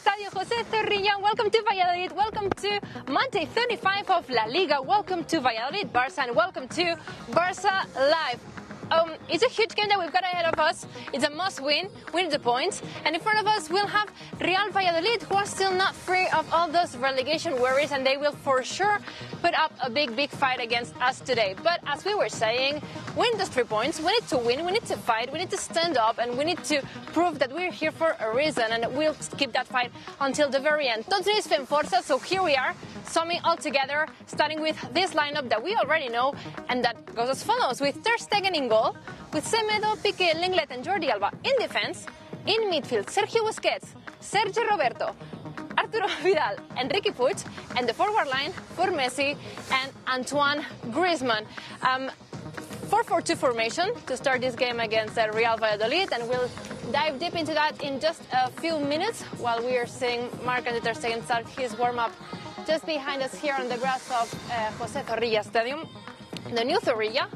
Estadio José Zorrilla. Welcome to Valladolid. Welcome to Monday 35 of La Liga. Welcome to Valladolid, Barça, and welcome to Barça Live. It's a huge game that we've got ahead of us. It's a must-win. We need the points. And in front of us, we'll have Real Valladolid, who are still not free of all those relegation worries, and they will for sure put up a big fight against us today. But as we were saying, we need those 3 points. We need to win. We need to fight. We need to stand up, and we need to prove that we're here for a reason, and we'll keep that fight until the very end. Tots units fem força, so here we are, summing all together, starting with this lineup that we already know, and that goes as follows, with Ter Stegen in goal, with Semedo, Piqué, Lenglet and Jordi Alba in defense. In midfield, Sergio Busquets, Sergio Roberto, Arturo Vidal and Riqui Puig, and the forward line for Messi and Antoine Griezmann. 4-4-2 formation to start this game against Real Valladolid, and we'll dive deep into that in just a few minutes while we are seeing Marc-Andre Ter Stegen start his warm-up just behind us here on the grass of José Zorrilla Stadium, the new Zorrilla,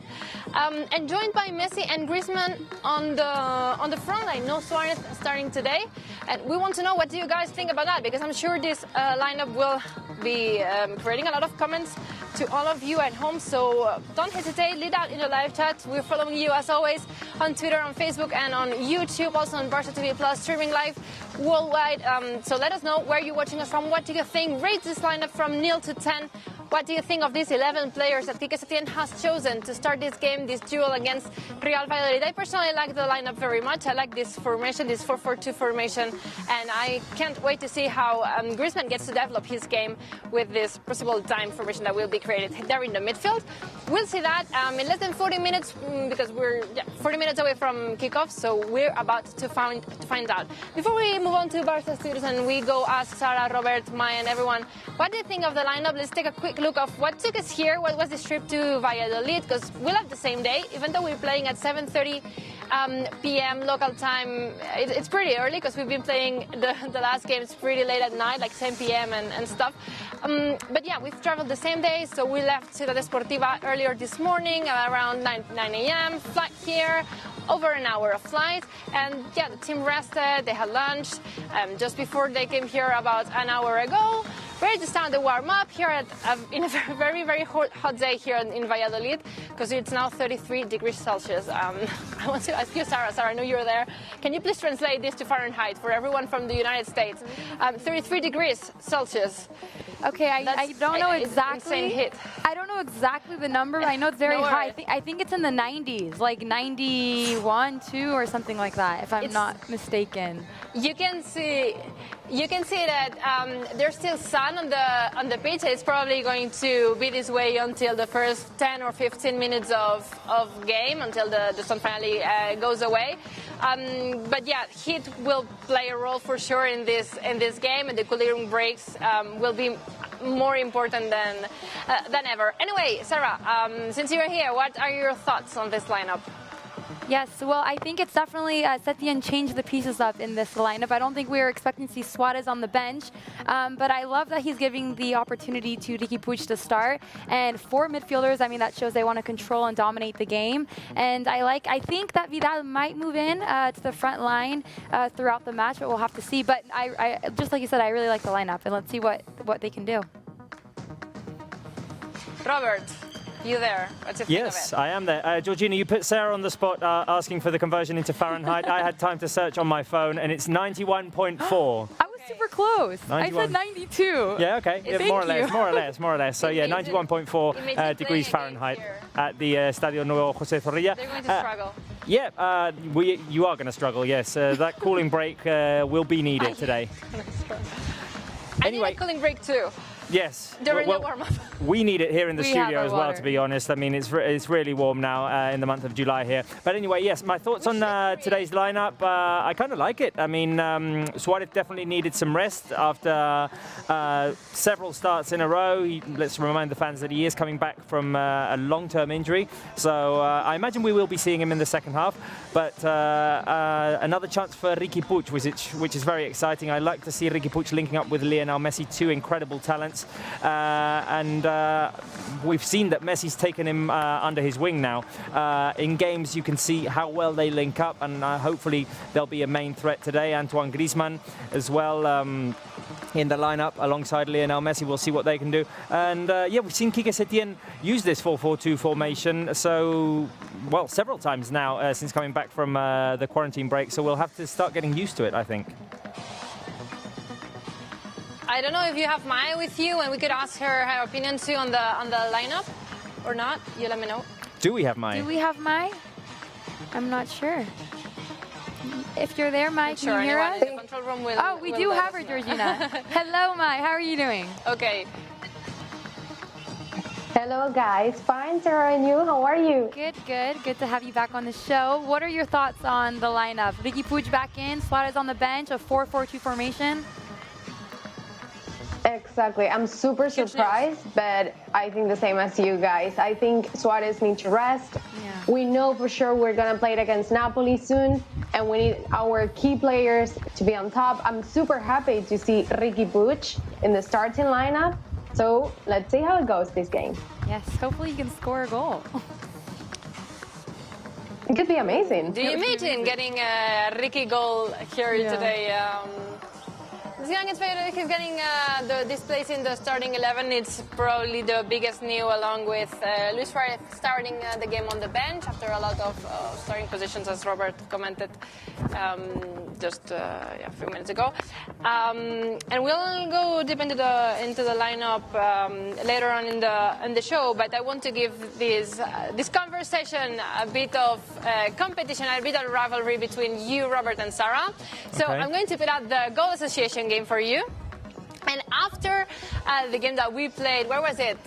and joined by Messi and Griezmann on the front line. No Suarez starting today, and we want to know, what do you guys think about that? Because I'm sure this lineup will be creating a lot of comments to all of you at home, so don't hesitate, lead out in the live chat. We're following you as always on Twitter, on Facebook and on YouTube, also on Barça TV Plus, streaming live worldwide. So let us know where you're watching us from. What do you think? Rate this lineup from 0 to 10. What do you think of these 11 players that Quique Setién has chosen to start this game, this duel against Real Valladolid? I personally like the lineup very much. I like this formation, this 4-4-2 formation, and I can't wait to see how Griezmann gets to develop his game with this possible time formation that will be created there in the midfield. We'll see that in less than 40 minutes, because we're 40 minutes away from kickoff, so we're about to find out. Before we move on to Barça studios and we go ask Sarah, Robert, Maya and everyone, what do you think of the lineup? Let's take a quick look of what took us here. What was this trip to Valladolid? Because we left the same day, even though we're playing at 7:30 p.m. local time. It's pretty early because we've been playing the last games pretty late at night, like 10 p.m. and stuff. But yeah, we've traveled the same day, so we left Ciudad Deportiva earlier this morning around 9 a.m. Flight here, over an hour of flight, and yeah, the team rested, they had lunch just before they came here about an hour ago. Ready to start the warm-up here in a very hot day here in Valladolid, because it's now 33 degrees Celsius. I want to ask you, Sarah, I know you're there. Can you please translate this to Fahrenheit for everyone from the United States? 33 degrees Celsius. Okay, I don't know exactly. Insane hit. I don't know exactly the number, but I know it's very high. I think it's in the 90s, like 91, 2, or something like that, if I'm not mistaken. You can see that there's still sun on the pitch. It's probably going to be this way until the first 10 or 15 minutes of game, until the sun finally goes away. But yeah, heat will play a role for sure in this game, and the cooling breaks will be more important than ever. Anyway, Sarah, since you're here, what are your thoughts on this lineup? Yes, well, I think it's definitely Setién changed the pieces up in this lineup. I don't think we were expecting to see Suarez on the bench, but I love that he's giving the opportunity to Riqui Puig to start. And 4 midfielders, I mean, that shows they want to control and dominate the game. And I think that Vidal might move in to the front line throughout the match, but we'll have to see. But I just like you said, I really like the lineup, and let's see what they can do. Robert, you there? What's your think of it? Yes, I am there. Georgina, you put Sarah on the spot asking for the conversion into Fahrenheit. I had time to search on my phone, and it's 91.4. I was super close. 91. I said 92. Yeah, okay. Yeah, more or less. So yeah, 91.4 degrees Fahrenheit at the Estadio José Zorrilla. They're going to struggle. Yeah, you are going to struggle, yes. That cooling break will be needed today. Anyway, I need a cooling break too. Yes. During the warm-up. We need it here in the studio as well, to be honest. I mean, it's really warm now in the month of July here. But anyway, yes, my thoughts on today's lineup. I kind of like it. I mean, Suarez definitely needed some rest after several starts in a row. Let's remind the fans that he is coming back from a long-term injury. So I imagine we will be seeing him in the second half. But another chance for Riqui Puig, which is very exciting. I like to see Riqui Puig linking up with Leonel Messi, 2 incredible talents. threats. And we've seen that Messi's taken him under his wing now. In games, you can see how well they link up, and hopefully they'll be a main threat today. Antoine Griezmann as well in the lineup alongside Leonel Messi. We'll see what they can do. And yeah, we've seen Quique Setién use this 4-4-2 formation, so, well, several times now since coming back from the quarantine break. So we'll have to start getting used to it, I think. I don't know if you have Maya with you, and we could ask her opinion too on the lineup, or not. You let me know. Do we have Maya? Do we have Mai? I'm not sure. If you're there, Mai, can you hear us? In the control room will, we do have her, Georgina. Hello, Mai. How are you doing? Okay. Hello, guys. Fine, Sarah, and you? How are you? Good, good. Good to have you back on the show. What are your thoughts on the lineup? Riqui Puig back in, Suarez on the bench, a 4-4-2 formation. Exactly. I'm super surprised, but I think the same as you guys. I think Suarez needs to rest. Yeah. We know for sure we're going to play it against Napoli soon, and we need our key players to be on top. I'm super happy to see Riqui Puig in the starting lineup. So let's see how it goes this game. Yes, hopefully you can score a goal. It could be amazing. Do you imagine getting a Ricky goal here today? He's getting this place in the starting 11. It's probably the biggest news, along with Luis Suarez starting the game on the bench after a lot of starting positions, as Robert commented just a few minutes ago. And we'll go deep into the lineup later on in the show. But I want to give this conversation a bit of competition, a bit of rivalry between you, Robert, and Sarah. So I'm going to put out the goal association game for you. And after the game that we played, where was it?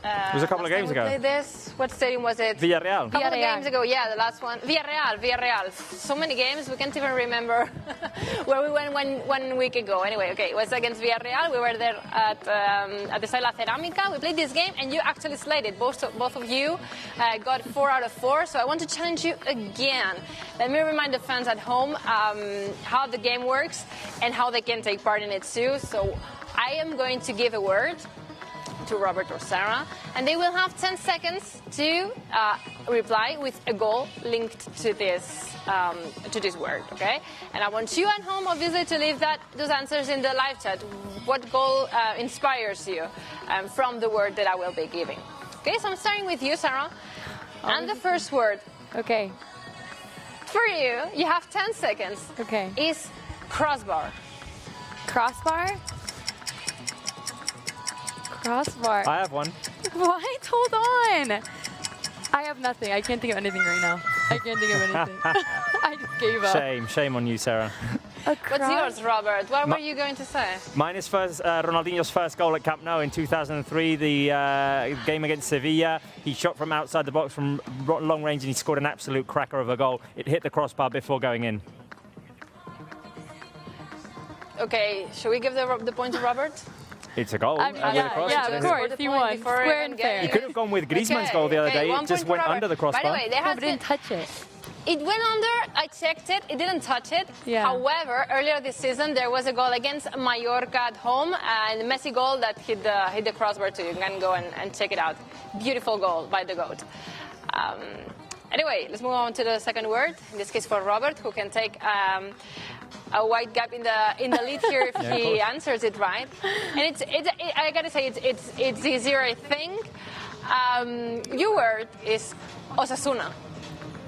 It was a couple of games ago. We played this. What stadium was it? Villarreal. A couple of games ago, yeah, the last one. Villarreal. So many games, we can't even remember where we went 1 week ago. Anyway, okay, it was against Villarreal. We were there at the Sala Cerámica. We played this game, and you actually slayed it. Both of you got 4 out of 4. So I want to challenge you again. Let me remind the fans at home how the game works and how they can take part in it too. So I am going to give a word to Robert or Sarah, and they will have 10 seconds to reply with a goal linked to this word, okay? And I want you at home, obviously, to leave those answers in the live chat. What goal inspires you from the word that I will be giving? Okay, so I'm starting with you, Sarah. And the first word. Okay. For you, you have 10 seconds. Okay. Is crossbar. Crossbar? Crossbar. I have one. What? Hold on. I have nothing. I can't think of anything right now. I can't think of anything. I just gave up. Shame on you, Sarah. What's yours, Robert? What were you going to say? Mine is Ronaldinho's first goal at Camp Nou in 2003, the game against Sevilla. He shot from outside the box from long range, and he scored an absolute cracker of a goal. It hit the crossbar before going in. Okay, should we give the point to Robert? It's a goal. I mean, yeah, of course. He won. Square and fair. You could have gone with Griezmann's goal the other day. It just went under the crossbar. By the way, they didn't touch it. It went under. I checked it. It didn't touch it. Yeah. However, earlier this season, there was a goal against Mallorca at home, and Messi goal that hit the crossbar too. You can go and check it out. Beautiful goal by the GOAT. Anyway, let's move on to the second word. In this case, for Robert, who can take a wide gap in the lead here if he answers it right. And I gotta say it's easier, I think. Your word is Osasuna.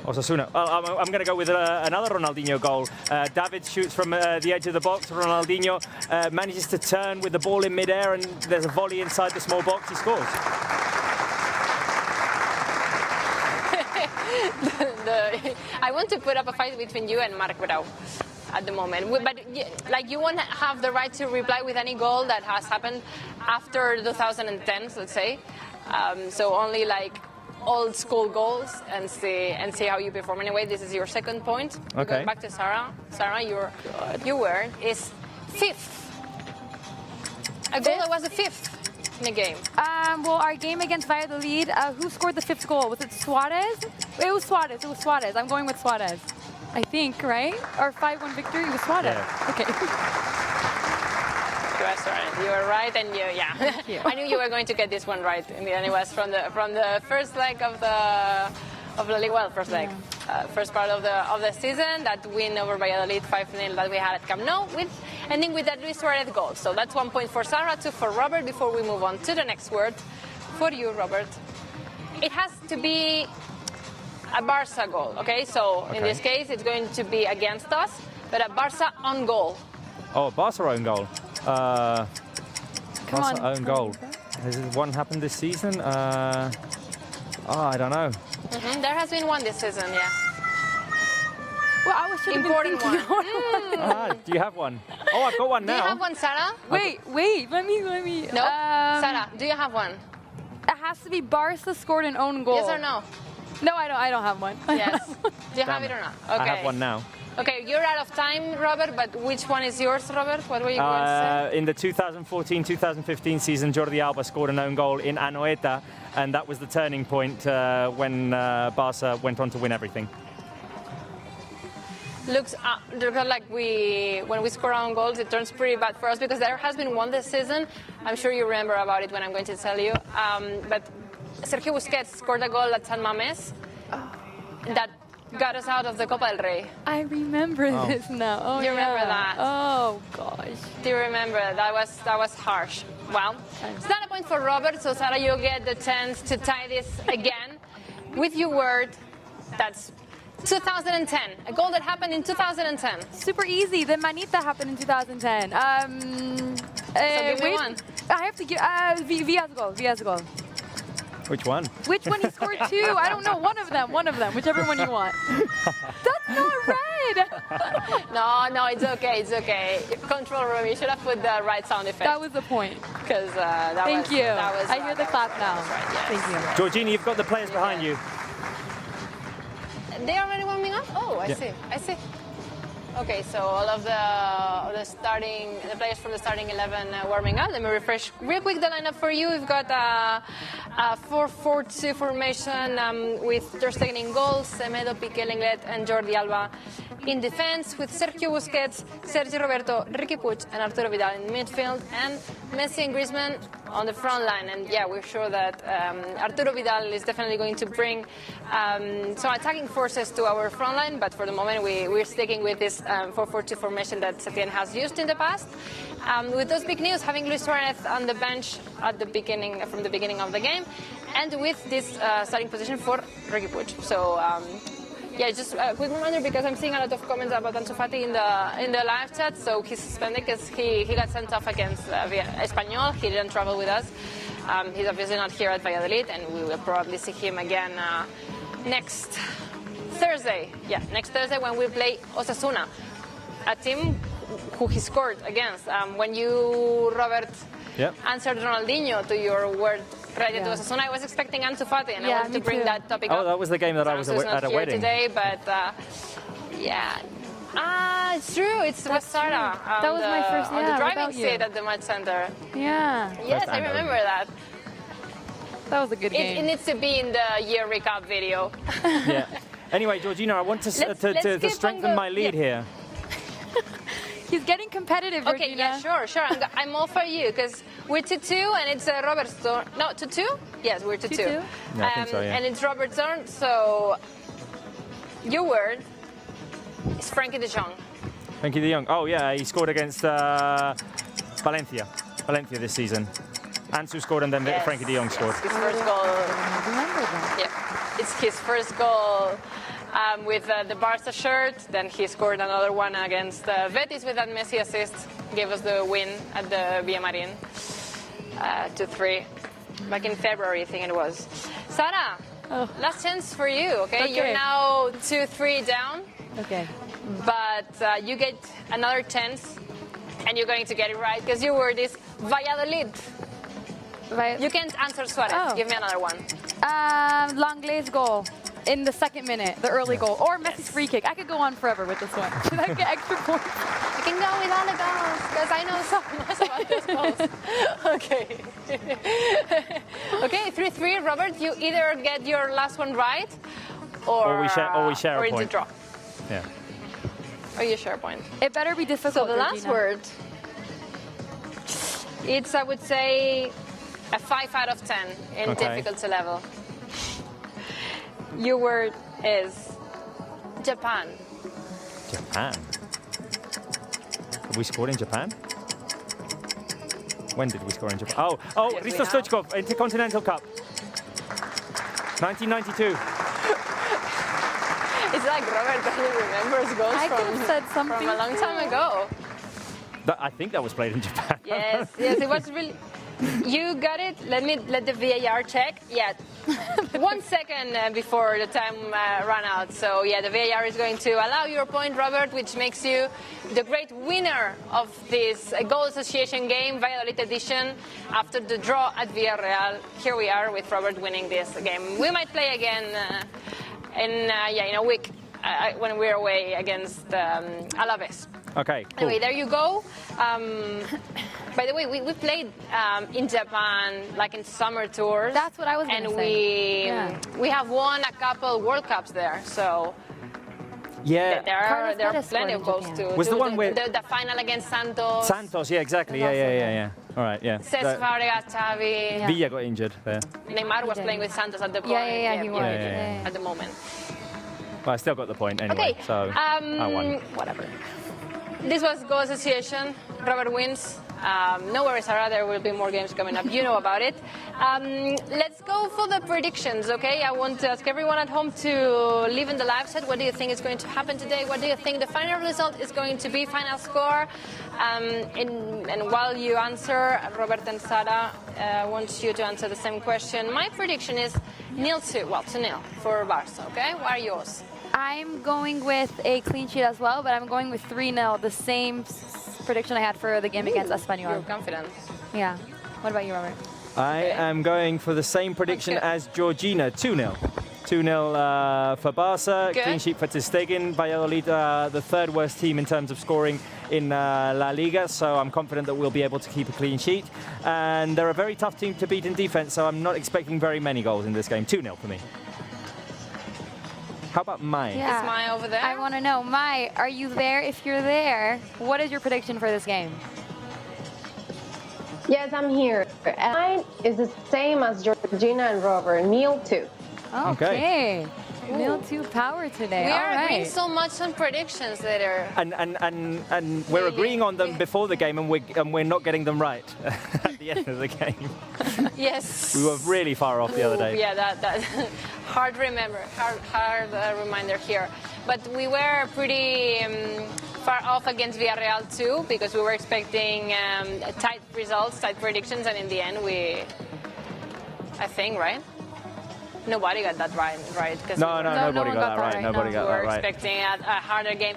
Osasuna. I'm going to go with another Ronaldinho goal. David shoots from the edge of the box. Ronaldinho manages to turn with the ball in midair, and there's a volley inside the small box. He scores. I want to put up a fight between you and Marc Brau at the moment. But like, you won't have the right to reply with any goal that has happened after 2010, let's say. So only like old school goals and see how you perform. Anyway, this is your second point. Okay. Going back to Sarah. Sarah, your word is fifth. A goal that was the fifth in a game. Well, our game against Valladolid, who scored the fifth goal? Was it Suarez? It was Suarez. I'm going with Suarez. I think, right? Our 5-1 victory was Suarez. Yeah. Okay. US Suarez. You were right, and yeah, I knew you were going to get this one right. In the end, it was from the first leg of the La Liga. Well, first leg, first part of the season. That win over Valladolid 5-0 that we had at Camp Nou, ending with that Luis Suarez goal. So that's 1 point for Sarah, 2 for Robert. Before we move on to the next word, for you, Robert, it has to be a Barça goal. Okay, so in this case, it's going to be against us, but a Barça own goal. Oh, a Barça own goal. Barça own goal. Has one happened this season? I don't know. There has been one this season, yeah. Well, I was important one. Do you have one? Oh, I've got one now. Do you have one, Sarah? Wait. Let me. No, Sarah, do you have one? It has to be Barca scored an own goal. Yes or no? No, I don't have one. Yes. Do you have it or not? Okay. I have one now. Okay, you're out of time, Robert, but which one is yours, Robert? What were you going to say? In the 2014-2015 season, Jordi Alba scored an own goal in Anoeta, and that was the turning point when Barca went on to win everything. Looks like when we score our own goals, it turns pretty bad for us because there has been one this season. I'm sure you remember about it when I'm going to tell you. But Sergio Busquets scored a goal at San Mamés that got us out of the Copa del Rey. I remember this now. Oh, you remember that? Oh gosh. Do you remember? That was harsh. Well, it's not a point for Robert, so Sarah, you get the chance to tie this again with your word. That's 2010. A goal that happened in 2010. Super easy. The Manita happened in 2010. So give me one. I have to give Villa's goal. Which one? Which one? He scored 2. I don't know. One of them. Whichever one you want. That's not red. No, it's okay. Control room. You should have put the right sound effect. That was the point. Because Thank you. I hear the clap now. Right, yes. Thank you. Georgina, you've got the players behind you. They already warming up? Oh, I see. Okay, so all of the players from the starting 11 warming up. Let me refresh real quick the lineup for you. We've got a 4-4-2 formation with Ter Stegen in goal, Semedo, Piqué, Lenglet, and Jordi Alba in defense, with Sergio Busquets, Sergi Roberto, Riqui Puig, and Arturo Vidal in midfield, and Messi and Griezmann on the front line. And yeah, we're sure that Arturo Vidal is definitely going to bring some attacking forces to our front line, but for the moment we're sticking with this 4-4-2 formation that Setien has used in the past. With those big news, having Luis Suarez on the bench from the beginning of the game, and with this starting position for Riqui Puig. So yeah, just a quick reminder, because I'm seeing a lot of comments about Ansu Fati in the live chat. So he's suspended because he got sent off against Espanyol. He didn't travel with us. He's obviously not here at Valladolid, and we will probably see him again next Thursday. Yeah, next Thursday when we play Osasuna, a team who he scored against. When you, Robert, answered Ronaldinho to your word related to Osasuna, I was expecting Ansu Fati, and I wanted to bring that topic up. Oh, that was the game that I was at a wedding today, but yeah. It's true. It was Sarah. That was my first. On the driving seat at the match center. Yeah. Yes, I remember that. That was a good game. It needs to be in the year recap video. Yeah. Anyway, Georgina, I want to strengthen my lead here. He's getting competitive, Georgina. Okay, yeah, sure. I'm all for you, because we're 2-2, and it's Robert's turn. No, 2-2? Yes, we're 2-2. Yeah, I think so, yeah. And it's Robert's turn, so your word is Frankie de Jong. Frankie de Jong. Oh, yeah, he scored against Valencia this season. Ansu scored, and then Frankie de Jong scored. It's his first goal. I remember that. Yeah, it's his first goal with the Barca shirt. Then he scored another one against Betis with that Messi assist. Gave us the win at the Villamarín, 2-3, back in February, I think it was. Sara, last chance for you, okay? You're now 2-3 down. Okay. But you get another chance, and you're going to get it right, because your word is Valladolid. You can't answer Suarez. Give me another one. Langley's goal in the second minute, the early goal, or Messi's free kick. I could go on forever with this one. Should I get extra points? I can go with all the goals, because I know so much about those goals. Okay. Okay, 3-3. Robert, you either get your last one right, or we share a point. Draw. Yeah. Or you share a point. It better be difficult. So the last word. It's, I would say, a 5 out of 10 in Okay. difficulty level. Your word is Japan. Japan. Have we scored in Japan? When did we score in Japan? Oh, Yes, we Risto have. Stoichkov, Intercontinental Cup. 1992. It's like Robert only remembers goals I could have said something from a long time ago. I think that was played in Japan. Yes, it was really. You got it. Let the VAR check. Yeah, 1 second before the time ran out. So yeah, the VAR is going to allow your point, Robert, which makes you the great winner of this goal association game, Valladolid edition. After the draw at Villarreal, here we are with Robert winning this game. We might play again in a week when we're away against Alaves. Okay, cool. Anyway, there you go. By the way, we played in Japan, like in summer tours. That's what I was going to say. And we have won a couple World Cups there, so Yeah. there are Pettis plenty of scored in goals Japan. to Was the one with- the final against Santos. Santos, yeah, exactly. That's Yeah, also yeah. All right, yeah. Cesc Fabregas, Xavi. Yeah. Villa got injured there. Neymar was did. playing with Santos at the point. Yeah, he was. Yeah. At the moment. Well, I still got the point anyway, Okay. so I won. Whatever. This was Goal Association. Robert wins. No worries, Sarah. There will be more games coming up. You know about it. Let's go for the predictions, okay? I want to ask everyone at home to leave in the live chat. What do you think is going to happen today? What do you think the final result is going to be? Final score. And while you answer, Robert and Sarah want you to answer the same question. My prediction is 0-2. Well, 2-0 for Barça, okay? What are yours? I'm going with a clean sheet as well, but I'm going with 3-0, the same prediction I had for the game against Espanyol. You're confident. Yeah. What about you, Robert? I am going for the same prediction Okay. as Georgina, 2-0. 2-0 for Barça, Good. clean sheet for Ter Stegen. Valladolid, the third worst team in terms of scoring in La Liga, so I'm confident that we'll be able to keep a clean sheet. And they're a very tough team to beat in defense, so I'm not expecting very many goals in this game. 2-0 for me. How about mine? Yeah. Is Mai over there? I want to know, Mai, are you there? If you're there, what is your prediction for this game? Yes, I'm here. And mine is the same as Georgina and Robert, 0-2. Okay. 0-2 power today. We All are agreeing right. so much on predictions later. And we're agreeing on them before the game, and we're not getting them right at the end of the game. Yes. We were really far off the other day. Yeah, that hard reminder here. But we were pretty far off against Villarreal too, because we were expecting tight results, tight predictions, and in the end I think, right? Nobody got that right. No, no nobody one got that right. Nobody We got were that right. expecting a harder game.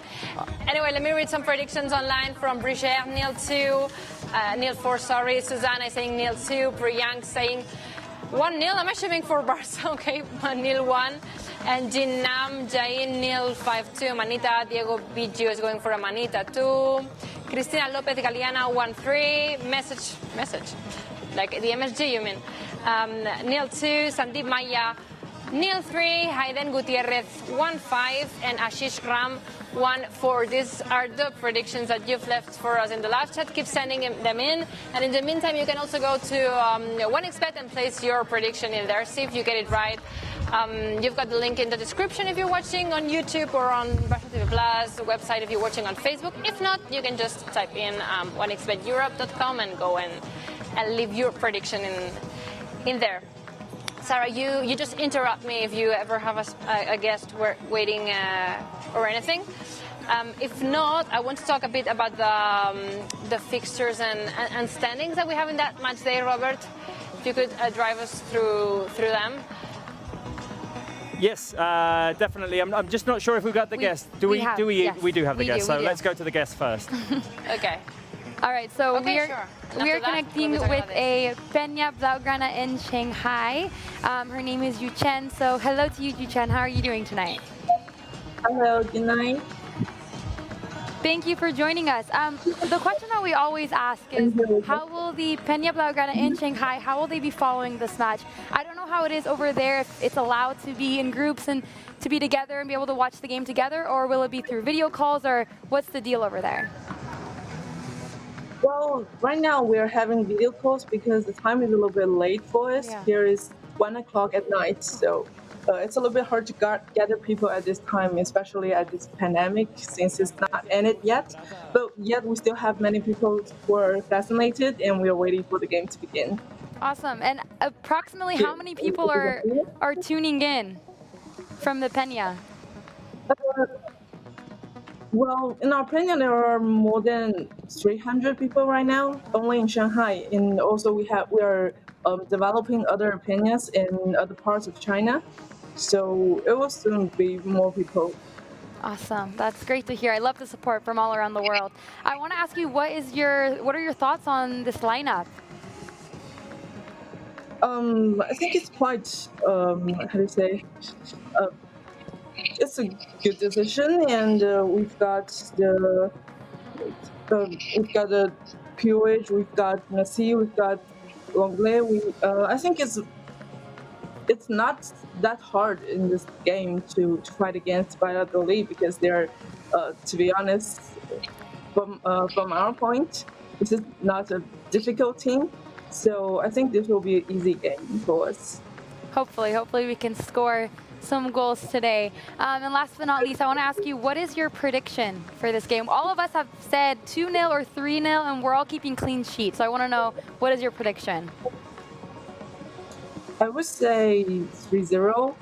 Anyway, let me read some predictions online from Brigitte, 0-2. 0-4, sorry. Susanna is saying 0-2. Priyank saying 1-0. I'm assuming for Barça, okay. 1-0-1. And Jinnam, Jain, 0-5-2. Manita, Diego Biggio is going for a Manita 2. Cristina Lopez Galeana, 1-3. Message. Like the MSG, you mean? 0-2. Sandeep Maya, 0-3. Hayden Gutierrez, 1-5. And Ashish Ram, 1-4. These are the predictions that you've left for us in the live chat. Keep sending them in. And in the meantime, you can also go to OneXBet and place your prediction in there. See if you get it right. You've got the link in the description if you're watching on YouTube or on Barça TV Plus website if you're watching on Facebook. If not, you can just type in onexbeteurope.com and go and leave your prediction in there. Sarah, you just interrupt me if you ever have a guest waiting or anything. If not, I want to talk a bit about the fixtures and standings that we have in that match day, Robert. If you could drive us through them. Yes, definitely. I'm just not sure if we've got the guest. Do we? have, Do we? yes. We do have the We guest. do, So we do. let's go to the guest first. Okay. All right, so Okay, we're sure. we're After that, connecting we'll be with talking a Peña Blaugrana in Shanghai. Her name is Yu Chen. So hello to you, Yu Chen. How are you doing tonight? Hello, good night. Thank you for joining us. The question that we always ask is, how will the Peña Blaugrana in Shanghai, how will they be following this match? I don't know how it is over there, if it's allowed to be in groups and to be together and be able to watch the game together, or will it be through video calls, or what's the deal over there? Well, right now we're having video calls because the time is a little bit late for us. Yeah. Here is 1 o'clock at night, so it's a little bit hard to gather people at this time, especially at this pandemic, since it's not ended yet. But yet we still have many people who are fascinated, and we are waiting for the game to begin. Awesome. And approximately how many people are tuning in from the Peña? Well, in our opinion, there are more than 300 people right now, only in Shanghai, and also we are developing other opinions in other parts of China. So it will soon be more people. Awesome. That's great to hear. I love the support from all around the world. I want to ask you, what are your thoughts on this lineup? I think it's quite how do you say? It's a good decision, and we've got the Puig, we've got Messi, we've got Longley. I think it's not that hard in this game to fight against Valladolid because they're, to be honest, from our point, this is not a difficult team. So I think this will be an easy game for us. Hopefully we can score some goals today. And last but not least, I want to ask you, what is your prediction for this game? All of us have said 2-0 or 3-0, and we're all keeping clean sheets. So I want to know, what is your prediction? I would say 3-0,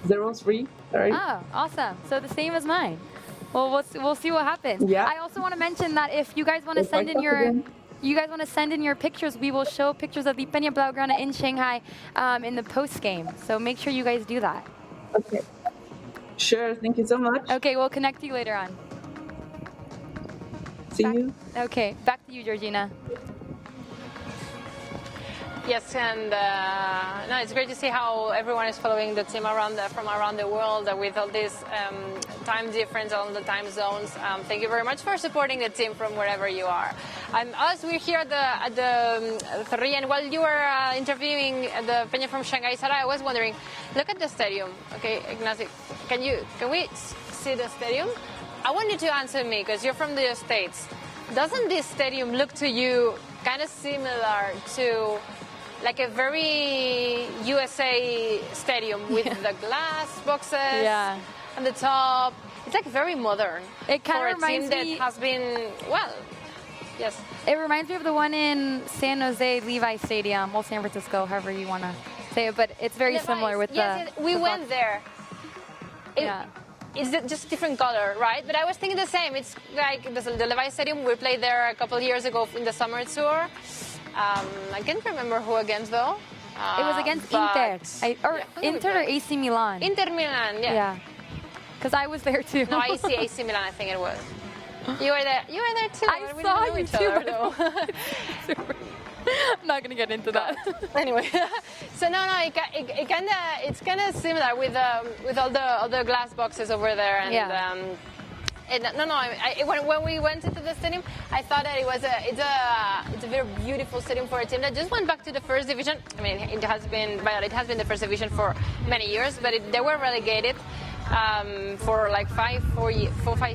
0-3. Sorry. Oh, awesome. So the same as mine. Well, we'll see what happens. Yeah. I also want to mention that if you guys want to send in your pictures, we will show pictures of the Peña Blaugrana in Shanghai in the post game. So make sure you guys do that. Okay. Sure. Thank you so much. Okay, we'll connect to you later on. See you. Okay, back to you, Georgina. Yes, and no, it's great to see how everyone is following the team from around the world with all this time difference on the time zones. Thank you very much for supporting the team from wherever you are. As we're here at the Zorrilla, and while you were interviewing the Peña from Shanghai, Sarah, I was wondering, look at the stadium. Okay, Ignacio, can we see the stadium? I want you to answer me because you're from the States. Doesn't this stadium look to you kind of similar to like a very USA stadium with the glass boxes on the top? It's like very modern. It kind of reminds me me that has been, well, yes. It reminds me of the one in San Jose Levi Stadium, or San Francisco, however you want to say it, but it's very similar with we went there. Yeah. It's just different color, right? But I was thinking the same. It's like the Levi Stadium. We played there a couple of years ago in the summer tour. I can't remember who against though. It was against Inter, Inter or AC Milan. Inter Milan, yeah. Because I was there too. No, AC Milan, I think it was. You were there. You were there too. I saw you too. I'm not gonna get into that. Anyway, so it's kind of similar with all the glass boxes over there, and when we went into the stadium, I thought that it's a very beautiful stadium for a team that just went back to the first division. I mean, it has been the first division for many years, but they were relegated for like 5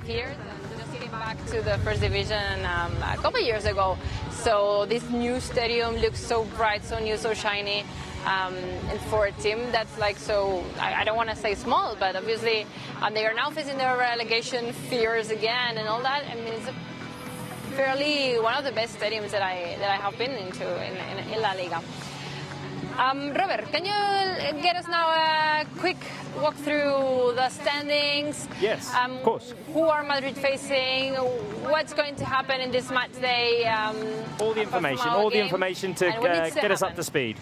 years. Back to the first division a couple of years ago. So this new stadium looks so bright, so new, so shiny. And for a team that's like so, I don't want to say small, but obviously they are now facing their relegation fears again and all that. I mean, it's fairly one of the best stadiums that I have been into in La Liga. Robert, can you get us now a quick walk through the standings? Yes, of course. Who are Madrid facing? What's going to happen in this match day? All the information to get us up to speed.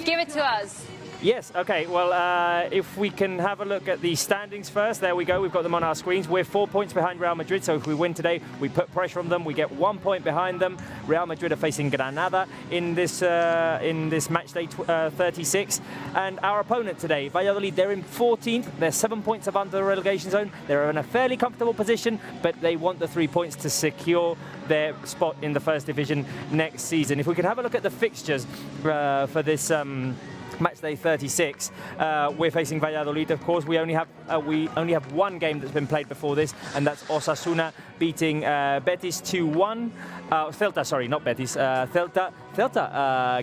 Give it to us. Yes, okay. Well, if we can have a look at the standings first. There we go. We've got them on our screens. We're 4 points behind Real Madrid, so if we win today, we put pressure on them. We get 1 point behind them. Real Madrid are facing Granada in this match day 36. And our opponent today, Valladolid, they're in 14th. They're 7 points above the relegation zone. They're in a fairly comfortable position, but they want the 3 points to secure their spot in the first division next season. If we could have a look at the fixtures for this match match day 36. We're facing Valladolid, of course. We only have one game that's been played before this, and that's Osasuna beating Betis 2-1. Celta, sorry, not Betis. Celta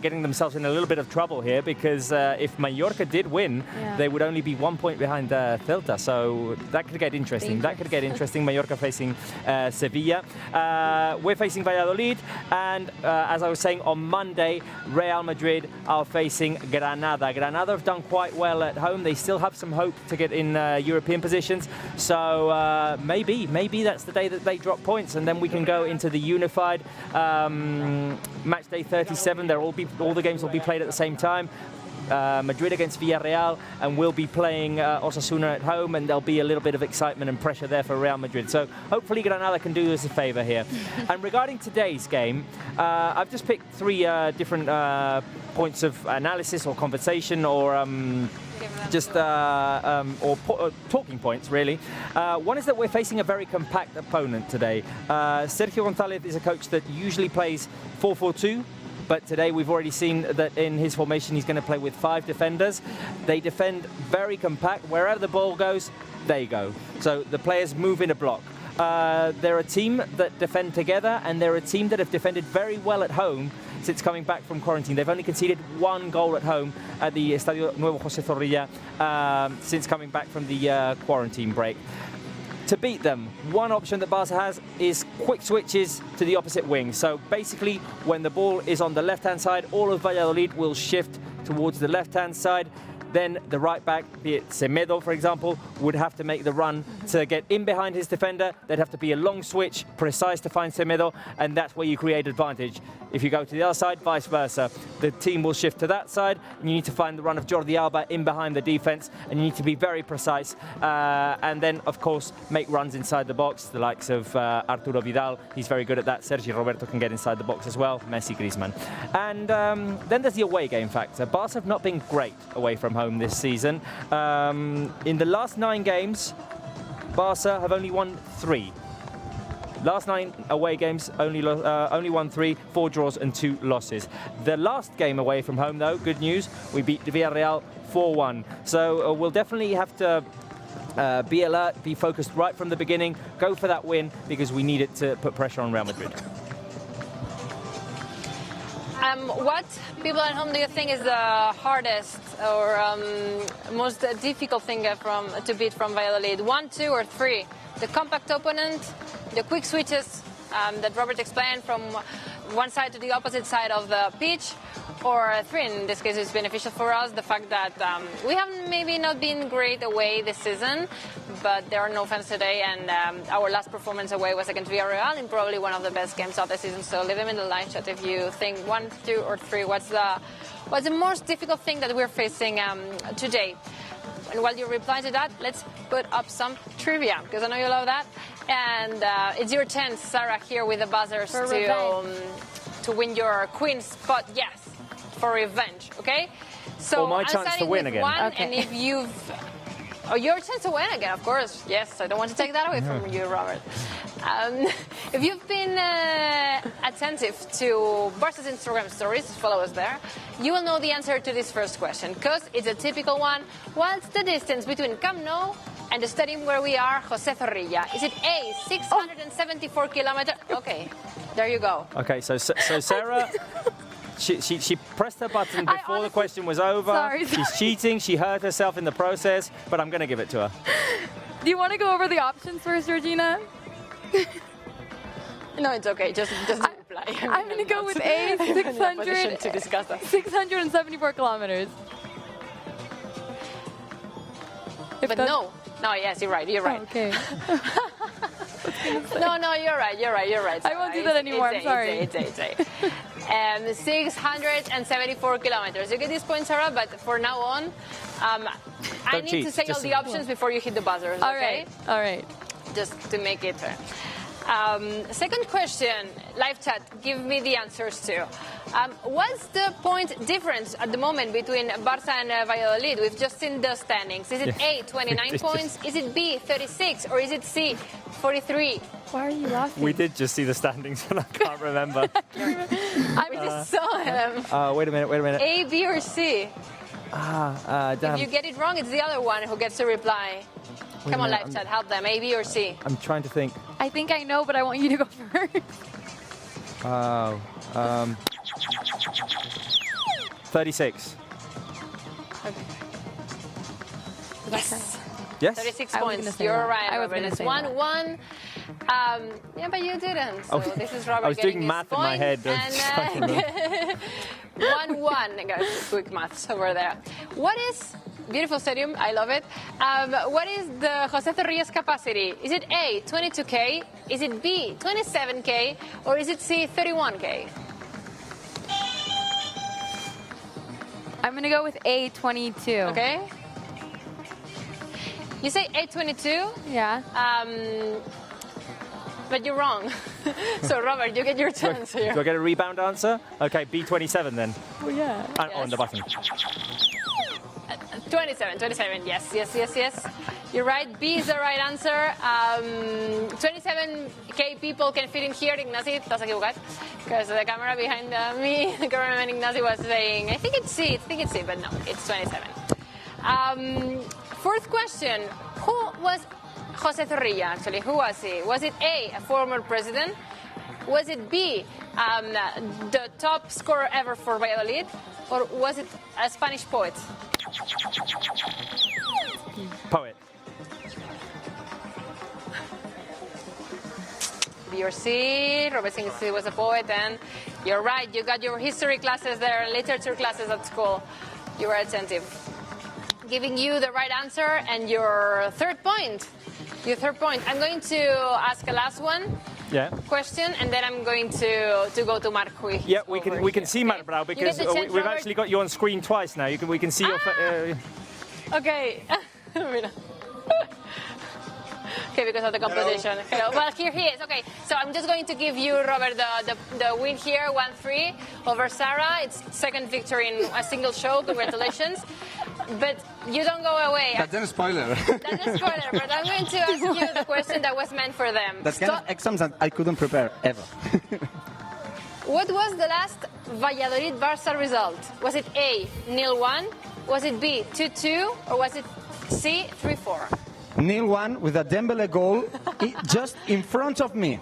getting themselves in a little bit of trouble here, because if Mallorca did win, they would only be 1 point behind Celta. So that could get interesting. That could get interesting. Mallorca facing Sevilla. We're facing Valladolid, and as I was saying, on Monday, Real Madrid are facing Granada. Granada have done quite well at home. They still have some hope to get in European positions. So maybe that's the day that they drop points, and then we can go into the unified match day 37. All the games will be played at the same time. Madrid against Villarreal, and we'll be playing Osasuna at home, and there'll be a little bit of excitement and pressure there for Real Madrid. So hopefully Granada can do us a favour here. And regarding today's game, I've just picked three different points of analysis or conversation or talking points, really. One is that we're facing a very compact opponent today. Sergio González is a coach that usually plays 4-4-2. But today we've already seen that in his formation he's going to play with 5 defenders. They defend very compact. Wherever the ball goes, they go. So the players move in a block. They're a team that defend together, and they're a team that have defended very well at home since coming back from quarantine. They've only conceded 1 goal at home at the Estadio José Zorrilla since coming back from the quarantine break. To beat them, one option that Barca has is quick switches to the opposite wing. So basically, when the ball is on the left-hand side, all of Valladolid will shift towards the left-hand side. Then the right back, be it Semedo, for example, would have to make the run to get in behind his defender. There'd have to be a long switch, precise to find Semedo, and that's where you create advantage. If you go to the other side, vice versa. The team will shift to that side, and you need to find the run of Jordi Alba in behind the defense, and you need to be very precise. And then, of course, make runs inside the box, the likes of Arturo Vidal. He's very good at that. Sergi Roberto can get inside the box as well. Messi, Griezmann. And then there's the away game factor. Barca have not been great away from home this season. In the last 9 games, Barca have only won 3. Last 9 away games, only won 3, 4 draws and 2 losses. The last game away from home, though, good news, we beat Villarreal 4-1. So we'll definitely have to be alert, be focused right from the beginning, go for that win, because we need it to put pressure on Real Madrid. What people at home do you think is the hardest or most difficult thing to beat from Valladolid? 1, 2, or 3? The compact opponent, the quick switches that Robert explained from one side to the opposite side of the pitch, or 3, in this case it's beneficial for us, the fact that we have maybe not been great away this season, but there are no fans today, and our last performance away was against Villarreal in probably one of the best games of the season. So leave them in the live chat if you think 1, 2, or 3. What's the most difficult thing that we're facing today? And while you reply to that, let's put up some trivia, because I know you love that. And it's your chance, Sarah, here with the buzzers to win your queen spot. Yes, for revenge, okay? So my chance to win again. Okay. And if you've... Oh, your chance to win again, of course. Yes, I don't want to take that away from you, Robert. If you've been attentive to Barca's Instagram stories, follow us there, you will know the answer to this first question, because it's a typical one. What's the distance between Camp Nou and the stadium where we are, José Zorrilla? Is it A, 674 kilometers? Okay, there you go. Okay, so Sarah... She pressed her button before the question was over. Sorry. She's cheating. She hurt herself in the process, but I'm going to give it to her. Do you want to go over the options first, Georgina? No, it's okay. Just reply. I'm going to go with A, 674 kilometers. But no, yes, you're right. Oh, okay. No, you're right. I won't do that anymore. I'm sorry. It's 674 kilometers. You get this point, Sarah, but for now on, I need to say all the options before you hit the buzzers, okay? All right. Just to make it fair. Second question, live chat, give me the answers too. What's the point difference at the moment between Barça and Valladolid? We've just seen the standings. Is it A, 29 points? Is it B, 36? Or is it C, 43? Why are you laughing? We did just see the standings, and I can't remember. We just saw them. Wait a minute. A, B, or C? Damn. If you get it wrong, it's the other one who gets to reply. Come on, live chat, help them. A, B, or C? I'm trying to think. I think I know, but I want you to go first. 36. Okay. Yes. Yes? 36 I was points. gonna say You're that. right, I was Robert. gonna It's say that. 1-1. Yeah, but you didn't. So this is Robert I was getting doing math his in my head. point, and 1-1. Guys, quick maths over there. What is... Beautiful stadium, I love it. What is the José Zorrilla's capacity? Is it A, 22K? Is it B, 27K? Or is it C, 31K? I'm going to go with A22. Okay. You say A22, Yeah. but you're wrong. So, Robert, you get your chance here. Do I get a rebound answer? Okay, B27 then. Oh, yeah. On the button. 27, yes. You're right, B is the right answer. 27K people can fit in here. Ignasi, estás equivocado. Because the camera behind me, the cameraman Ignasi was saying, I think it's C, but no, it's 27. Fourth question, who was José Zorrilla, actually? Who was he? Was it A, a former president? Was it B, the top scorer ever for Valladolid? Or was it a Spanish poet? Poet. B or C, Robert thinks he was a poet, and you're right, you got your history classes there, literature classes at school. You were attentive. Giving you the right answer and your third point. I'm going to ask a last one. Yeah. Question, and then I'm going to go to Marc. Yeah, we can see Marc Brau because we've actually got you on screen twice now. We can see your. Okay. Okay, because of the competition. Hello. Well, here he is. Okay, so I'm just going to give you, Robert, the win here, 1-3 over Sarah. It's second victory in a single show. Congratulations. But you don't go away. That's a spoiler. That's a spoiler, but I'm going to ask you the question that was meant for them. That's kind of exams that I couldn't prepare, ever. What was the last Valladolid-Barça result? Was it A, 0-1? Was it B, 2-2? Or was it C, 3-4? 0-1 with a Dembele goal just in front of me.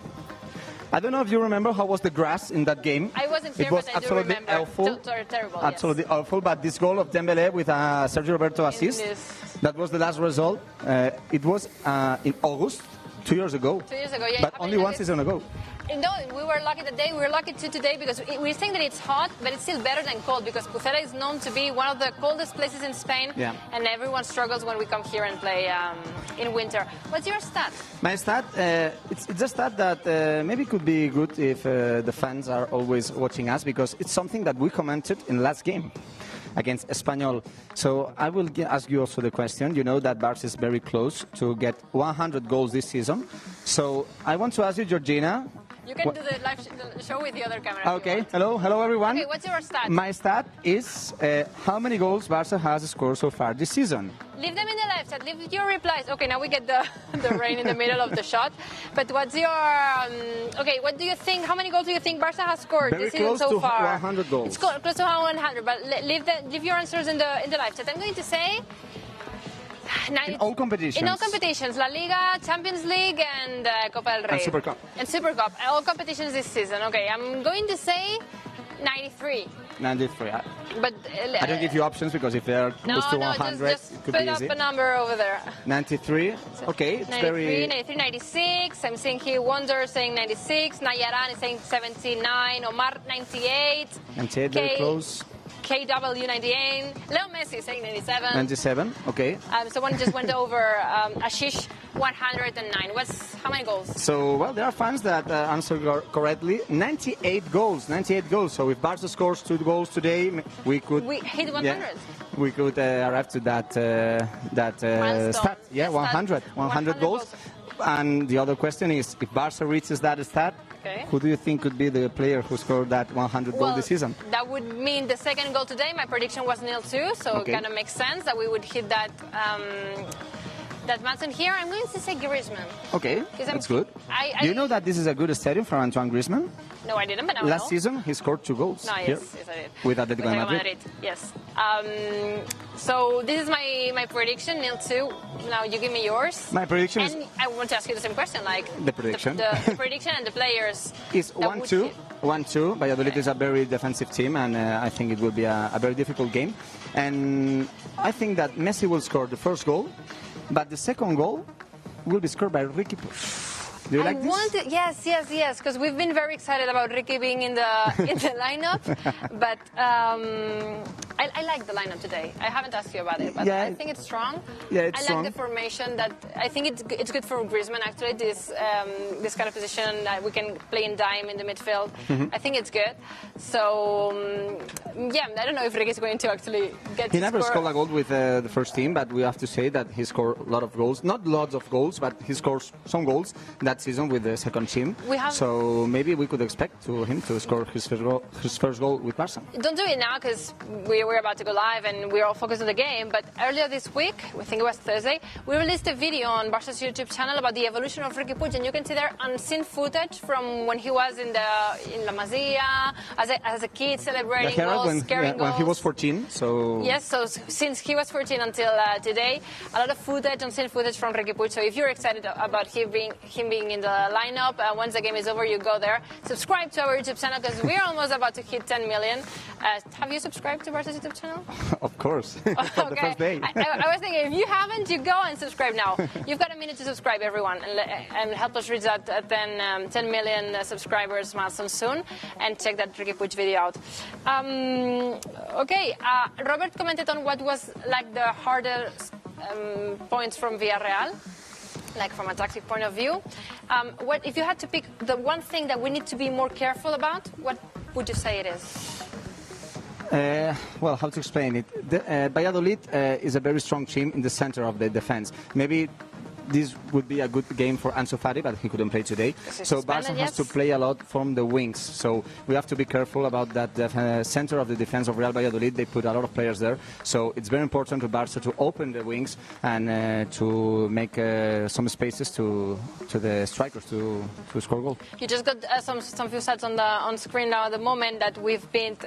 I don't know if you remember how was the grass in that game. I wasn't here, it was but I do absolutely remember. awful. Terrible, absolutely awful. But this goal of Dembele with Sergio Roberto assist, that was the last result. It was in August, 2 years ago. 2 years ago, yeah. But only 1 season ago. No, we were lucky today. We were lucky too today because we're saying that it's hot, but it's still better than cold because Pucela is known to be one of the coldest places in Spain, and everyone struggles when we come here and play in winter. What's your stat? My stat, it's a stat that maybe could be good if the fans are always watching us because it's something that we commented in the last game against Espanyol. So I will ask you also the question. You know that Barça is very close to get 100 goals this season. So I want to ask you, Georgina. You can do the live show with the other camera. Okay, hello everyone. Okay, what's your stat? My stat is how many goals Barça has scored so far this season. Leave them in the live chat. Leave your replies. Okay, now we get the rain in the middle of the shot. But what's your... okay, what do you think? How many goals do you think Barça has scored this season so far? Very close to 100 goals. It's close to 100, but leave your answers in the live chat. I'm going to say... In all competitions. In all competitions, La Liga, Champions League, and Copa del Rey. And Super Cup. And Super Cup. All competitions this season. Okay, I'm going to say 93. 93. But I don't give you options because if they're close to 100, just it could put be up easy. a number over there. 93. Okay, it's 93, 96. I'm seeing here Wonder saying 96. Nayaran is saying 79. Omar 98. 98, very close. KW 98. Leo Messi saying 97. 97, okay. Someone just went over Ashish 109. How many goals? So, well, there are fans that answer correctly. 98 goals. 98 goals. So if Barca scores 2 goals today, we hit 100. Yeah, we could arrive to that stat. Yeah, 100. 100 goals. And the other question is, if Barca reaches that stat, who do you think could be the player who scored that 100 goal this season? That would mean the second goal today. My prediction was 0-2, so it kind of makes sense that we would hit that milestone here. I'm going to say Griezmann. Okay, that's good. Do you know that this is a good stadium for Antoine Griezmann? No, I didn't, but now Last season, he scored 2 goals No, here yes, I did. with Atletico de Madrid. Yes. So this is my prediction, 0-2. Now you give me yours. My prediction is... And I want to ask you the same question, like... The prediction. The prediction and the players. Is 1-2. 1-2. Valladolid is a very defensive team, and I think it will be a very difficult game. And I think that Messi will score the first goal, but the second goal will be scored by Ricky Puig. Do you like this? Yes, because we've been very excited about Ricky being in the lineup, but I like the lineup today. I haven't asked you about it, but I think it's strong. Yeah, it's I strong. like the formation. That I think it's good for Griezmann actually. This kind of position that we can play in dime in the midfield. I think it's good. So I don't know if Ricky is going to actually get. He never scored a goal with the first team, but we have to say that he scored a lot of goals. Not lots of goals, but he scores some goals that season with the second team. So maybe we could expect him to score his first goal with Barca. Don't do it now because we're about to go live and we're all focused on the game. But earlier this week, I think it was Thursday, we released a video on Barca's YouTube channel about the evolution of Ricky Puig, and you can see there unseen footage from when he was in La Masia as a kid celebrating goals, scoring goals. When he was 14. So yes, so since he was 14 until today, a lot of footage, unseen footage from Ricky Puig. So if you're excited about him being in the lineup, once the game is over, you go there. Subscribe to our YouTube channel because we're almost about to hit 10 million. Have you subscribed to Barca's YouTube channel? Of course. Okay. The first day. I was thinking, if you haven't, you go and subscribe now. You've got a minute to subscribe, everyone, and help us reach that 10 million subscribers milestone soon, and check that Ricky Puig video out. Robert commented on what was like the hardest points from Villarreal, like from a tactic point of view. What if you had to pick the one thing that we need to be more careful about, what would you say it is? Well, how to explain it? Valladolid is a very strong team in the center of the defense. Maybe this would be a good game for Ansu Fati, but he couldn't play today. So Barca has to play a lot from the wings. So we have to be careful about that. The center of the defense of Real Valladolid, they put a lot of players there. So it's very important to Barca to open the wings and to make some spaces to the strikers to score goal. You just got some few stats on screen now at the moment that we've been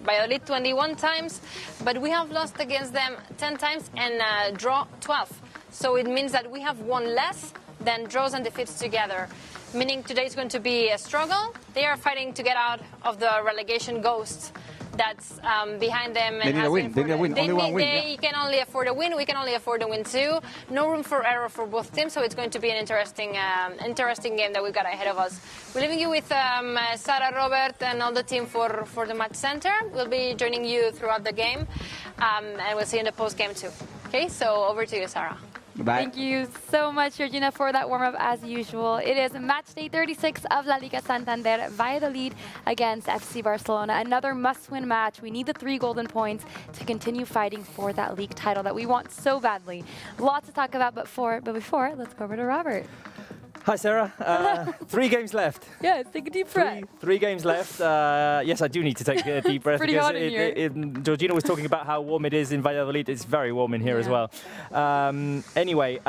Valladolid 21 times, but we have lost against them 10 times and draw 12. So it means that we have won less than draws and defeats together, meaning today is going to be a struggle. They are fighting to get out of the relegation ghost that's behind them. They need a win. They need a win. Only one win. They can only afford a win. We can only afford a win too. No room for error for both teams, so it's going to be an interesting game that we've got ahead of us. We're leaving you with Sarah, Robert, and all the team for the match center. We'll be joining you throughout the game, and we'll see you in the post game too. Okay, so over to you, Sarah. Bye. Thank you so much, Georgina, for that warm-up as usual. It is match day 36 of La Liga Santander, Valladolid against FC Barcelona. Another must-win match. We need the 3 golden points to continue fighting for that league title that we want so badly. Lots to talk about, but before, let's go over to Robert. Hi, Sarah. 3 games left. Yes, take a deep breath. Three games left. Yes, I do need to take a deep breath. Pretty hot in here. Georgina was talking about how warm it is in Valladolid. It's very warm in here as well. Anyway,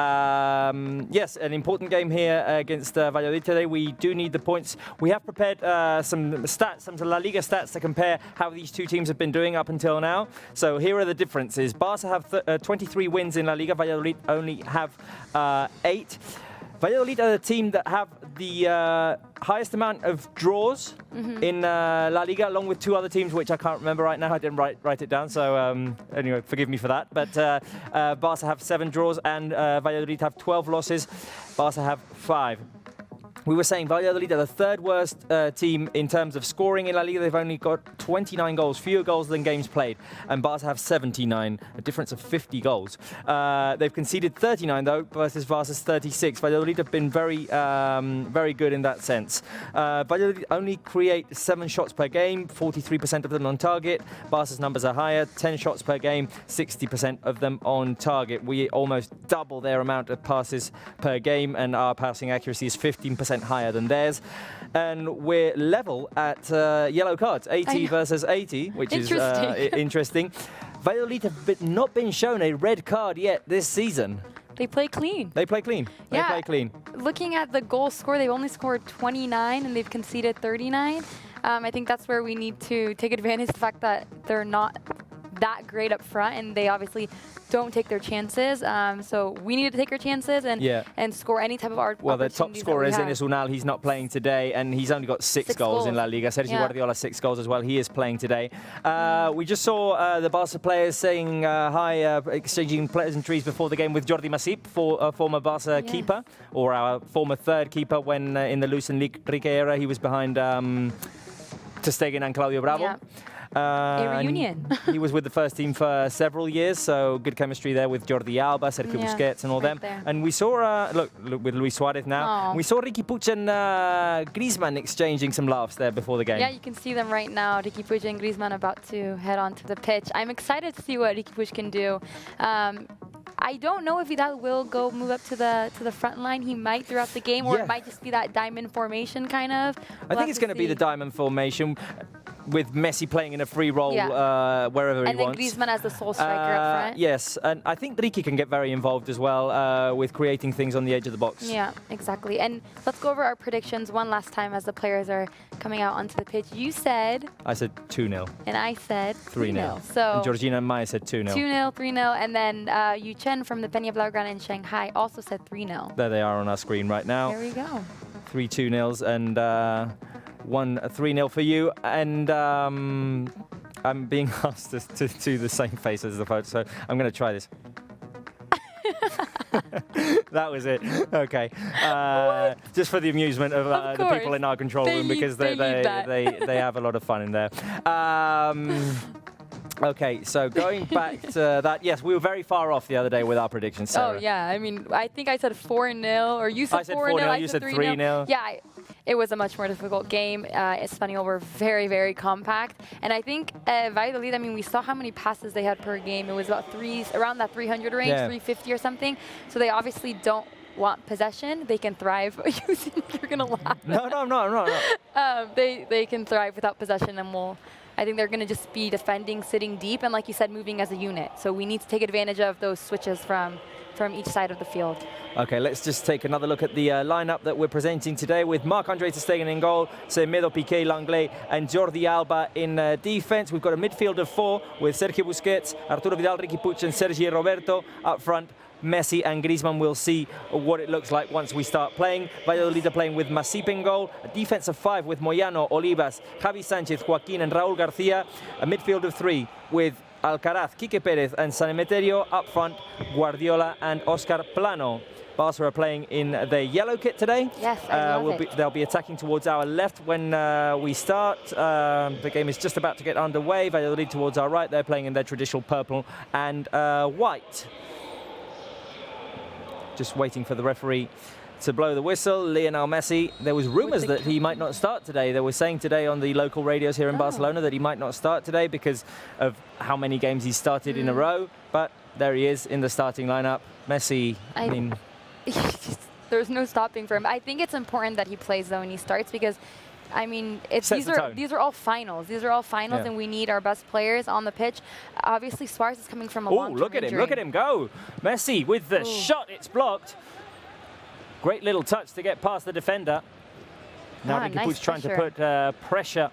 yes, an important game here against Valladolid today. We do need the points. We have prepared some stats, some La Liga stats to compare how these two teams have been doing up until now. So here are the differences. Barca have 23 wins in La Liga. Valladolid only have 8. Valladolid are the team that have the highest amount of draws in La Liga, along with 2 other teams, which I can't remember right now. I didn't write it down, so anyway, forgive me for that. But Barca have 7 draws and Valladolid have 12 losses. Barca have 5. We were saying Valladolid are the 3rd worst team in terms of scoring in La Liga. They've only got 29 goals, fewer goals than games played. And Barca have 79, a difference of 50 goals. They've conceded 39, though, versus Barca's 36. Valladolid have been very good in that sense. Valladolid only create 7 shots per game, 43% of them on target. Barca's numbers are higher, 10 shots per game, 60% of them on target. We almost double their amount of passes per game, and our passing accuracy is 15% higher than theirs, and we're level at yellow cards, 80 versus 80, which is interesting. Valladolid have not been shown a red card yet this season. They play clean. They play clean. Yeah. They play clean. Looking at the goal score, they've only scored 29 and they've conceded 39. I think that's where we need to take advantage of the fact that they're not that great up front, and they obviously don't take their chances. So we need to take our chances and score any type of art. Well, the top scorer is Enes Unal. He's not playing today, and he's only got six goals in La Liga. Sergio Guardiola, 6 goals as well. He is playing today. We just saw the Barca players saying hi, exchanging pleasantries before the game with Jordi Masip, former Barca keeper, or our former third keeper when in the Luis Enrique era he was behind Ter Stegen and Claudio Bravo. Yeah. A reunion. He was with the first team for several years, so good chemistry there with Jordi Alba, Sergio Busquets and all them. There. And we saw, look with Luis Suarez now, we saw Riqui Puig and Griezmann exchanging some laughs there before the game. Yeah, you can see them right now, Riqui Puig and Griezmann about to head onto the pitch. I'm excited to see what Riqui Puig can do. I don't know if Vidal will move up to the front line. He might throughout the game, or it might just be that diamond formation kind of. I think it's going to be the diamond formation, with Messi playing in a free role wherever he wants. And then Griezmann as the sole striker up front. Yes, and I think Riqui can get very involved as well with creating things on the edge of the box. Yeah, exactly. And let's go over our predictions one last time as the players are coming out onto the pitch. You said... I said 2-0. And I said 3-0. So and Georgina and Maya said 2-0. 2-0, 3-0, and then Yu Chen from the Peña Blaugrana in Shanghai also said 3-0. There they are on our screen right now. There we go. 3 2-0s and 1 3-0 for you. And I'm being asked to do the same face as the photo, so I'm going to try this. That was it. Okay. Just for the amusement of the people in our control room, because they have a lot of fun in there. Okay, so going back to that, yes, we were very far off the other day with our predictions, Sarah. Oh, yeah. I mean, I think I said 4-0, or you said 4-0. I said 4-0, you said 3-0. Yeah, it was a much more difficult game. Espanyol were very, very compact. And I think Valladolid, I mean, we saw how many passes they had per game. It was about around that 300 range, 350 or something. So they obviously don't want possession. They can thrive. You're going to laugh. No, I'm not. They can thrive without possession, and I think they're going to just be defending, sitting deep, and like you said, moving as a unit. So we need to take advantage of those switches from each side of the field. Okay, let's just take another look at the lineup that we're presenting today with Marc-André Ter Stegen in goal, Semedo, Piqué, Langlais and Jordi Alba in defense. We've got a midfield of 4 with Sergio Busquets, Arturo Vidal, Riqui Puig and Sergi Roberto up front. Messi and Griezmann. We'll see what it looks like once we start playing. Valladolid are playing with Masip in goal. A defense of 5 with Moyano, Olivas, Javi Sanchez, Joaquin and Raúl García. A midfield of 3 with Alcaraz, Quique Pérez and San Emeterio. Up front, Guardiola and Oscar Plano. Barca are playing in their yellow kit today. Yes, I love it. They'll be attacking towards our left when we start. The game is just about to get underway. Valladolid towards our right. They're playing in their traditional purple and white. Just waiting for the referee to blow the whistle. Leonel Messi, there was rumours that he might not start today. They were saying today on the local radios here in Barcelona that he might not start today because of how many games he's started in a row. But there he is in the starting lineup. Messi, I mean... There's no stopping for him. I think it's important that he plays, though, when he starts, because I mean, these are all finals. These are all finals, and we need our best players on the pitch. Obviously, Suarez is coming from a long-term injury. Look at him go. Messi with the shot. It's blocked. Great little touch to get past the defender. Now Riqui Puig trying to put pressure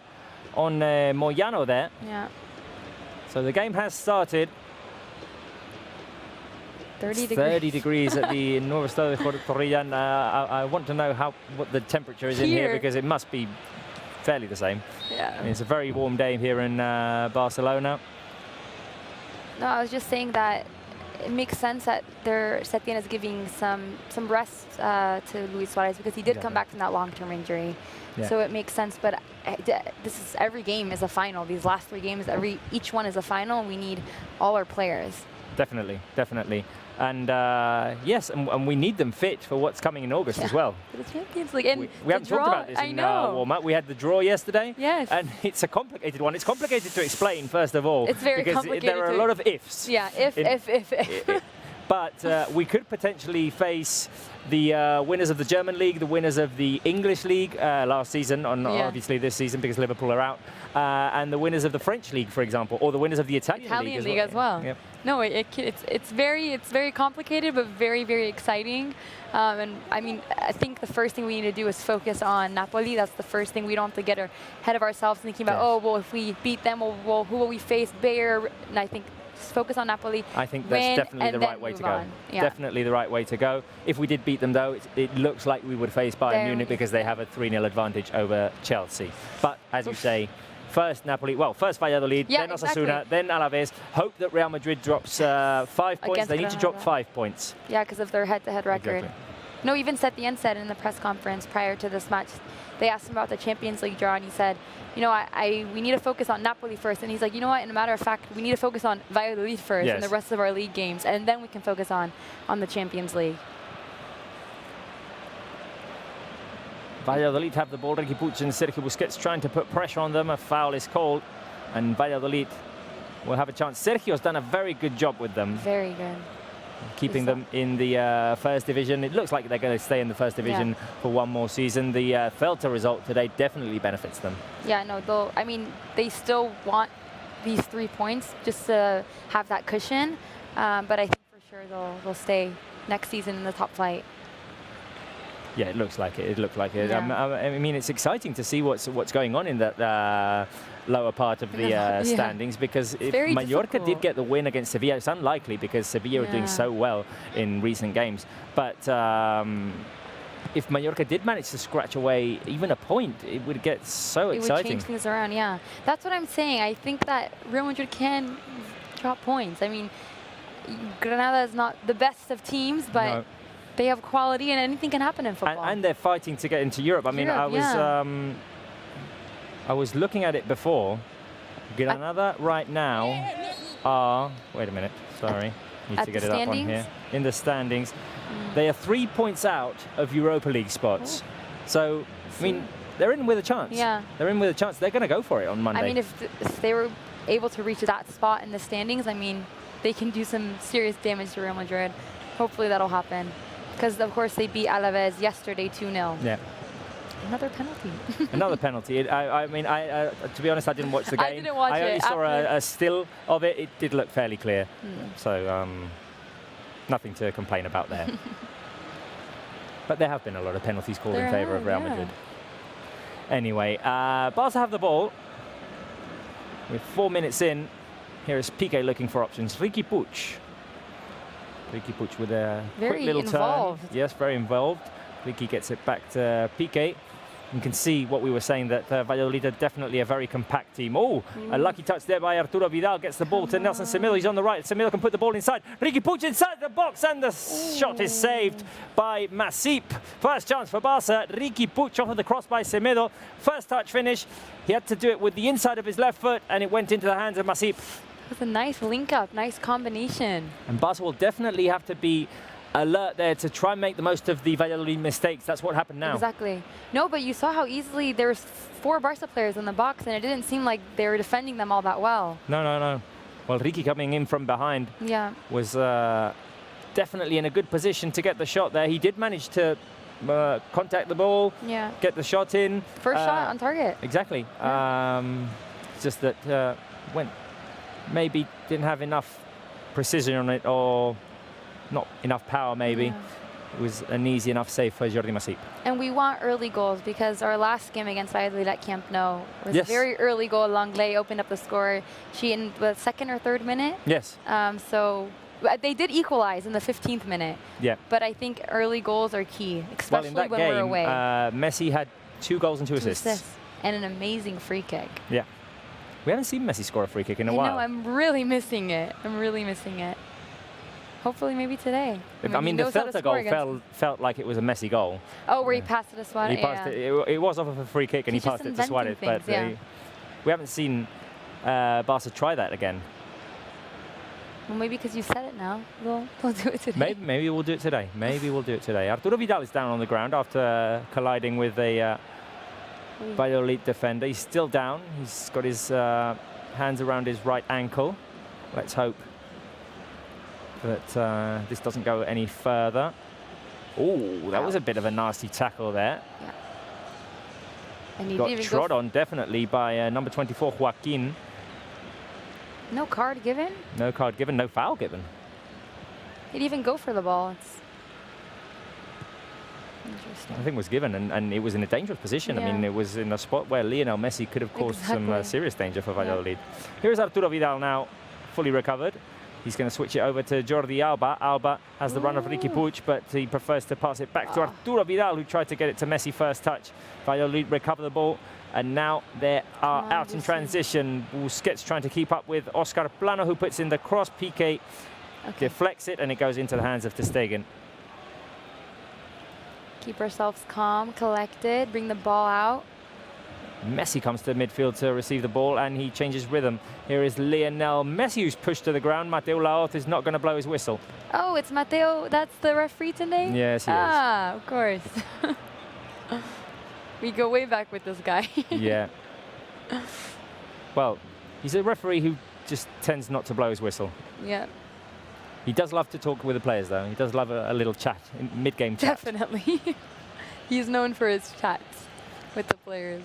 on Moyano there. Yeah. So the game has started. 30 degrees at the Estadio José Zorrilla. And I want to know what the temperature is in here, because it must be fairly the same. Yeah. I mean, it's a very warm day here in Barcelona. No, I was just saying that it makes sense that Setien is giving some rest to Luis Suarez, because he did come back from that long-term injury. Yeah. So it makes sense, but every game is a final. These last 3 games, each one is a final, and we need all our players. Definitely. And yes, and we need them fit for what's coming in August as well. For the Champions League. And we haven't talked about this in warm-up. We had the draw yesterday. Yes. And it's a complicated one. It's complicated to explain, first of all. It's very complicated. There are a lot of ifs. Yeah, if. But we could potentially face the winners of the German league, the winners of the English league last season, obviously this season because Liverpool are out, and the winners of the French league, for example, or the winners of the Italian league as well. Yep. No, it's very complicated, but very, very exciting. And I mean, I think the first thing we need to do is focus on Napoli. That's the first thing. We don't have to get ahead of ourselves thinking about, oh, well, if we beat them, well, who will we face? Bayer. And I think just focus on Napoli. I think that's definitely the right way to go. Yeah. Definitely the right way to go. If we did beat them, though, it looks like we would face Bayern Munich because they have a 3-0 advantage over Chelsea. But as you say, first Napoli, well, first Valladolid, then Osasuna, then Alaves. Hope that Real Madrid drops 5 points. They need to drop 5 points. Yeah, because of their head-to-head record. Exactly. No, even Setien said in the press conference prior to this match, they asked him about the Champions League draw, and he said, you know, we need to focus on Napoli first. And he's like, you know what, in a matter of fact, we need to focus on Valladolid first and the rest of our league games, and then we can focus on the Champions League. Valladolid have the ball. Riqui Puig and Sergio Busquets trying to put pressure on them. A foul is called, and Valladolid will have a chance. Sergio's done a very good job with them. Very good. Keeping them in the first division. It looks like they're going to stay in the first division for one more season. The Celta result today definitely benefits them. Yeah, no, I mean, they still want these 3 points just to have that cushion. But I think for sure they'll stay next season in the top flight. Yeah, it looks like it. It looks like it. Yeah. I mean, it's exciting to see what's going on in that lower part of the standings, because if Mallorca did get the win against Sevilla, it's unlikely because Sevilla are doing so well in recent games. But if Mallorca did manage to scratch away even a point, it would get so exciting. It would change things around, yeah. That's what I'm saying. I think that Real Madrid can drop points. I mean, Granada is not the best of teams, but they have quality, and anything can happen in football. And they're fighting to get into Europe. I mean, I was looking at it before. Granada right now are... Wait a minute, sorry. Need to get it up on here. In the standings. They are 3 points out of Europa League spots. So, I mean, they're in with a chance. Yeah. They're in with a chance. They're going to go for it on Monday. I mean, if they were able to reach that spot in the standings, I mean, they can do some serious damage to Real Madrid. Hopefully that'll happen. Because, of course, they beat Alaves yesterday 2-0. Yeah. Another penalty. Another penalty. I mean, to be honest, I didn't watch the game. I didn't watch it. I only saw a still of it. It did look fairly clear. So, nothing to complain about there. But there have been a lot of penalties called in favour of Real Madrid. Anyway, Barca have the ball. With 4 minutes in, here is Piqué looking for options. Riqui Puig. Riqui Puig with a quick little turn. Yes, very involved. Riqui gets it back to Piqué. You can see what we were saying, that Valladolid are definitely a very compact team. Oh, a lucky touch there by Arturo Vidal. Gets the ball to Nelson Semedo. He's on the right. Semedo can put the ball inside. Riqui Puig inside the box, and the shot is saved by Masip. First chance for Barca. Riqui Puig off of the cross by Semedo. First touch finish. He had to do it with the inside of his left foot, and it went into the hands of Masip. It was a nice link-up, nice combination. And Barca will definitely have to be alert there to try and make the most of the Valladolid mistakes. That's what happened now. Exactly. No, but you saw how easily there was 4 Barca players in the box, and it didn't seem like they were defending them all that well. No. Well, Riqui coming in from behind was definitely in a good position to get the shot there. He did manage to contact the ball, get the shot in. First shot on target. Exactly. Just that maybe didn't have enough precision on it, or not enough power maybe. It was an easy enough save for Jordi Masip. And we want early goals, because our last game against Valladolid at Camp Nou was a very early goal. Langley opened up the score. She in the 2nd or 3rd minute. Yes. So they did equalize in the 15th minute. Yeah. But I think early goals are key, especially when we're away. Messi had 2 goals and 2 assists. And an amazing free kick. Yeah. We haven't seen Messi score a free kick in a while. No, I'm really missing it. Hopefully maybe today. I mean, the Celta goal felt like it was a Messi goal. Oh, where he passed it to Suarez? He passed it was off of a free kick, and he passed it to Suarez. But we haven't seen Barca try that again. Well, maybe because you said it now, we'll do it today. Maybe we'll do it today. Arturo Vidal is down on the ground after colliding with a Valladolid defender. He's still down. He's got his hands around his right ankle. Let's hope But this doesn't go any further. Oh, that was a bit of a nasty tackle there. Yeah. And he Got didn't even trod on definitely by number 24, Joaquin. No card given? No card given, no foul given. He didn't even go for the ball. It's interesting. Nothing was given, and it was in a dangerous position. Yeah. I mean, it was in a spot where Lionel Messi could have caused some serious danger for Valladolid. Yeah. Here's Arturo Vidal now, fully recovered. He's going to switch it over to Jordi Alba. Alba has the run of Riqui Puig, but he prefers to pass it back to Arturo Vidal, who tried to get it to Messi first touch. Valladolid recover the ball, and now they are out in transition. Busquets trying to keep up with Oscar Plano, who puts in the cross. Piqué deflects it, and it goes into the hands of ter Stegen. Keep ourselves calm, collected, bring the ball out. Messi comes to midfield to receive the ball, and he changes rhythm. Here is Lionel Messi, who's pushed to the ground. Mateo Laoz is not going to blow his whistle. Oh, it's Mateo. That's the referee today? Yes, he is. Ah, of course. We go way back with this guy. Yeah. Well, he's a referee who just tends not to blow his whistle. Yeah. He does love to talk with the players, though. He does love a little chat, mid-game chat. Definitely. He's known for his chats with the players.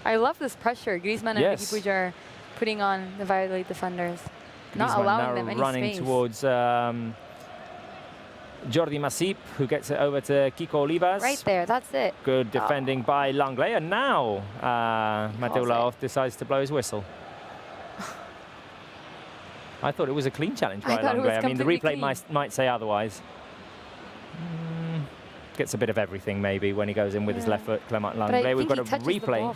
I love this pressure Griezmann and Riqui Puig are putting on the Valladolid defenders. Not Griezmann allowing them any running space. Towards Jordi Masip, who gets it over to Kiko Olivas. Right there, that's it. Good defending by Langley, and now Mateo Laoz decides to blow his whistle. I thought it was a clean challenge by Langley. I mean, the replay might say otherwise. Gets a bit of everything maybe when he goes in with his left foot, Clement Langley. We've got a replay.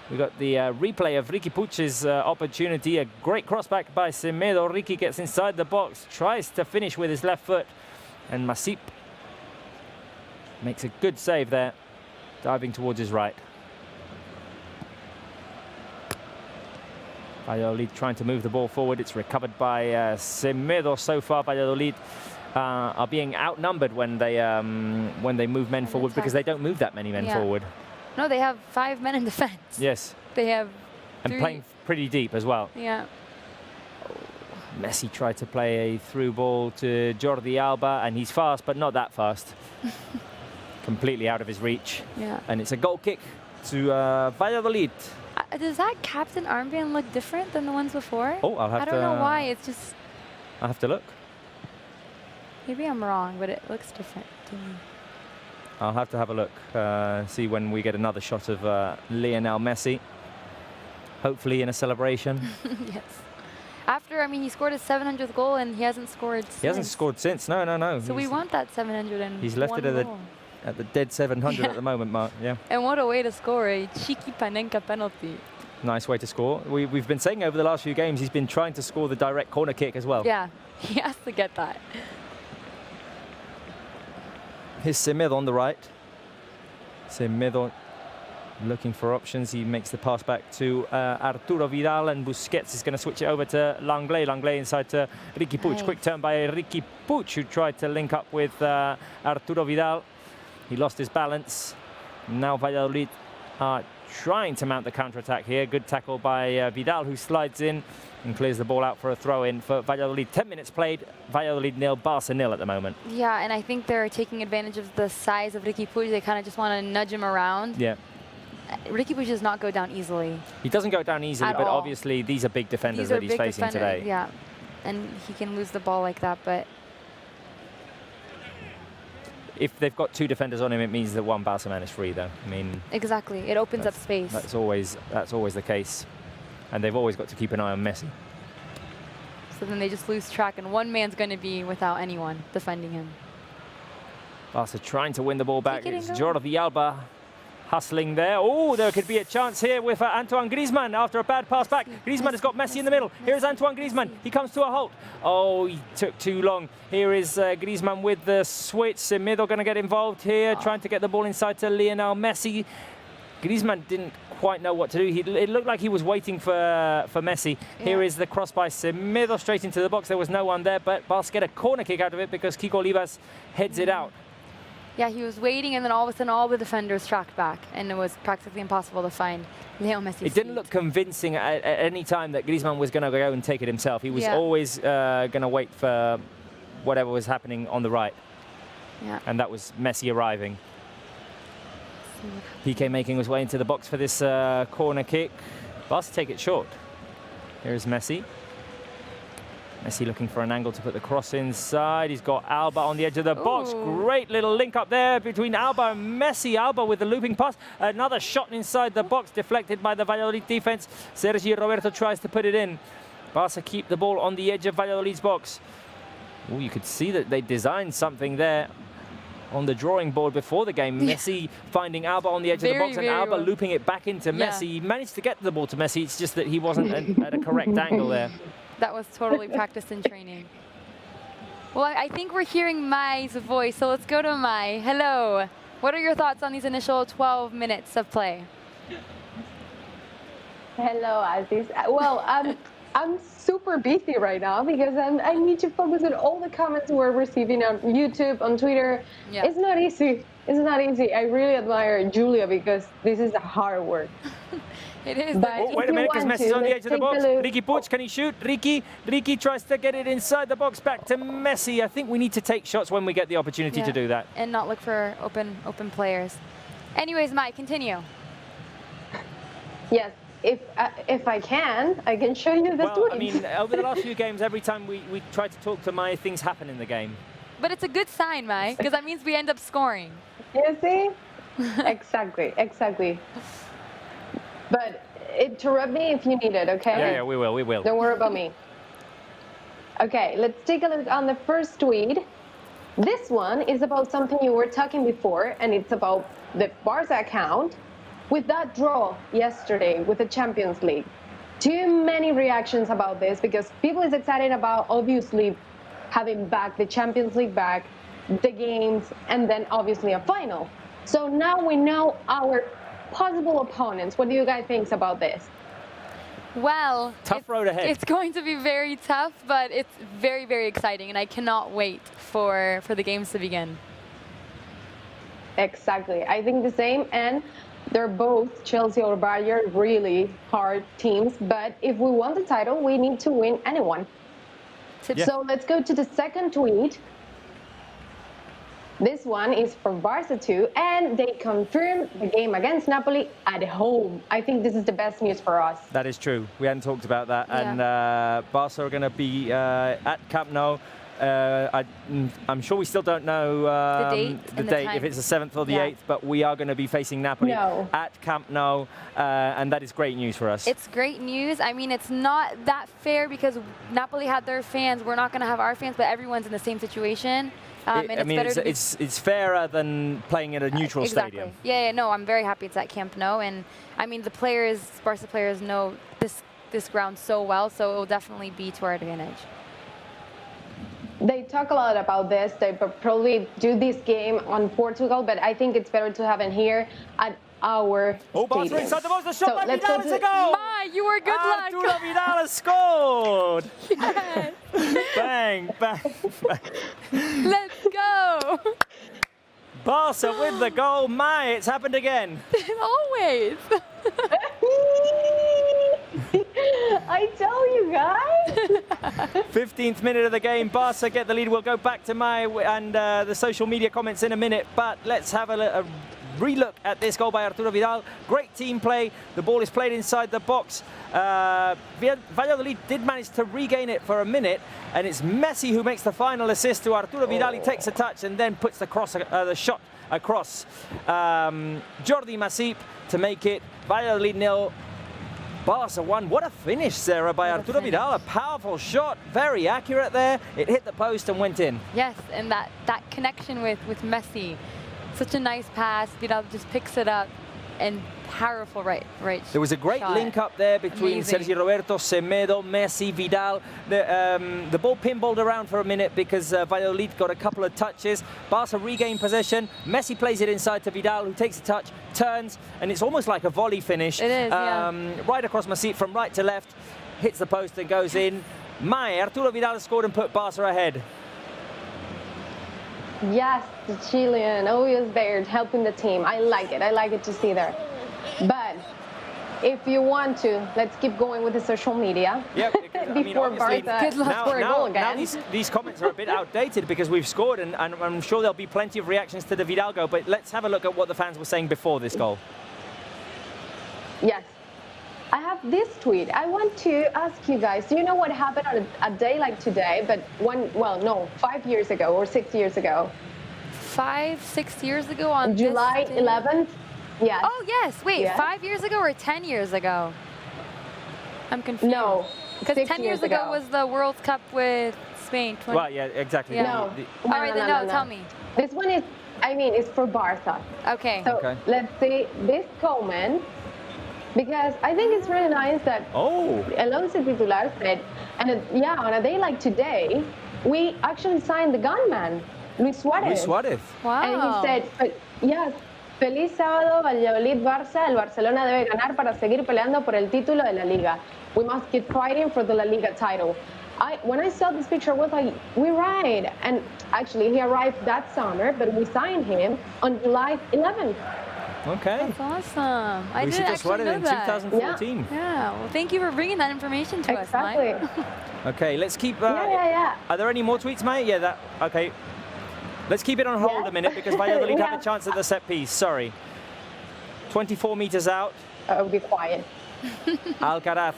We've got the replay of Riqui Puig's opportunity. A great crossback by Semedo. Riqui gets inside the box, tries to finish with his left foot, and Masip makes a good save there, diving towards his right. Valladolid trying to move the ball forward. It's recovered by Semedo. So far, Valladolid are being outnumbered when they move men forward, because they don't move that many men forward. No, they have 5 men in defense. Yes. They have and playing pretty deep as well. Yeah. Messi tried to play a through ball to Jordi Alba, and he's fast, but not that fast. Completely out of his reach. Yeah. And it's a goal kick to Valladolid. Does that captain armband look different than the ones before? Oh, I don't know why. It's just... I'll have to look. Maybe I'm wrong, but it looks different to me. I'll have to have a look, see when we get another shot of Lionel Messi. Hopefully in a celebration. Yes. After, I mean, he scored his 700th goal and he hasn't scored since. He hasn't scored since, no. So we want that 701 He's left it at the dead 700 at the moment, Mark. Yeah. And what a way to score, a cheeky Panenka penalty. Nice way to score. We've been saying over the last few games he's been trying to score the direct corner kick as well. Yeah, he has to get that. Here's Semedo on the right. Semedo looking for options. He makes the pass back to Arturo Vidal, and Busquets is going to switch it over to Langley. Langley inside to Riqui Puig. Nice. Quick turn by Riqui Puig, who tried to link up with Arturo Vidal. He lost his balance. Now Valladolid are trying to mount the counter-attack here. Good tackle by Vidal, who slides in and clears the ball out for a throw-in for Valladolid. 10 minutes played, Valladolid 0, Barça 0 at the moment. Yeah, and I think they're taking advantage of the size of Riqui Puig. They kind of just want to nudge him around. Yeah. Riqui Puig does not go down easily. He doesn't go down easily, but obviously these are big defenders that he's facing today. Yeah, and he can lose the ball like that, but... If they've got 2 defenders on him, it means that one Barca man is free, though. I mean, exactly, it opens up space. That's always the case, and they've always got to keep an eye on Messi. So then they just lose track, and one man's going to be without anyone defending him. Barca trying to win the ball back. It's Jordi Alba hustling there. Oh, there could be a chance here with Antoine Griezmann after a bad pass back. Griezmann has got Messi in the middle. Here is Antoine Griezmann. He comes to a halt. Oh, he took too long. Here is Griezmann with the switch. Semedo going to get involved here, trying to get the ball inside to Lionel Messi. Griezmann didn't quite know what to do. It looked like he was waiting for Messi. Yeah. Here is the cross by Semedo straight into the box. There was no one there, but Barca get a corner kick out of it because Kiko Olivas heads it out. Yeah, he was waiting, and then all of a sudden all the defenders tracked back, and it was practically impossible to find Leo Messi. It didn't look convincing at any time that Griezmann was going to go and take it himself. He was always going to wait for whatever was happening on the right. Yeah. And that was Messi arriving. Piqué making his way into the box for this corner kick. Barca take it short. Here's Messi. Messi looking for an angle to put the cross inside. He's got Alba on the edge of the box. Great little link up there between Alba and Messi. Alba with the looping pass. Another shot inside the box, deflected by the Valladolid defense. Sergi Roberto tries to put it in. Barca keep the ball on the edge of Valladolid's box. Oh, you could see that they designed something there on the drawing board before the game. Messi finding Alba on the edge of the box, and Alba looping it back into Messi. He managed to get the ball to Messi. It's just that he wasn't at a correct angle there. That was totally practiced in training. Well, I think we're hearing Mai's voice, so let's go to Mai. Hello. What are your thoughts on these initial 12 minutes of play? Hello, Aziz. Well, I'm super busy right now because I need to focus on all the comments we're receiving on YouTube, on Twitter. Yeah. It's not easy. It's not easy. I really admire Julia because this is hard work. It is. But wait a minute, because Messi's on the edge of the box. Riqui Puig, can he shoot? Riqui tries to get it inside the box, back to Messi. I think we need to take shots when we get the opportunity to do that. And not look for open players. Anyways, Mike, continue. Yes. If I can show you the tweets. I mean, over the last few games, every time we try to talk to Mai, things happen in the game. But it's a good sign, Mai, because that means we end up scoring. You see? Exactly. But interrupt me if you need it, okay? Yeah, we will. Don't worry about me. Okay, let's take a look on the first tweet. This one is about something you were talking before, and it's about the Barca account. With that draw yesterday with the Champions League, too many reactions about this because people is excited about obviously having back the Champions League back, the games, and then obviously a final. So now we know our possible opponents. What do you guys think about this? Well, tough road ahead. It's going to be very tough, but it's very, very exciting, and I cannot wait for the games to begin. Exactly. I think the same, and they're both, Chelsea or Bayern, really hard teams. But if we want the title, we need to win anyone. Yeah. So let's go to the second tweet. This one is from Barca too, and they confirmed the game against Napoli at home. I think this is the best news for us. That is true. We hadn't talked about that. Yeah. And Barca are going to be at Camp Nou. I'm sure we still don't know the date if it's the 7th or the 8th, but we are going to be facing Napoli at Camp Nou, and that is great news for us. It's great news. I mean, it's not that fair because Napoli had their fans. We're not going to have our fans, but everyone's in the same situation. It's fairer than playing at a neutral stadium. Yeah, no, I'm very happy it's at Camp Nou, and I mean the Barca players know this ground so well, so it will definitely be to our advantage. They talk a lot about this. They probably do this game on Portugal, but I think it's better to have it here at our stadium. Barca inside the box. The shot by Vidal is a goal. Bye, you were good luck. Arturo Vidal has scored. Yes. Bang, bang, bang. Let's go. Barca with the goal. Mai, it's happened again. Always. I tell you guys. 15th minute of the game. Barca get the lead. We'll go back to Mai and the social media comments in a minute, but let's have a relook at this goal by Arturo Vidal. Great team play. The ball is played inside the box. Valladolid did manage to regain it for a minute, and it's Messi who makes the final assist to Arturo Vidal. He takes a touch and then puts the shot across Jordi Masip to make it Valladolid 0. Barca 1. What a finish, Sarah, by Arturo Vidal. A powerful shot, very accurate there. It hit the post and went in. Yes, and that connection with Messi. Such a nice pass. Vidal just picks it up and powerful right. There was a great link up there between Sergi Roberto, Semedo, Messi, Vidal. The ball pinballed around for a minute because Valladolid got a couple of touches. Barca regained possession. Messi plays it inside to Vidal, who takes a touch, turns, and it's almost like a volley finish. It is, right across Masip from right to left, hits the post and goes in. Arturo Vidal scored and put Barca ahead. Yes, the Chilean always there helping the team. I like it. I like it to see there. But if you want to, let's keep going with the social media. Yeah, before Barca score a goal again. Now these comments are a bit outdated because we've scored, and I'm sure there'll be plenty of reactions to the Vidal goal. But let's have a look at what the fans were saying before this goal. Yes. I have this tweet. I want to ask you guys, do you know what happened on a day like today, but 5 years ago or 6 years ago? 5, 6 years ago on July 11th? Yes. Oh, yes. Wait, yes. 5 years ago or 10 years ago? I'm confused. No. Because 10 years ago was the World Cup with Spain. Well, yeah, exactly. Yeah. No. All right, then no, tell me. This one is, it's for Barca. Okay. So let's see this comment, because I think it's really nice that El Once Titular said, and on a day like today, we actually signed the gunman, Luis Suarez. Luis Suarez. Wow. And he said, yes, feliz sábado, Valladolid, Barça. El Barcelona debe ganar para seguir peleando por el título de la Liga. We must keep fighting for the La Liga title. When I saw this picture, I was like, we're right. And actually, he arrived that summer, but we signed him on July 11th. Okay. That's awesome. I didn't actually know in that. 2014. Yeah. Well, thank you for bringing that information to us, Mike. Okay, let's keep... yeah. Are there any more tweets, mate? Yeah, okay. Let's keep it on hold a minute because Valladolid have a chance at the set piece. Sorry. 24 meters out. Be quiet. Alcaraz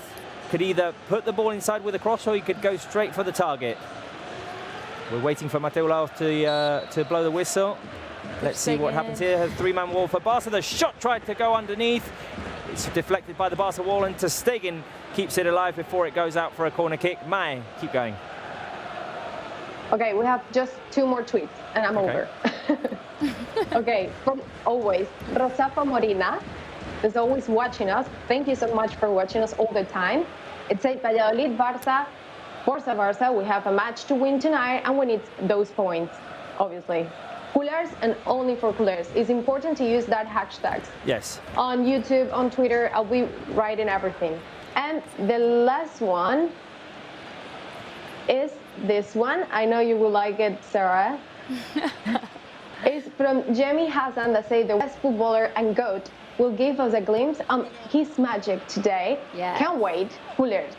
could either put the ball inside with a cross or he could go straight for the target. We're waiting for Mateu Laos to blow the whistle. Let's see what happens here. A three-man wall for Barca. The shot tried to go underneath. It's deflected by the Barca wall, and ter Stegen keeps it alive before it goes out for a corner kick. Mai, keep going. Okay, we have just 2 more tweets, and I'm over. Okay, from always, Rosafa Morina is always watching us. Thank you so much for watching us all the time. It says Valladolid, Barça, Forza Barça. We have a match to win tonight, and we need those points, obviously. Coolers and only for coolers. It's important to use that hashtags. Yes. On YouTube, on Twitter, I'll be writing everything. And the last one is this one. I know you will like it, Sarah. It's from Jamie Hassan that say the best footballer and GOAT will give us a glimpse on his magic today. Yeah. Can't wait. Coolers.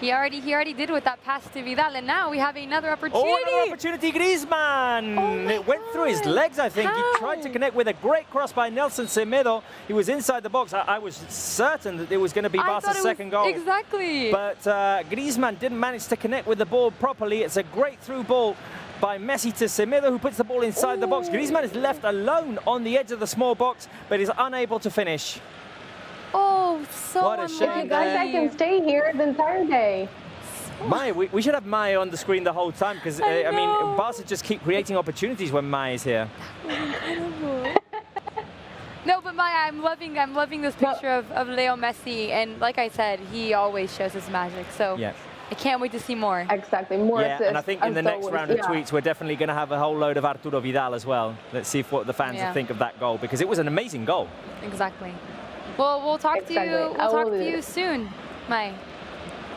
He already did with that pass to Vidal, and now we have another opportunity. Oh, another opportunity, Griezmann! It went through his legs, I think. He tried to connect with a great cross by Nelson Semedo. He was inside the box. I was certain that it was going to be Barca's second goal. Exactly. But Griezmann didn't manage to connect with the ball properly. It's a great through ball by Messi to Semedo, who puts the ball inside the box. Griezmann is left alone on the edge of the small box, but is unable to finish. Oh, so what a shame. You guys, I can stay here the entire day. Mai, we should have Mai on the screen the whole time because, I mean, Barca just keep creating opportunities when Mai is here. No, but Mai, I'm loving this picture of Leo Messi, and like I said, he always shows his magic. So I can't wait to see more. Exactly, more assists. And I think in the next round of tweets, we're definitely going to have a whole load of Arturo Vidal as well. Let's see what the fans think of that goal, because it was an amazing goal. Exactly. Well, we'll talk to you. We'll talk to you soon, Mai.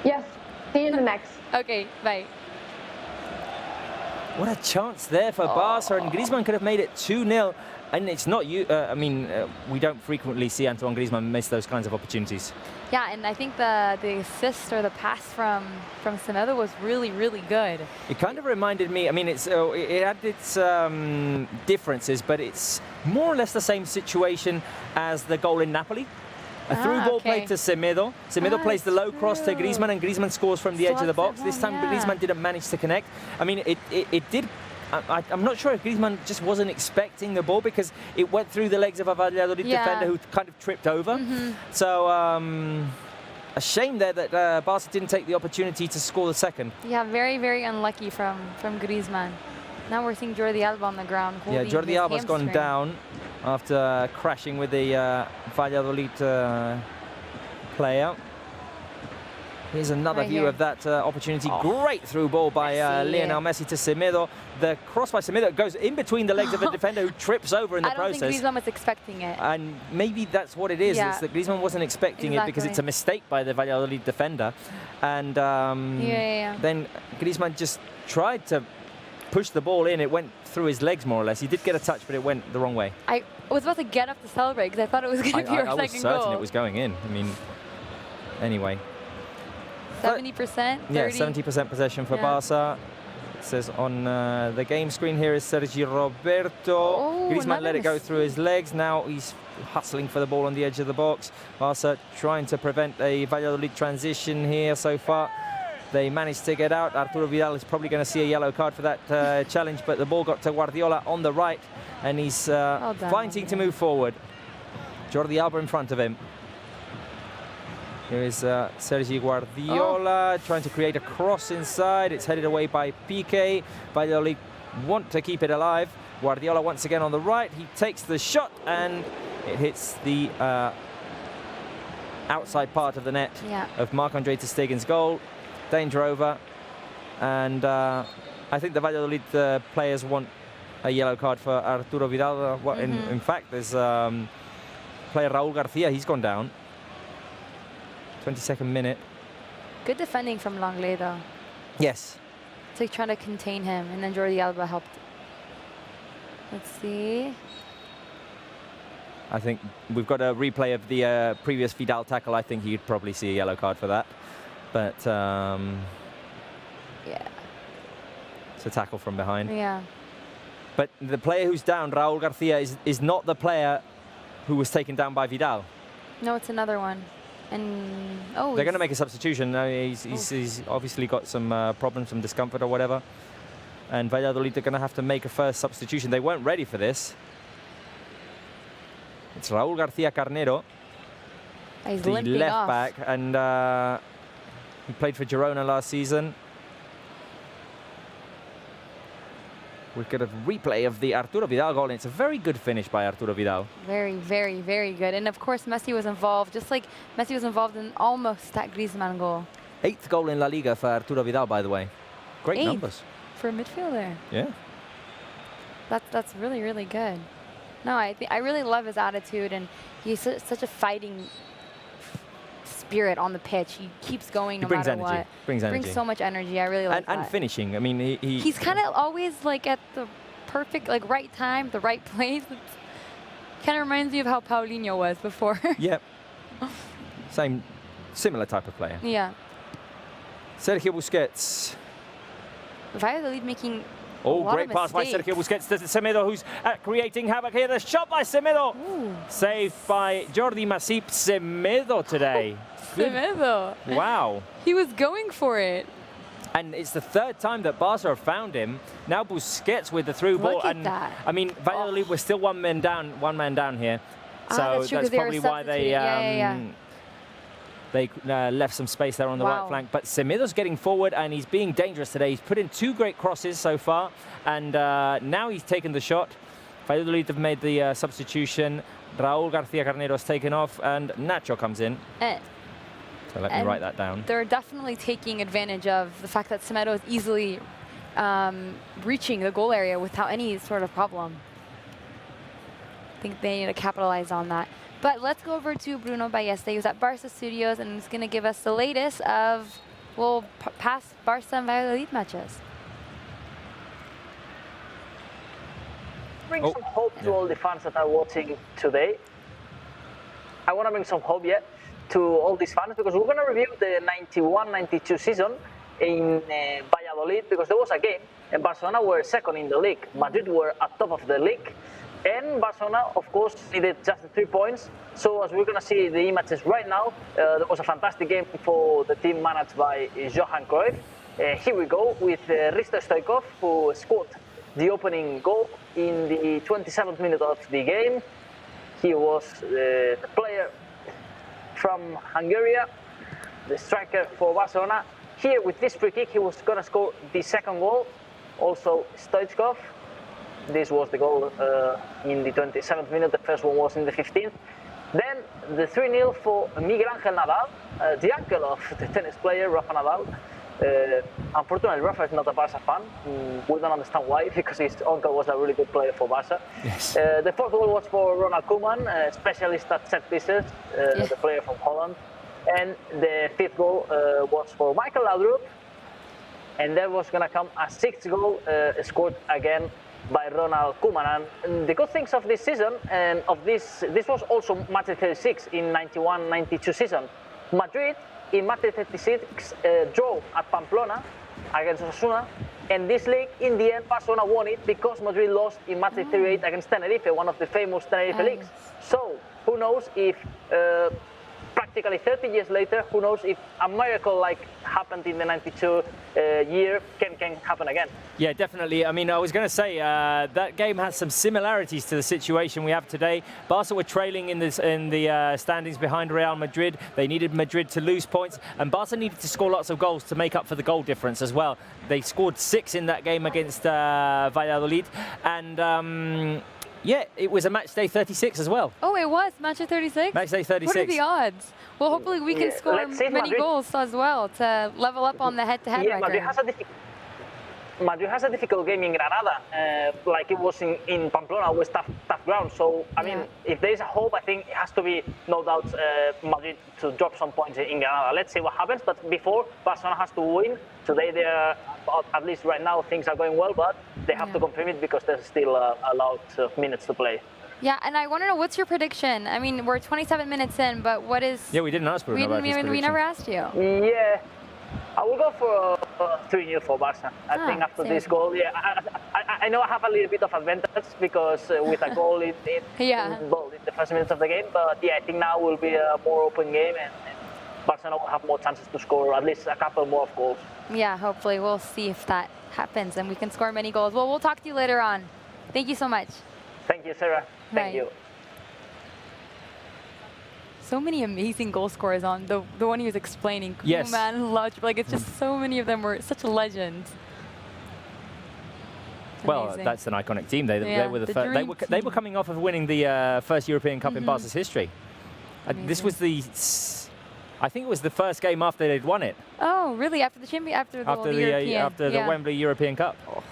Yes. See you in the next. Okay. Bye. What a chance there for Barca, and Griezmann could have made it 2-0. And it's not you. We don't frequently see Antoine Griezmann miss those kinds of opportunities. Yeah, and I think the assist or the pass from Semedo was really, really good. It kind of reminded me. I mean, it had its differences, but it's more or less the same situation as the goal in Napoli. A through ball played to Semedo. Semedo plays the low cross to Griezmann, and Griezmann scores from the edge of the box. This time, Griezmann didn't manage to connect. I mean, it did. I'm not sure if Griezmann just wasn't expecting the ball, because it went through the legs of a Valladolid defender who kind of tripped over. So a shame there that Barca didn't take the opportunity to score the second. Yeah, very, very unlucky from Griezmann. Now we're seeing Jordi Alba on the ground. Yeah, Jordi Alba's gone down after crashing with the Valladolid player. Here's another view of that opportunity. Great through ball by Lionel Messi to Semedo. The cross by Semedo goes in between the legs of a defender who trips over in the process. I don't think Griezmann was expecting it. And maybe that's what it is. It's that Griezmann wasn't expecting it because it's a mistake by the Valladolid defender. And then Griezmann just tried to pushed the ball in. It went through his legs more or less. He did get a touch, but it went the wrong way. I was about to get up to celebrate because I thought it was going to be our second goal. I was certain it was going in. I mean, anyway. 70%? 30? Yeah, 70% possession for Barça. It says on the game screen here is Sergi Roberto. Oh, Griezmann let it go through his legs. Now he's hustling for the ball on the edge of the box. Barça trying to prevent a Valladolid transition here so far. They managed to get out. Arturo Vidal is probably going to see a yellow card for that challenge, but the ball got to Guardiola on the right, and he's fighting to move forward. Jordi Alba in front of him. Here is Sergi Guardiola trying to create a cross inside. It's headed away by Piqué. Valladolid want to keep it alive. Guardiola once again on the right. He takes the shot, and it hits the outside part of the net of Marc-Andre ter Stegen's goal. Danger over, and I think the Valladolid players want a yellow card for Arturo Vidal. In fact, there's player Raúl García, he's gone down. 22nd minute. Good defending from Langlais, though. Yes. It's like trying to contain him, and then Jordi Alba helped. Let's see. I think we've got a replay of the previous Vidal tackle. I think you'd probably see a yellow card for that. But yeah, it's a tackle from behind. Yeah. But the player who's down, Raúl García, is not the player who was taken down by Vidal. No, it's another one. And they're going to make a substitution. He's obviously got some problems, some discomfort or whatever. And Valladolid are going to have to make a first substitution. They weren't ready for this. It's Raúl García Carnero, the left back, and he played for Girona last season. We've got a replay of the Arturo Vidal goal, and it's a very good finish by Arturo Vidal. Very, very, very good. And of course, Messi was involved, just like Messi was involved in almost that Griezmann goal. 8th goal in La Liga for Arturo Vidal, by the way. Great numbers. For a midfielder. Yeah. That's really, really good. No, I really love his attitude, and he's such a fighting spirit on the pitch. He keeps going no matter what. Brings energy. Brings so much energy. I really like that. And finishing. I mean, he's kind of always like at the perfect, like right time, the right place. Kind of reminds me of how Paulinho was before. Yep. Similar type of player. Yeah. Sergio Busquets. Valladolid making great pass by Sergio Busquets to Semedo, who's creating havoc here. The shot by Semedo. Saved by Jordi Masip. Semedo today. Semedo. Wow. He was going for it. And it's the 3rd time that Barca have found him. Now Busquets with the through ball. Look at that. I mean, Valladolid was still one man down here. So that's probably why they left some space there on the right flank. But Semedo's getting forward, and he's being dangerous today. He's put in 2 great crosses so far, and now he's taken the shot. Valladolid have made the substitution. Raúl García Carnero has taken off, and Nacho comes in. So let me write that down. They're definitely taking advantage of the fact that Semedo is easily reaching the goal area without any sort of problem. I think they need to capitalize on that. But let's go over to Bruno Balleste, who's at Barca Studios, and he's going to give us the latest of, past Barca and Valladolid matches. Bring some hope to all the fans that are watching today. I want to bring some hope, to all these fans, because we're going to review the 91-92 season in Valladolid, because there was a game, and Barcelona were 2nd in the league. Madrid were at top of the league. And Barcelona, of course, needed just the 3 points. So as we're going to see the images right now, there was a fantastic game for the team managed by Johan Cruyff. Here we go with Risto Stoichkov, who scored the opening goal in the 27th minute of the game. He was the player from Hungary, the striker for Barcelona. Here with this free kick, he was going to score the 2nd goal. Also Stoichkov. This was the goal in the 27th minute. The first one was in the 15th. Then the 3-0 for Miguel Ángel Nadal, the uncle of the tennis player Rafa Nadal. Unfortunately, Rafa is not a Barca fan. We don't understand why, because his uncle was a really good player for Barca. Yes. The 4th goal was for Ronald Koeman, specialist at set pieces, the player from Holland. And the 5th goal was for Michael Laudrup, and there was going to come a 6th goal scored again by Ronald Koeman. And the good things of this season, and of this was also match 36 in 91-92 season. Madrid in match 36 draw at Pamplona against Osasuna, and this league in the end Barcelona won it because Madrid lost in match 38 against Tenerife, one of the famous Tenerife leagues. So who knows if practically 30 years later, who knows if a miracle like happened in the 92 year can happen again. Yeah, definitely. I mean, I was going to say that game has some similarities to the situation we have today. Barca were trailing in the standings behind Real Madrid. They needed Madrid to lose points, and Barca needed to score lots of goals to make up for the goal difference as well. They scored 6 in that game against Valladolid, and yeah, it was a match day 36 as well. Oh, it was match day 36? Match day 36. What are the odds? Well, hopefully we can score many goals as well to level up on the head-to-head record. Madrid has a difficult game in Granada, like it was in Pamplona, with tough ground. So, I mean, if there is a hope, I think it has to be, no doubt, Madrid to drop some points in Granada. Let's see what happens. But before, Barcelona has to win. Today, they are, at least right now, things are going well, but they have to confirm it because there's still a lot of minutes to play. Yeah, and I want to know, what's your prediction? I mean, we're 27 minutes in, but what is... Yeah, we didn't ask Bruno about his prediction. We never asked you. Yeah. I will go for 3-0 for Barca. I think after this goal, I know I have a little bit of advantage because with a goal in the first minutes of the game, but yeah, I think now will be a more open game and Barcelona will have more chances to score at least a couple more of goals. Yeah, hopefully we'll see if that happens and we can score many goals. Well, we'll talk to you later on. Thank you so much. Thank you, Sarah. Thank you. So many amazing goal scorers on the one he was explaining. Yes. Koeman, Lodge, like it's just so many of them were such legends. Well, that's an iconic team. They were the first. They were coming off of winning the first European Cup in Barca's history. This was I think it was the first game after they'd won it. Oh, really? After the Wembley European Cup. Oh.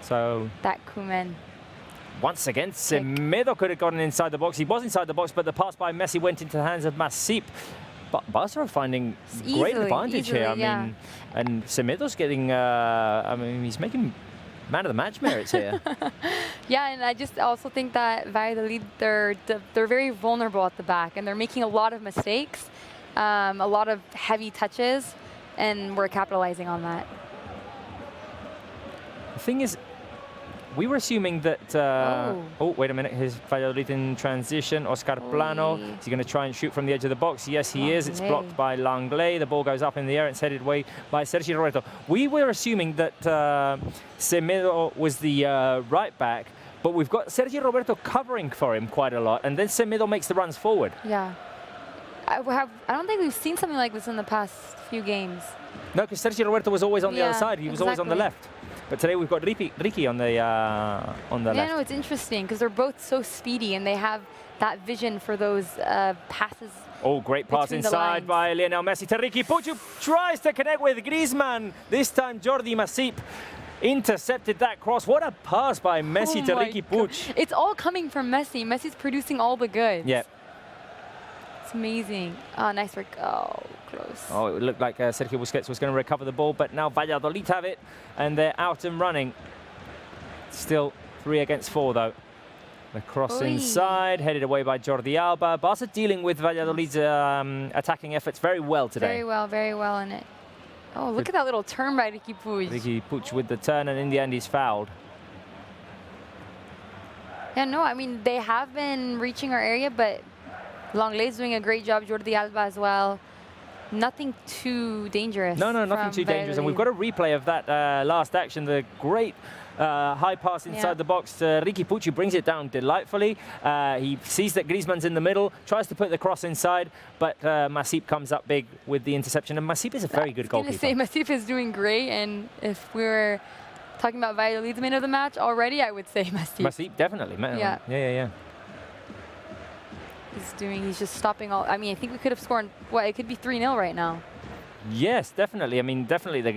So that Koeman. Once again, Semedo could have gotten inside the box. He was inside the box, but the pass by Messi went into the hands of Masip. But Barca are finding great advantage here. I mean, and Semedo's getting, I mean, he's making man of the match merits here. Yeah, and I just also think that Valladolid, they're very vulnerable at the back, and they're making a lot of mistakes, a lot of heavy touches, and we're capitalizing on that. The thing is, we were assuming that... oh, wait a minute. Here's Valladolid in transition. Oscar Plano. Is he going to try and shoot from the edge of the box? Yes, he is. It's blocked by Langley. The ball goes up in the air. It's headed away by Sergio Roberto. We were assuming that Semedo was the right back, but we've got Sergio Roberto covering for him quite a lot, and then Semedo makes the runs forward. Yeah. I don't think we've seen something like this in the past few games. No, because Sergio Roberto was always on the other side. He was always on the left. But today we've got Ricky on the left. Yeah, no, it's interesting because they're both so speedy and they have that vision for those passes. Oh, great pass inside by Leonel Messi to Riqui Puig, who tries to connect with Griezmann. This time Jordi Masip intercepted that cross. What a pass by Messi to Riqui Puig. It's all coming from Messi. Messi's producing all the goods. Yeah. It's amazing. Oh, nice work. Oh, close. Oh, it looked like Sergio Busquets was going to recover the ball, but now Valladolid have it, and they're out and running. Still 3 against 4, though. The cross inside, headed away by Jordi Alba. Barca dealing with Valladolid's attacking efforts very well today. Very well in it. Oh, look at that little turn by Riqui Puig. Riqui Puig with the turn, and in the end, he's fouled. Yeah, no, I mean, they have been reaching our area, but Langley's doing a great job, Jordi Alba as well. Nothing too dangerous. No, nothing too dangerous. And we've got a replay of that last action, the great high pass inside the box to Riqui Puig, who brings it down delightfully. He sees that Griezmann's in the middle, tries to put the cross inside, but Masip comes up big with the interception. And Masip is a very good goalkeeper. I was going to say, Masip is doing great. And if we were talking about Valladolid's man of the match already, I would say Masip. Masip, definitely. Yeah. He's just stopping all. I mean, I think we could have scored, it could be 3-0 right now. Yes, definitely. I mean, definitely the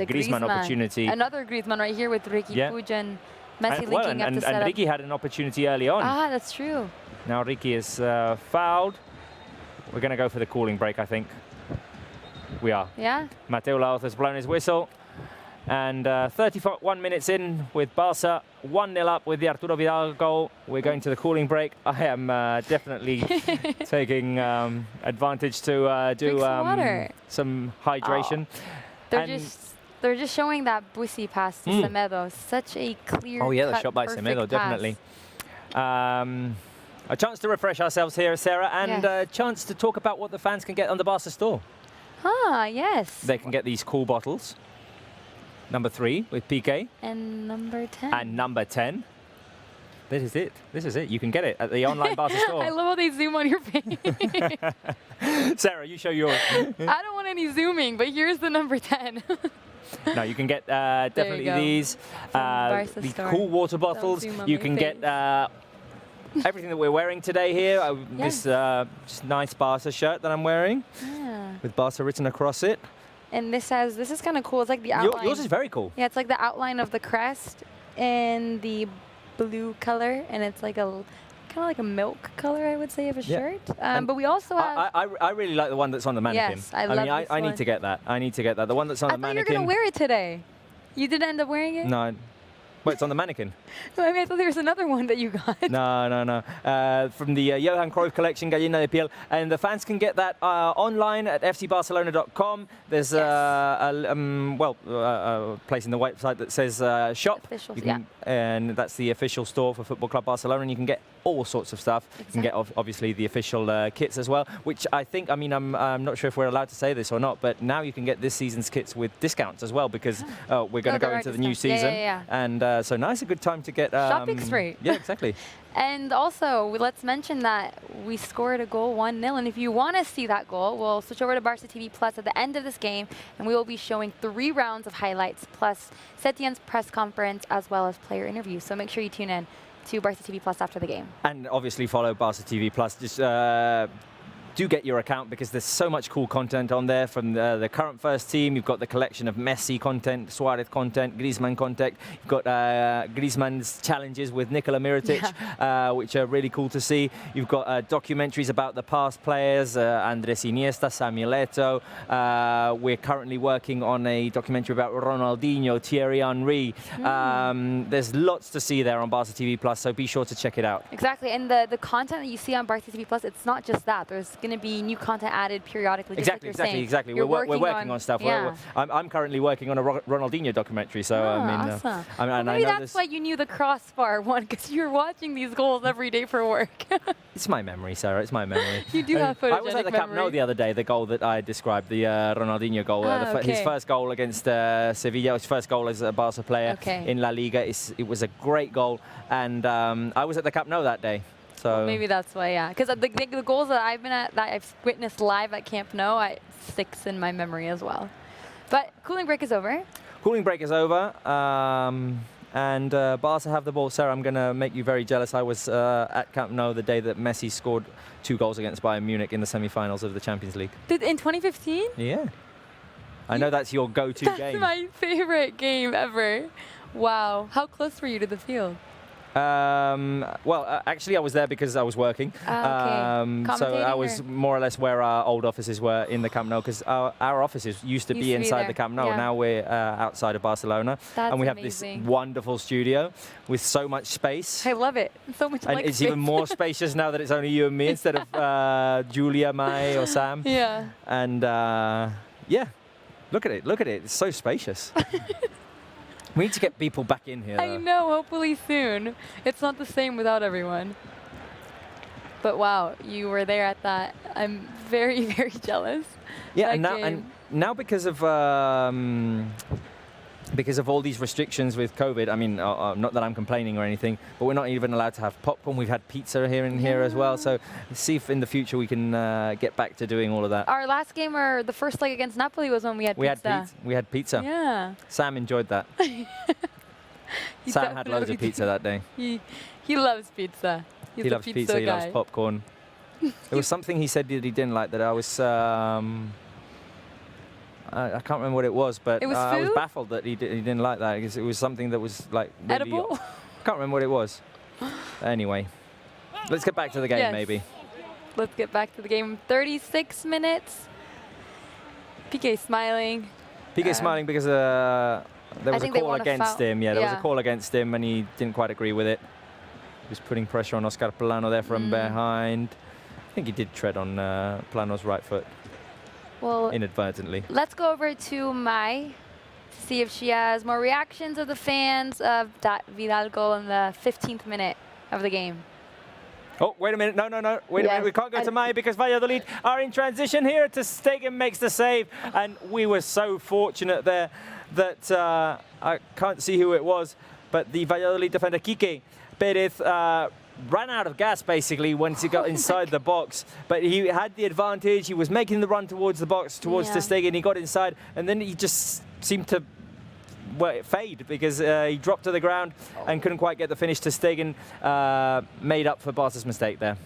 Griezmann opportunity. Another Griezmann right here with Riqui Puig and Messi linking up to set up. And Riqui had an opportunity early on. Ah, that's true. Now Riqui is fouled. We're going to go for the cooling break, I think. We are. Yeah? Mateo Laoz has blown his whistle. And 31 minutes in with Barca 1-0 up with the Arturo Vidal goal. We're going to the cooling break. I am definitely taking advantage to do some hydration. They're just showing that Busi pass to Semedo. Such a clear. Oh yeah, the shot by Semedo, definitely. A chance to refresh ourselves here, Sarah, and a chance to talk about what the fans can get on the Barca store. Ah, yes. They can get these cool bottles. Number 3 with Piqué. And number 10. And number 10. This is it. This is it. You can get it at the online Barca store. I love how they zoom on your face. Sarah, you show yours. I don't want any zooming, but here's the number 10. No, you can get definitely these cool water bottles. You can get everything that we're wearing today here. This just nice Barca shirt that I'm wearing with Barca written across it. And this is kind of cool. It's like the outline. Yours is very cool. Yeah, it's like the outline of the crest in the blue color, and it's like a kind of like a milk color, I would say, of a shirt. But we also have. I really like the one that's on the mannequin. Yes, I love this I need to get that. I need to get that. The one that's on the mannequin. I thought you were gonna wear it today. You didn't end up wearing it? No. Well, it's on the mannequin. No, I mean, I thought there was another one that you got. No. From the Johan Cruyff collection, Gallina de Piel. And the fans can get that online at fcbarcelona.com. There's a place in the website that says shop. Official, And that's the official store for Football Club Barcelona. And you can get all sorts of stuff. Exactly. You can get, obviously, the official kits as well, which I think, I'm not sure if we're allowed to say this or not, but now you can get this season's kits with discounts as well, because we're going to go into the new season. And so now's a good time to get... shopping spree. Yeah, exactly. And also, let's mention that we scored a goal 1-0. And if you want to see that goal, we'll switch over to Barca TV Plus at the end of this game, and we will be showing 3 rounds of highlights, plus Setien's press conference, as well as player interviews. So make sure you tune in to Barca TV Plus after the game. And obviously follow Barca TV Plus. Just do get your account, because there's so much cool content on there from the current first team. You've got the collection of Messi content, Suarez content, Griezmann content. You've got Griezmann's challenges with Nikola Mirotic, which are really cool to see. You've got documentaries about the past players, Andres Iniesta, Samuel Eto'o. We're currently working on a documentary about Ronaldinho, Thierry Henry. There's lots to see there on Barca TV Plus, so be sure to check it out. Exactly, and the content that you see on Barca TV Plus, it's not just that. There's going to be new content added periodically. Exactly. We're working on stuff. Yeah. I'm currently working on a Ronaldinho documentary. So awesome. And maybe that's why you knew the crossbar one, because you're watching these goals every day for work. It's my memory, Sarah. It's my memory. You do have photogenic I was at the Camp Nou the other day. The goal that I described, the Ronaldinho goal, his first goal against Sevilla, his first goal as a Barca player in La Liga. It was a great goal, and I was at the Camp Nou that day. So well, maybe that's why, because the goals that I've been at, that I've witnessed live at Camp Nou, it sticks in my memory as well. But cooling break is over. Cooling break is over, and Barca have the ball. Sarah, I'm going to make you very jealous. I was at Camp Nou the day that Messi scored 2 goals against Bayern Munich in the semi-finals of the Champions League. In 2015? Yeah. I know that's your go-to game. That's my favorite game ever. Wow. How close were you to the field? Well, actually, I was there because I was working. So I was more or less where our old offices were in the Camp Nou, because our offices used to be inside the Camp Nou. Yeah. Now we're outside of Barcelona. And we have this wonderful studio with so much space. I love it. So much and it's even more spacious now that it's only you and me instead of Julia, Mai, or Sam. Yeah. And yeah, look at it. Look at it. It's so spacious. We need to get people back in here, though. I know, hopefully soon. It's not the same without everyone. But wow, you were there at that. I'm very, very jealous. Yeah, and now because of all these restrictions with COVID, I mean, not that I'm complaining or anything, but we're not even allowed to have popcorn. We've had pizza here as well. So let's see if in the future we can get back to doing all of that. Our last game, or the first leg against Napoli, was when we had pizza. We had pizza. Yeah. Sam enjoyed that. Sam had loads of pizza that day. He loves pizza. He loves pizza. He loves popcorn. There was something he said that he didn't like that I was... I can't remember what it was, but I was baffled that he didn't like that, because it was something that was like really edible. I can't remember what it was. Anyway, let's get back to the game, maybe. Let's get back to the game. 36 minutes. Piqué smiling. Piqué smiling because There was a call against him. Yeah, there was a call against him, and he didn't quite agree with it. He was putting pressure on Oscar Plano there from behind. I think he did tread on Plano's right foot. Well, inadvertently. Let's go over to Mai to see if she has more reactions of the fans of that Vidal goal in the 15th minute of the game. Oh, wait a minute. No. Wait a minute. We can't go to Mai because Valladolid are in transition here. Ter Stegen makes the save. And we were so fortunate there that I can't see who it was, but the Valladolid defender, Quique Perez, ran out of gas, basically, once he got inside the box. But he had the advantage. He was making the run towards the box, towards Ter Stegen. He got inside, and then he just seemed to fade because he dropped to the ground and couldn't quite get the finish. Ter Stegen made up for Barca's mistake there.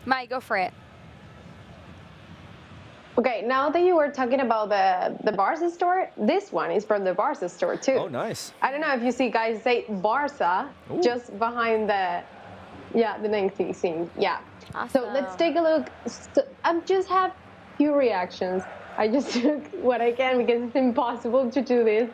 Mai, go for it. Okay, now that you were talking about the Barca store, this one is from the Barca store too. Oh, nice. I don't know if you see guys say Barca just behind the name scene. Yeah. Awesome. So let's take a look. I just have few reactions. I just took what I can because it's impossible to do this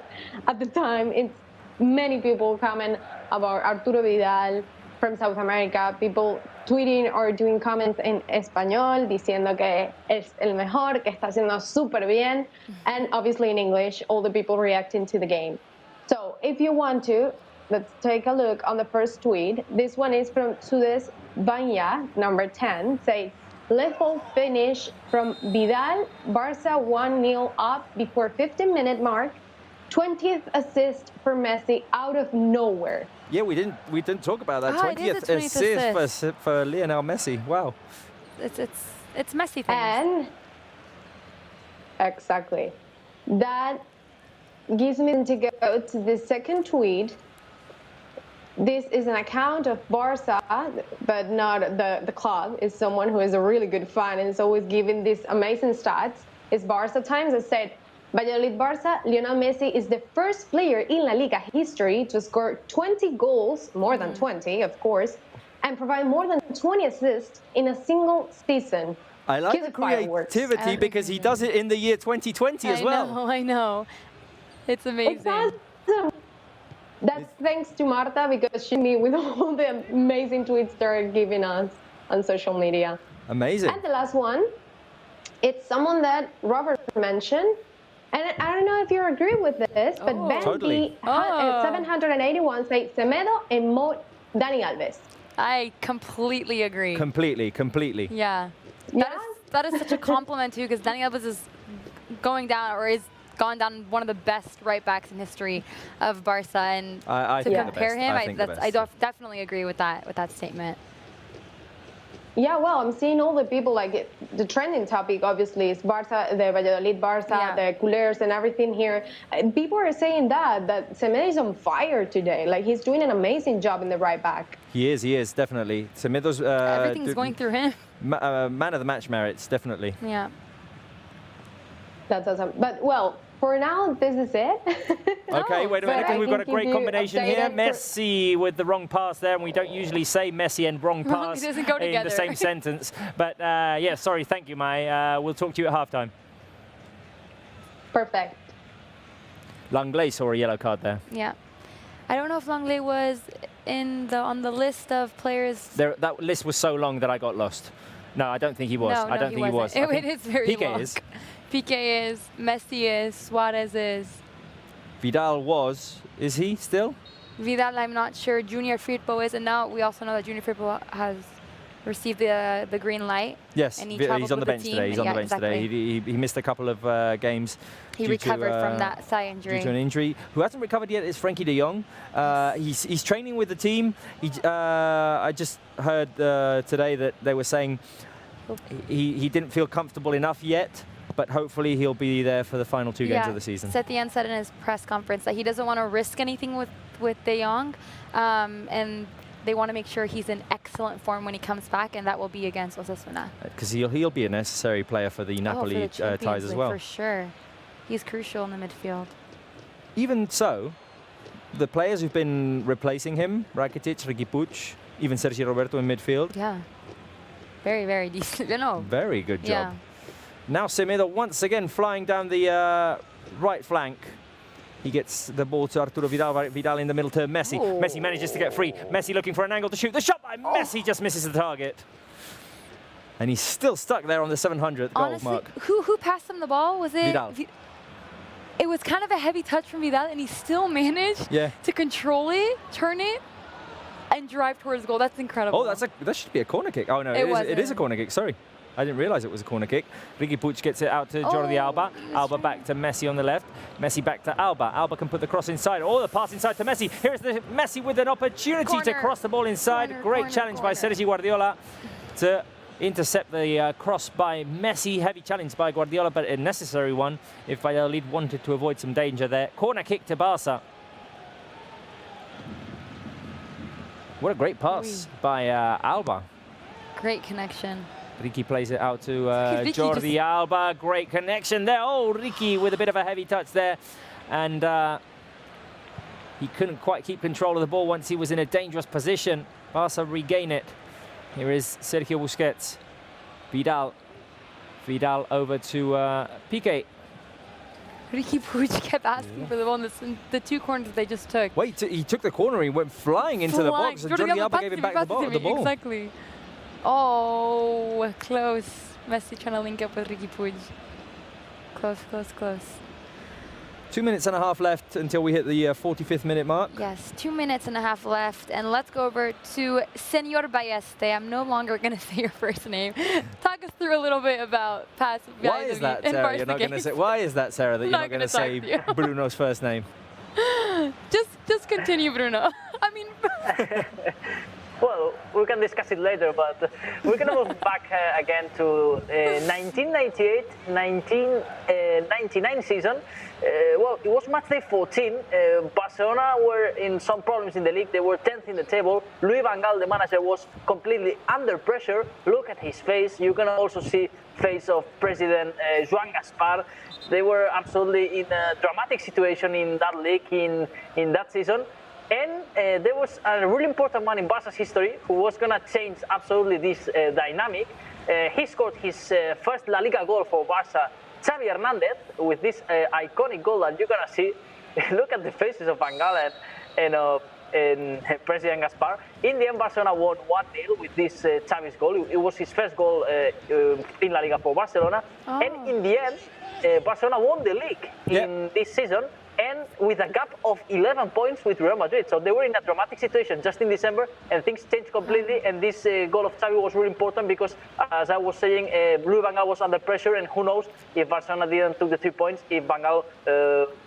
at the time. It's many people comment about Arturo Vidal from South America, people tweeting or doing comments en español diciendo que es el mejor, que está haciendo súper bien, and obviously in English, all the people reacting to the game. So if you want to, let's take a look on the first tweet. This one is from Sudes Banya, number 10, says, lethal finish from Vidal, Barca 1-0 up before 15-minute mark, 20th assist for Messi out of nowhere. Yeah, we didn't talk about that. 20th assist for Leonel Messi. Wow. It's Messi things. And exactly. That gives me to go to the second tweet. This is an account of Barca, but not the club. It's someone who is a really good fan and is always giving these amazing stats. It's Barca Times that said, Valladolid Barca, Lionel Messi is the first player in La Liga history to score 20 goals, more than 20, of course, and provide more than 20 assists in a single season. I like the creativity because he does it in the year 2020 as well. I know. It's amazing. It's awesome. That's thanks to Marta because she me with all the amazing tweets they're giving us on social media. Amazing. And the last one, it's someone that Robert mentioned. And I don't know if you agree with this, but Benji 781 say Semedo and Dani Alves. I completely agree. Completely. Yeah. That is such a compliment too, because Dani Alves is going down, or is gone down one of the best right backs in history of Barca, and to compare him, I definitely agree with that statement. Yeah, well, I'm seeing all the people, like, the trending topic, obviously, is Barca, the Valladolid Barca, the culers and everything here. People are saying that Semedo is on fire today. Like, he's doing an amazing job in the right back. He is, definitely. Semedo's... everything's going through him. Man of the match merits, definitely. Yeah. That's awesome. But, well, for now, this is it. Okay, wait a minute, because we've got a great combination here. Messi with the wrong pass there, and we don't usually say Messi and wrong pass in the same sentence. But, yeah, sorry, thank you, Mai. We'll talk to you at halftime. Perfect. Langley saw a yellow card there. Yeah. I don't know if Langley was on the list of players. That list was so long that I got lost. No, I don't think he was. No, I don't think he was. It is very long. Piqué is. Piqué is, Messi is, Suarez is. Vidal was, is he still? Vidal, I'm not sure. Junior Firpo is, and now we also know that Junior Firpo has received the green light. Yes, and he's on the bench today. He's on the bench today. He missed a couple of games. He recovered from that thigh injury. Due to an injury. Who hasn't recovered yet is Frankie de Jong. He's training with the team. I just heard today that they were saying he didn't feel comfortable enough yet, but hopefully he'll be there for the final two games of the season. Setien said in his press conference that he doesn't want to risk anything with De Jong, and they want to make sure he's in excellent form when he comes back, and that will be against Osasuna. Because he'll be a necessary player for the Napoli ties as well. For sure. He's crucial in the midfield. Even so, the players who've been replacing him, Rakitic, Riqui Puig, even Sergio Roberto in midfield. Yeah. Very, very decent. Very good job. Now Semedo once again flying down the right flank. He gets the ball to Arturo Vidal. Vidal in the middle to Messi. Ooh. Messi manages to get free. Messi looking for an angle to shoot. The shot by Messi just misses the target. And he's still stuck there on the 700th goal Honestly, mark. who passed him the ball? Was it Vidal. It was kind of a heavy touch from Vidal, and he still managed to control it, turn it, and drive towards goal. That's incredible. Oh, that should be a corner kick. Oh no, it is a corner kick. Sorry, I didn't realize it was a corner kick. Riqui Puig gets it out to Jordi Alba. Alba back to Messi on the left. Messi back to Alba. Alba can put the cross inside. Oh, the pass inside to Messi. Here's the Messi with an opportunity to cross the ball inside. Great challenge by Sergi Guardiola to intercept the cross by Messi. Heavy challenge by Guardiola, but a necessary one if Valladolid wanted to avoid some danger there. Corner kick to Barca. What a great pass by Alba. Great connection. Riqui plays it out to Jordi Alba. Great connection there. Oh, Riqui with a bit of a heavy touch there. And he couldn't quite keep control of the ball once he was in a dangerous position. Barca regain it. Here is Sergio Busquets. Vidal. Vidal over to Piqué. Riqui Puig kept asking for the ball in the two corners that they just took. Wait, he took the corner. He went flying into the box. And Jordi Alba gave him back the ball. Exactly. Oh, close. Messi trying to link up with Riqui Puig. Close, close, close. 2 minutes and a half left until we hit the 45th minute mark. Yes, 2 minutes and a half left. And let's go over to Senor Balleste. I'm no longer going to say your first name. Talk us through a little bit about past Why is that, Sarah? You're not going to say. Why is that, Sarah? That you're not going to say Bruno's first name? Just continue, Bruno. I mean. Well, we can discuss it later, but we're going to move back again to 1998-1999 season. Well, it was match day 14. Barcelona were in some problems in the league. They were 10th in the table. Louis van Gaal, the manager, was completely under pressure. Look at his face. You can also see face of President Joan Gaspar. They were absolutely in a dramatic situation in that league in that season. And there was a really important man in Barca's history who was going to change absolutely this dynamic. He scored his first La Liga goal for Barca, Xavi Hernandez, with this iconic goal that you're going to see. Look at the faces of Van Gaal and President Gaspar. In the end, Barcelona won 1-0 with this Xavi's goal. It was his first goal in La Liga for Barcelona. Oh. And in the end, Barcelona won the league in this season, and with a gap of 11 points with Real Madrid. So they were in a dramatic situation just in December, and things changed completely. And this goal of Xavi was really important because, as I was saying, Louis van Gaal was under pressure, and who knows if Barcelona didn't took the 3 points, if Van Gaal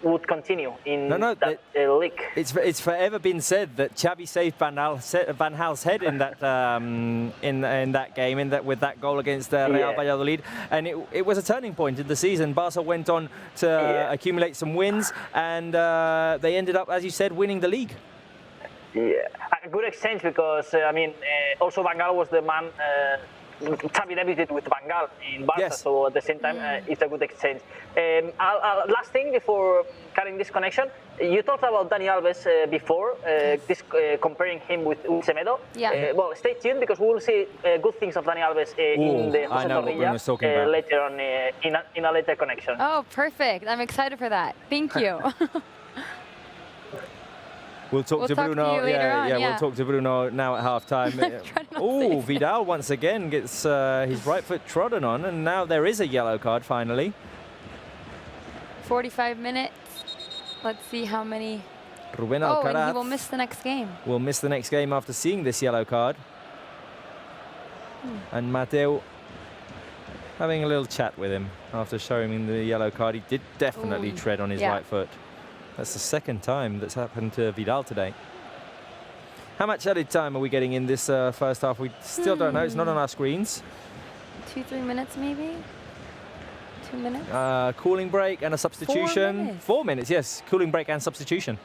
would continue in that league. It's forever been said that Xavi saved Van Gaal's head in that in that game, with that goal against Real Valladolid, and it was a turning point in the season. Barca went on to accumulate some wins. And they ended up, as you said, winning the league. Yeah, a good exchange because, also Van Gaal was the man. Xavi debuted with Van Gaal in Barca, so at the same time, it's a good exchange. Last thing before cutting this connection, you talked about Dani Alves before, comparing him with Semedo. Yeah. Well, stay tuned because we will see good things of Dani Alves in the José Zorrilla later on in a later connection. Oh, perfect. I'm excited for that. Thank you. We'll talk to Bruno. We'll talk to Bruno now at half-time. Oh, Vidal once again gets his right foot trodden on, and now there is a yellow card finally. 45 minutes. Let's see how many. Ruben Alcaraz. And he will miss the next game. Will miss the next game after seeing this yellow card. And Mateo having a little chat with him after showing him the yellow card. He did definitely tread on his right foot. That's the second time that's happened to Vidal today. How much added time are we getting in this first half? We still don't know. It's not on our screens. 2-3 minutes maybe? 2 minutes? Cooling break and a substitution. 4 minutes. 4 minutes, yes. Cooling break and substitution.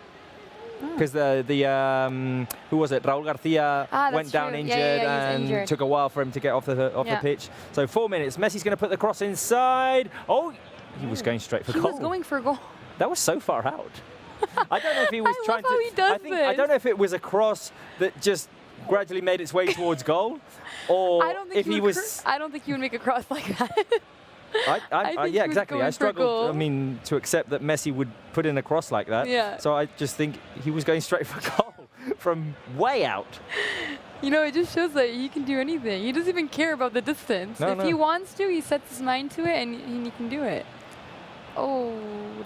Because who was it? Raúl Garcia went down injured and took a while for him to get off the pitch. So 4 minutes. Messi's going to put the cross inside. Oh, he was going straight for goal. He was going for a goal. That was so far out. I don't know if he was trying to. I don't know if it was a cross that just gradually made its way towards goal, or I don't think if he was. I don't think he would make a cross like that. Yeah, exactly. I struggled, I mean, to accept that Messi would put in a cross like that. Yeah. So I just think he was going straight for goal from way out. You know, it just shows that he can do anything. He doesn't even care about the distance. If he wants to, he sets his mind to it, and he can do it. Oh,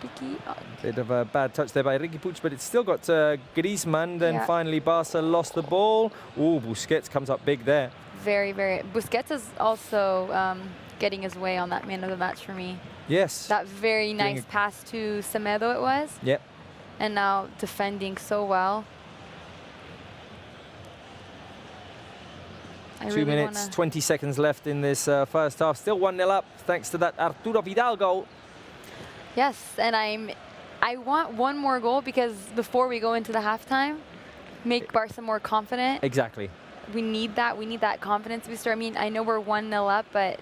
Ricky. Bit of a bad touch there by Riqui Puig, but it's still got Griezmann. Then finally Barca lost the ball. Ooh, Busquets comes up big there. Very, very. Busquets is also getting his way on that man of the match for me. Yes. That very nice pass to Semedo it was. Yep. And now defending so well. 2 minutes, 20 seconds left in this first half. Still 1-0 up, thanks to that Arturo Vidal goal. Yes, and I want one more goal because before we go into the halftime, make Barca more confident. Exactly. We need that. We need that confidence booster. I mean, I know we're 1-0 up, but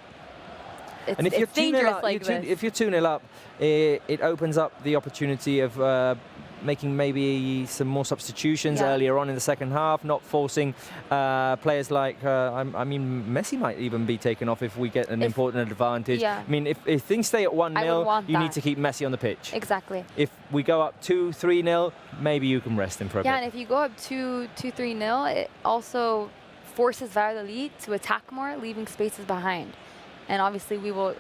it's dangerous like this. If you're 2-0 up, it opens up the opportunity of making maybe some more substitutions earlier on in the second half, not forcing players like, I mean, Messi might even be taken off if we get an important advantage. Yeah. I mean, if things stay at 1-0, you need to keep Messi on the pitch. Exactly. If we go up 2-3-0, maybe you can rest him for a bit. Yeah, and if you go up 2-3-0, it also forces Valladolid to attack more, leaving spaces behind. And obviously, we will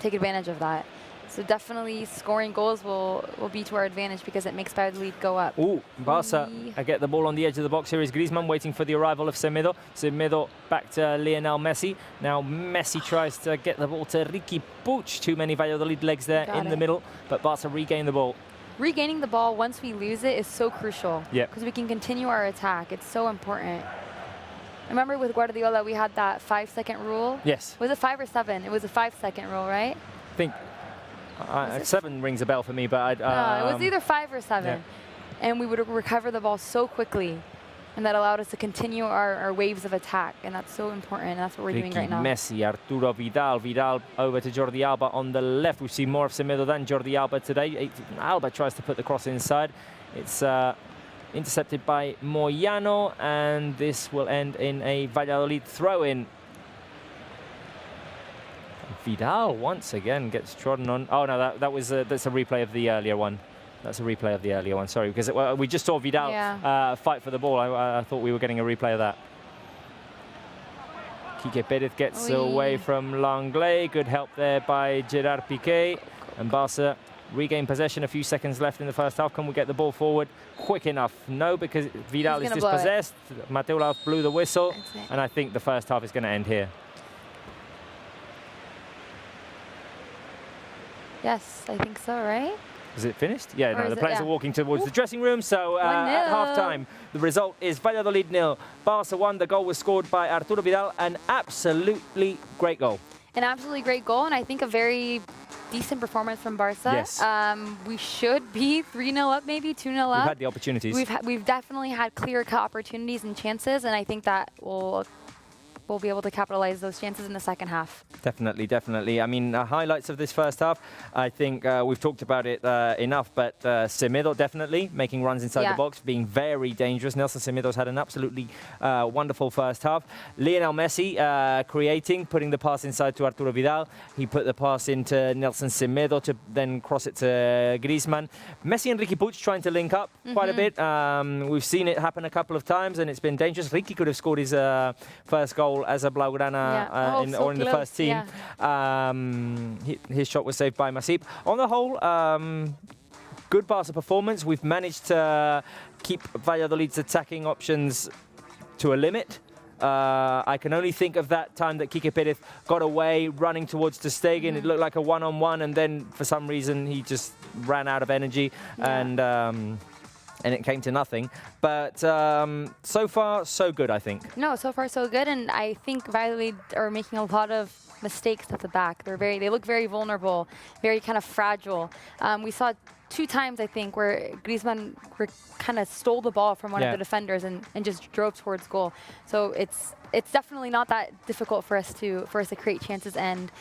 take advantage of that. So definitely scoring goals will be to our advantage because it makes Valladolid go up. Ooh, Barca get the ball on the edge of the box. Here is Griezmann waiting for the arrival of Semedo. Semedo back to Lionel Messi. Now Messi tries to get the ball to Riqui Puig. Too many Valladolid legs there the middle, but Barca regain the ball. Regaining the ball once we lose it is so crucial. Yeah. Because we can continue our attack. It's so important. Remember with Guardiola, we had that 5-second rule? Yes. Was it 5 or 7? It was a 5-second rule, right? I think 7 rings a bell for me, but no, it was either 5 or 7. Yeah. And we would recover the ball so quickly. And that allowed us to continue our waves of attack. And that's so important. And that's what we're doing right now. Messi, Arturo Vidal. Vidal over to Jordi Alba on the left. We've seen more of Semedo than Jordi Alba today. Alba tries to put the cross inside. It's intercepted by Moyano, and this will end in a Valladolid throw-in. Vidal once again gets trodden on. Oh no, that's a replay of the earlier one. That's a replay of the earlier one. Sorry, because we just saw Vidal fight for the ball. I thought we were getting a replay of that. Quique Perez gets away from Langlais. Good help there by Gerard Piqué, and Barca regain possession. A few seconds left in the first half. Can we get the ball forward quick enough? No, because Vidal is dispossessed. Mateu Laoz blew the whistle, and I think the first half is going to end here. Yes, I think so, right? Is it finished? Yeah, no, the players are walking towards the dressing room. So at half-time, the result is Valladolid 0, Barca 1. The goal was scored by Arturo Vidal. An absolutely great goal. An absolutely great goal, and I think a very decent performance from Barca. Yes. We should be 3-0 up, maybe 2-0 up. We've had the opportunities. We've definitely had clear-cut opportunities and chances, and I think that we'll be able to capitalize those chances in the second half. Definitely, definitely. I mean, highlights of this first half, I think we've talked about it enough, but Semedo definitely making runs inside the box, being very dangerous. Nelson Semedo's had an absolutely wonderful first half. Lionel Messi creating, putting the pass inside to Arturo Vidal. He put the pass into Nelson Semedo to then cross it to Griezmann. Messi and Riqui Puig trying to link up quite a bit. We've seen it happen a couple of times, and it's been dangerous. Riqui could have scored his first goal as a Blaugrana in the first team. His shot was saved by Masip. On the whole, good Barca performance. We've managed to keep Valladolid's attacking options to a limit. I can only think of that time that Quique Perez got away running towards Ter Stegen. It looked like a one-on-one, and then for some reason he just ran out of energy, and it came to nothing. But so far, so good, I think. No, so far, so good. And I think Valladolid are making a lot of mistakes at the back. They look very vulnerable, very kind of fragile. We saw 2 times, I think, where Griezmann kind of stole the ball from one of the defenders and just drove towards goal. So it's definitely not that difficult for us to create chances and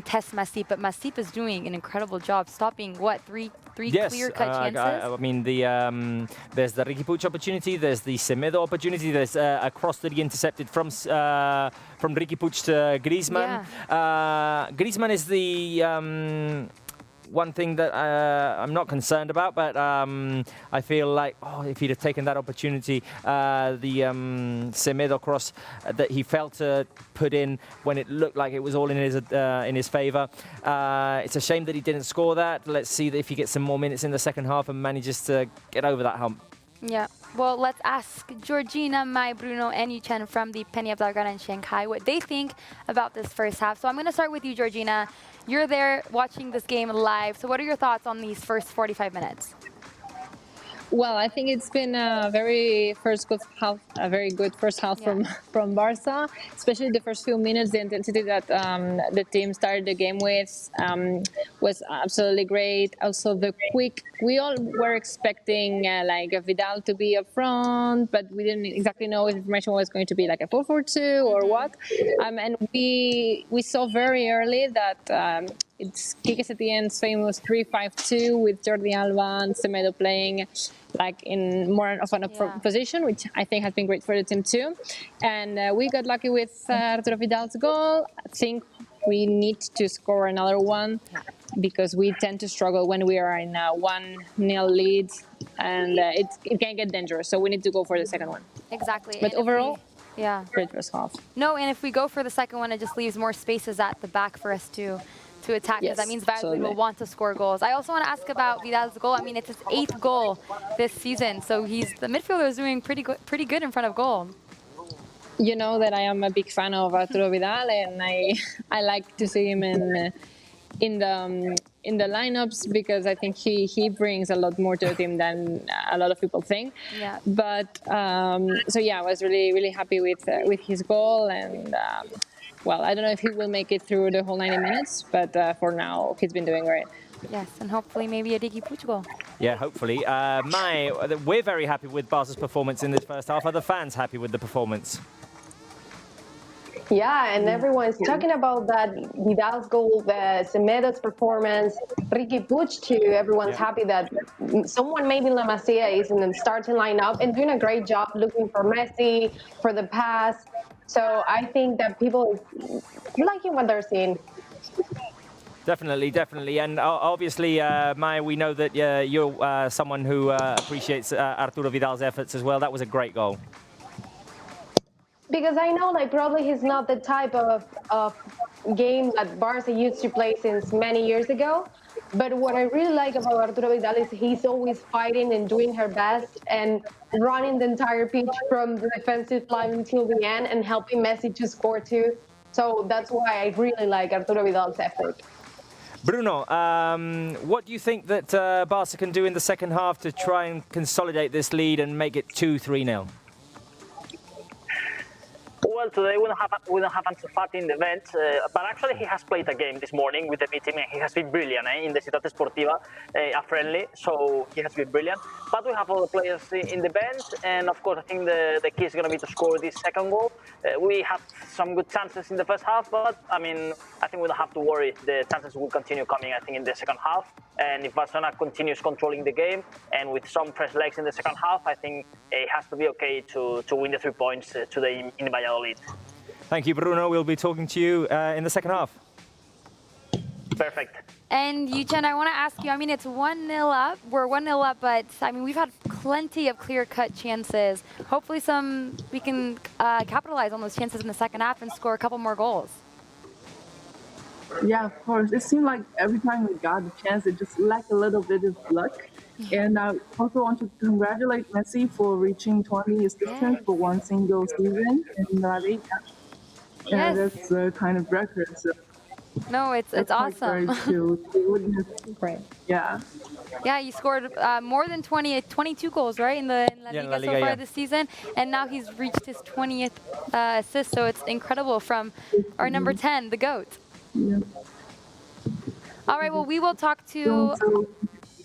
test Masip. But Masip is doing an incredible job stopping, 3 three clear-cut chances? I mean, there's the Riqui Puig opportunity, there's the Semedo opportunity, there's a cross that he intercepted from Riqui Puig to Griezmann. Yeah. Griezmann is the one thing that I'm not concerned about, but I feel like if he'd have taken that opportunity, the Semedo cross that he failed to put in when it looked like it was all in his favour. It's a shame that he didn't score that. Let's see if he gets some more minutes in the second half and manages to get over that hump. Yeah. Well, let's ask Georgina, Mai, Bruno, and Yuchen from the Penny of Blaugrana in Shanghai what they think about this first half. So I'm going to start with you, Georgina. You're there watching this game live. So what are your thoughts on these first 45 minutes? Well, I think it's been a very good first half from Barça, especially the first few minutes. The intensity that the team started the game with was absolutely great. Also, we all were expecting like a Vidal to be up front, but we didn't exactly know if the formation was going to be like a 4-4-2 or what. And we saw very early that it's Quique Setien's famous 3-5-2 with Jordi Alba and Semedo playing like in more of an up-front position, which I think has been great for the team too. And we got lucky with Arturo Vidal's goal. I think we need to score another one because we tend to struggle when we are in a 1-0 lead, and it can get dangerous. So we need to go for the second one. Exactly. But overall, great first half. No, and if we go for the second one, it just leaves more spaces at the back for us to attack, because that means Valladolid will want to score goals. I also want to ask about Vidal's goal. I mean, it's his 8th goal this season, so the midfielder is doing pretty good in front of goal. You know that I am a big fan of Arturo Vidal, and I like to see him in the lineups because I think he brings a lot more to the team than a lot of people think. Yeah. But I was really happy with his goal, and well, I don't know if he will make it through the whole 90 minutes, but for now, he's been doing great. Yes, and hopefully maybe a Riqui Puig goal. Yeah, hopefully. Mai, we're very happy with Barca's performance in this first half. Are the fans happy with the performance? Yeah, and everyone's talking about that Vidal's goal, the Semedo's performance, Riqui Puig too. Everyone's happy that someone, maybe La Masia, is in the starting lineup and doing a great job looking for Messi, for the pass. So I think that people are liking what they're seeing. Definitely. And obviously, Mai, we know that you're someone who appreciates Arturo Vidal's efforts as well. That was a great goal. Because I know, like, probably he's not the type of game that Barca used to play since many years ago. But what I really like about Arturo Vidal is he's always fighting and doing her best and running the entire pitch from the defensive line until the end and helping Messi to score too. So that's why I really like Arturo Vidal's effort. Bruno, what do you think that Barca can do in the second half to try and consolidate this lead and make it 2-3-0? Well, today we don't have Ansu Fati in the bench, but actually he has played a game this morning with the B team and he has been brilliant in the Ciutat Esportiva, a friendly, so he has been brilliant. But we have other players in the bench, and of course I think the key is going to be to score this second goal. We had some good chances in the first half, but I mean, I think we don't have to worry. The chances will continue coming, I think, in the second half. And if Barcelona continues controlling the game and with some fresh legs in the second half, I think it has to be okay to win the 3 points today in Valladolid. Thank you, Bruno. We'll be talking to you in the second half. Perfect. And Yuchen, I want to ask you, I mean, it's 1-0 up. We're 1-0 up, but I mean, we've had plenty of clear-cut chances. Hopefully we can capitalize on those chances in the second half and score a couple more goals. Yeah, of course. It seemed like every time we got the chance, it just lacked a little bit of luck. And I also want to congratulate Messi for reaching 20 assists for one single season in La Liga. Yeah, that's a kind of record. So no, it's awesome. Right. Yeah. Yeah, he scored more than 22 goals, right, in La Liga so far this season, and now he's reached his 20th assist. So it's incredible from our number 10, the GOAT. Yeah. All right, well, we will talk to...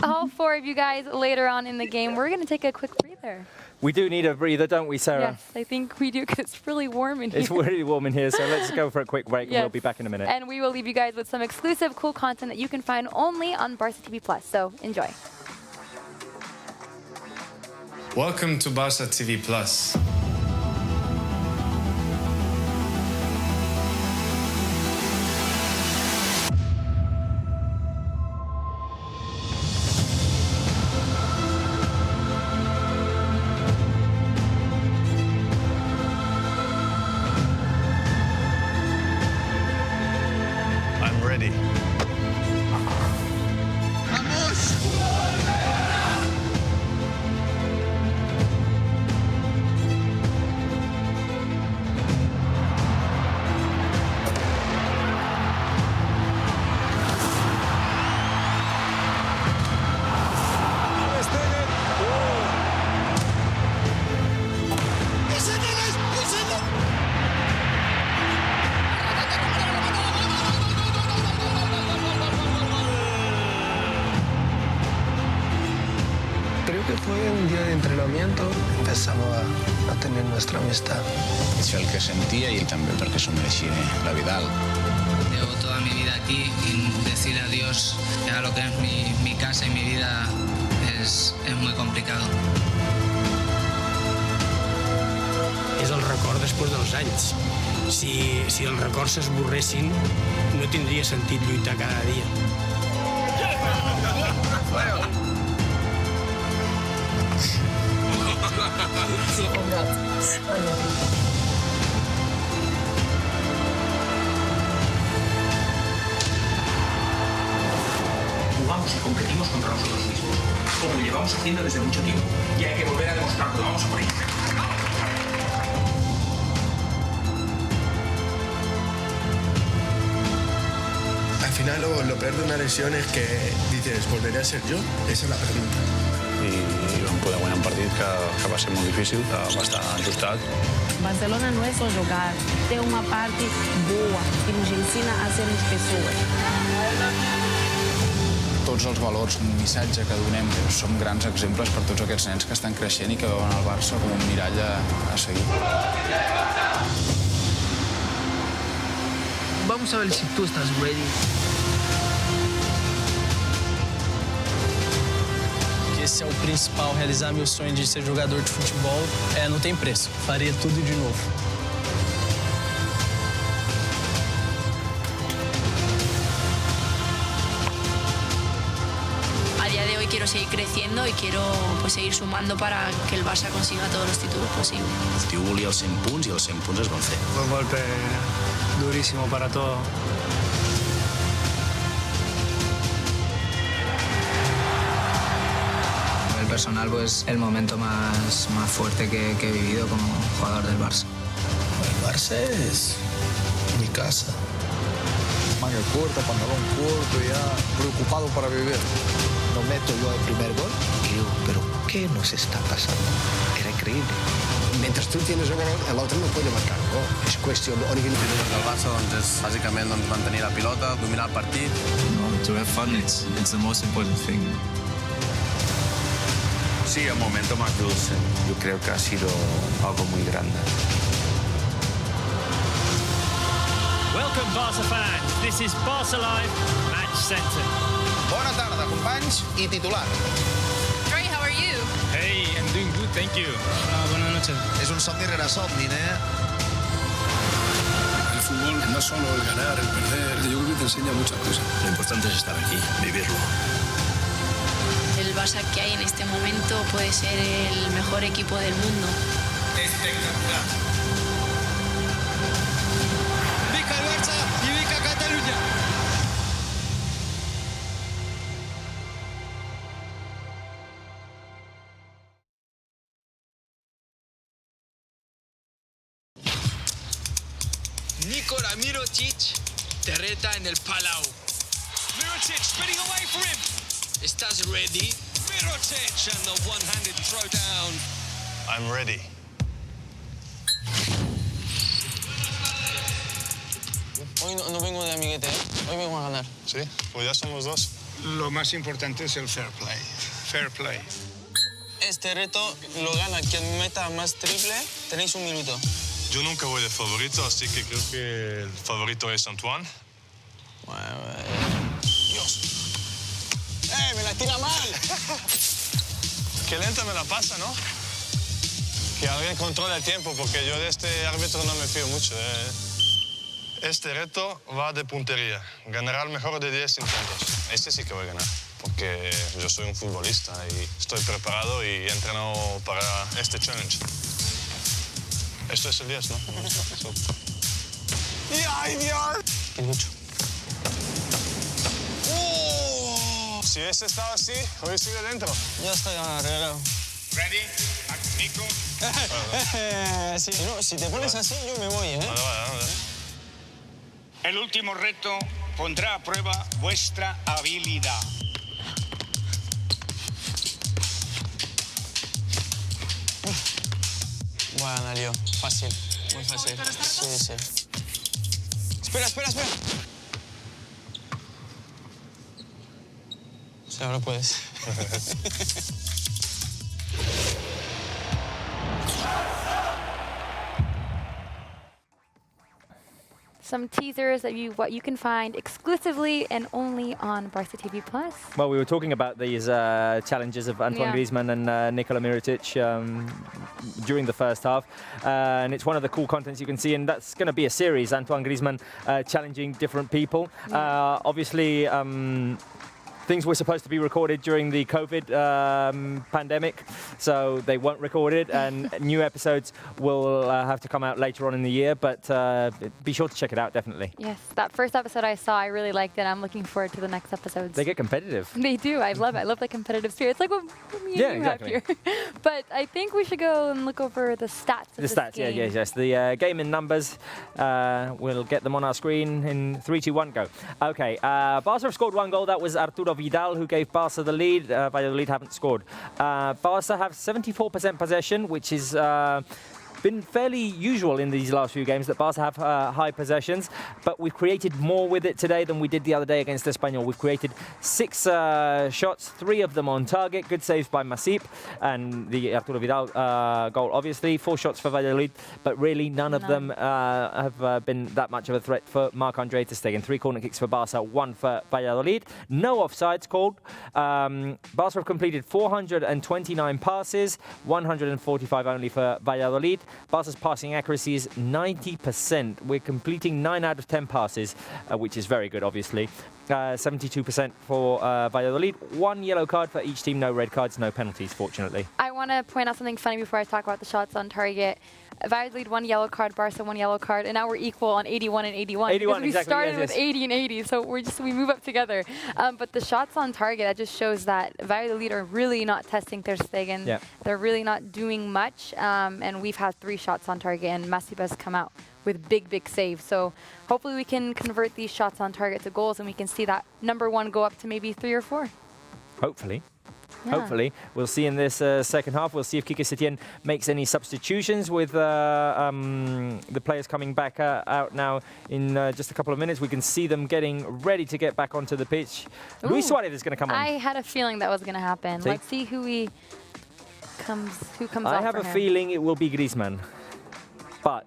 all four of you guys later on in the game. We're going to take a quick breather. We do need a breather, don't we, Sarah? Yes, I think we do, because it's really warm in here. It's really warm in here, so let's go for a quick break, and we'll be back in a minute. And we will leave you guys with some exclusive cool content that you can find only on Barça TV+. So enjoy. Welcome to Barça TV+. I'm ready. Creo que fue un día de entrenamiento, empezamos a tener nuestra amistad. És el que sentia i també perquè s'ho mereixia la Vidal. Llevo toda mi vida aquí y decir adiós a lo que es mi casa y mi vida es muy complicado. És el record després dels anys. Si els records s'esborressin, no tindria sentit lluitar cada dia. Jugamos y competimos contra nosotros mismos, como llevamos haciendo desde mucho tiempo. Y hay que volver a demostrarlo. Vamos a por ello. Al final lo peor de una lesión es que dices, ¿volveré a ser yo? Esa es la pregunta. I vam poder guanyar un partit que va ser molt difícil, va estar ajustat. Barcelona não é só jogar, tem uma parte boa que nos ensina a sermos pessoas. Tots els valors, un missatge que donem, som grans exemples per tots aquests nens que estan creixent i que veuen el Barça com un mirall a seguir. Vamos a ver si tú estás ready. Esse é o principal, realizar meu sonho de ser jogador de futebol. Não tem preço, faria tudo de novo. A día de hoy quiero seguir creciendo y quiero seguir sumando para que el Barça consiga todos los títulos posibles. El tio volia els 100 punts i els 100 punts es van fer. Fue un golpe durísimo para todo. Personal, pues el momento más fuerte que he vivido como jugador del Barça. El Barça es mi casa. Manga corta, pantalón corto, ya preocupado para vivir. Lo meto yo al primer gol y digo, ¿pero qué nos está pasando? Era increíble. Mientras tú tienes el balón, el otro no puede marcar el gol. És qüestió d'organització. El Barça és bàsicament mantenir la pilota, dominar el partit. To have fun, it's the most important thing. Sí, el momento más dulce. Yo creo que ha sido algo muy grande. Welcome, Barça fans. This is Barça Live Match Center. Bona tarda, companys i titular. Trey, how are you? Hey, I'm doing good, thank you. Buenas noches. És un somni rere somni, ¿eh? El fútbol no es solo el ganar, el perder. Yo creo que te enseña muchas cosas. Lo importante es estar aquí, vivirlo. El Barça que hay en este momento puede ser el mejor equipo del mundo. Espectacular. ¡Viva el Barça y viva Cataluña! Nikola Mirotic te reta en el Palau. Mirotic spinning away for him. ¿Estás ready? Mirotic and the one-handed throw down. I'm ready. Hoy no vengo de amiguete, hoy vengo a ganar. ¿Sí? Pues ya somos dos. lo más importante es el fair play. Fair play. Este reto lo gana quien meta más triple. Tenéis un minuto. Yo nunca voy de favorito, así que creo que el favorito es Antoine. Dios. ¡Me la tira mal! Qué lenta me la pasa, ¿no? Que alguien controle el tiempo, porque yo de este árbitro no me fío mucho. Este reto va de puntería. Ganará el mejor de 10 intentos. Este sí que voy a ganar, porque yo soy un futbolista y estoy preparado y he entrenado para este challenge. Esto es el 10, ¿no? ¡Ay, Dios! Y mucho. Si ese estaba así, hoy sigue dentro. Ya estoy arreglado. Ready? Nico. Sí, no, si te pones así, yo me voy, ¿eh? Vale. El último reto pondrá a prueba vuestra habilidad. Voy a ganar yo. Fácil. Muy fácil. Sí. Espera. Sí, ahora puedes. Some teasers of what you can find exclusively and only on Barca TV Plus. Well, we were talking about these challenges of Antoine Griezmann and Nikola Mirotic during the first half, and it's one of the cool contents you can see, and that's going to be a series. Antoine Griezmann challenging different people. Obviously, things were supposed to be recorded during the COVID pandemic, so they weren't recorded, and new episodes will have to come out later on in the year, but be sure to check it out, definitely. Yes, that first episode I saw, I really liked it. I'm looking forward to the next episodes. They get competitive. They do. I love it. I love the competitive spirit. It's like what me and you exactly. have here. But I think we should go and look over the stats of this game. Yes. The game in numbers, we'll get them on our screen in 3, 2, 1, go. Okay, Barca have scored 1 goal. That was Arturo Vidal, who gave Barca the lead. Valladolid haven't scored. Barca have 74% possession, which is been fairly usual in these last few games, that Barca have high possessions, but we've created more with it today than we did the other day against Espanyol. We've created 6 shots, 3 of them on target, good saves by Masip, and the Arturo Vidal goal, obviously. 4 shots for Valladolid, but really none of them have been that much of a threat for Marc-Andre ter Stegen. 3 corner kicks for Barca, 1 for Valladolid. No offsides called. Barca have completed 429 passes, 145 only for Valladolid. Barca's passing accuracy is 90%. We're completing 9 out of 10 passes, which is very good, obviously. 72% for Valladolid. 1 yellow card for each team, no red cards, no penalties, fortunately. I want to point out something funny before I talk about the shots on target. Valladolid 1 yellow card, Barca 1 yellow card, and now we're equal on 81 and 81. 81, because we started with 80 and 80, so we move up together. But the shots on target, that just shows that Valladolid are really not testing ter Stegen. Yeah. They're really not doing much, and we've had 3 shots on target, and Masip has come out with big saves. So hopefully we can convert these shots on target to goals, and we can see that number 1 go up to maybe 3 or 4. Hopefully. Yeah. Hopefully. We'll see in this second half. We'll see if Quique Setién makes any substitutions with the players coming back out now in just a couple of minutes. We can see them getting ready to get back onto the pitch. Ooh. Luis Suarez is going to come on. I had a feeling that was going to happen. See? Let's see who comes I off have for a him. feeling it will be Griezmann, but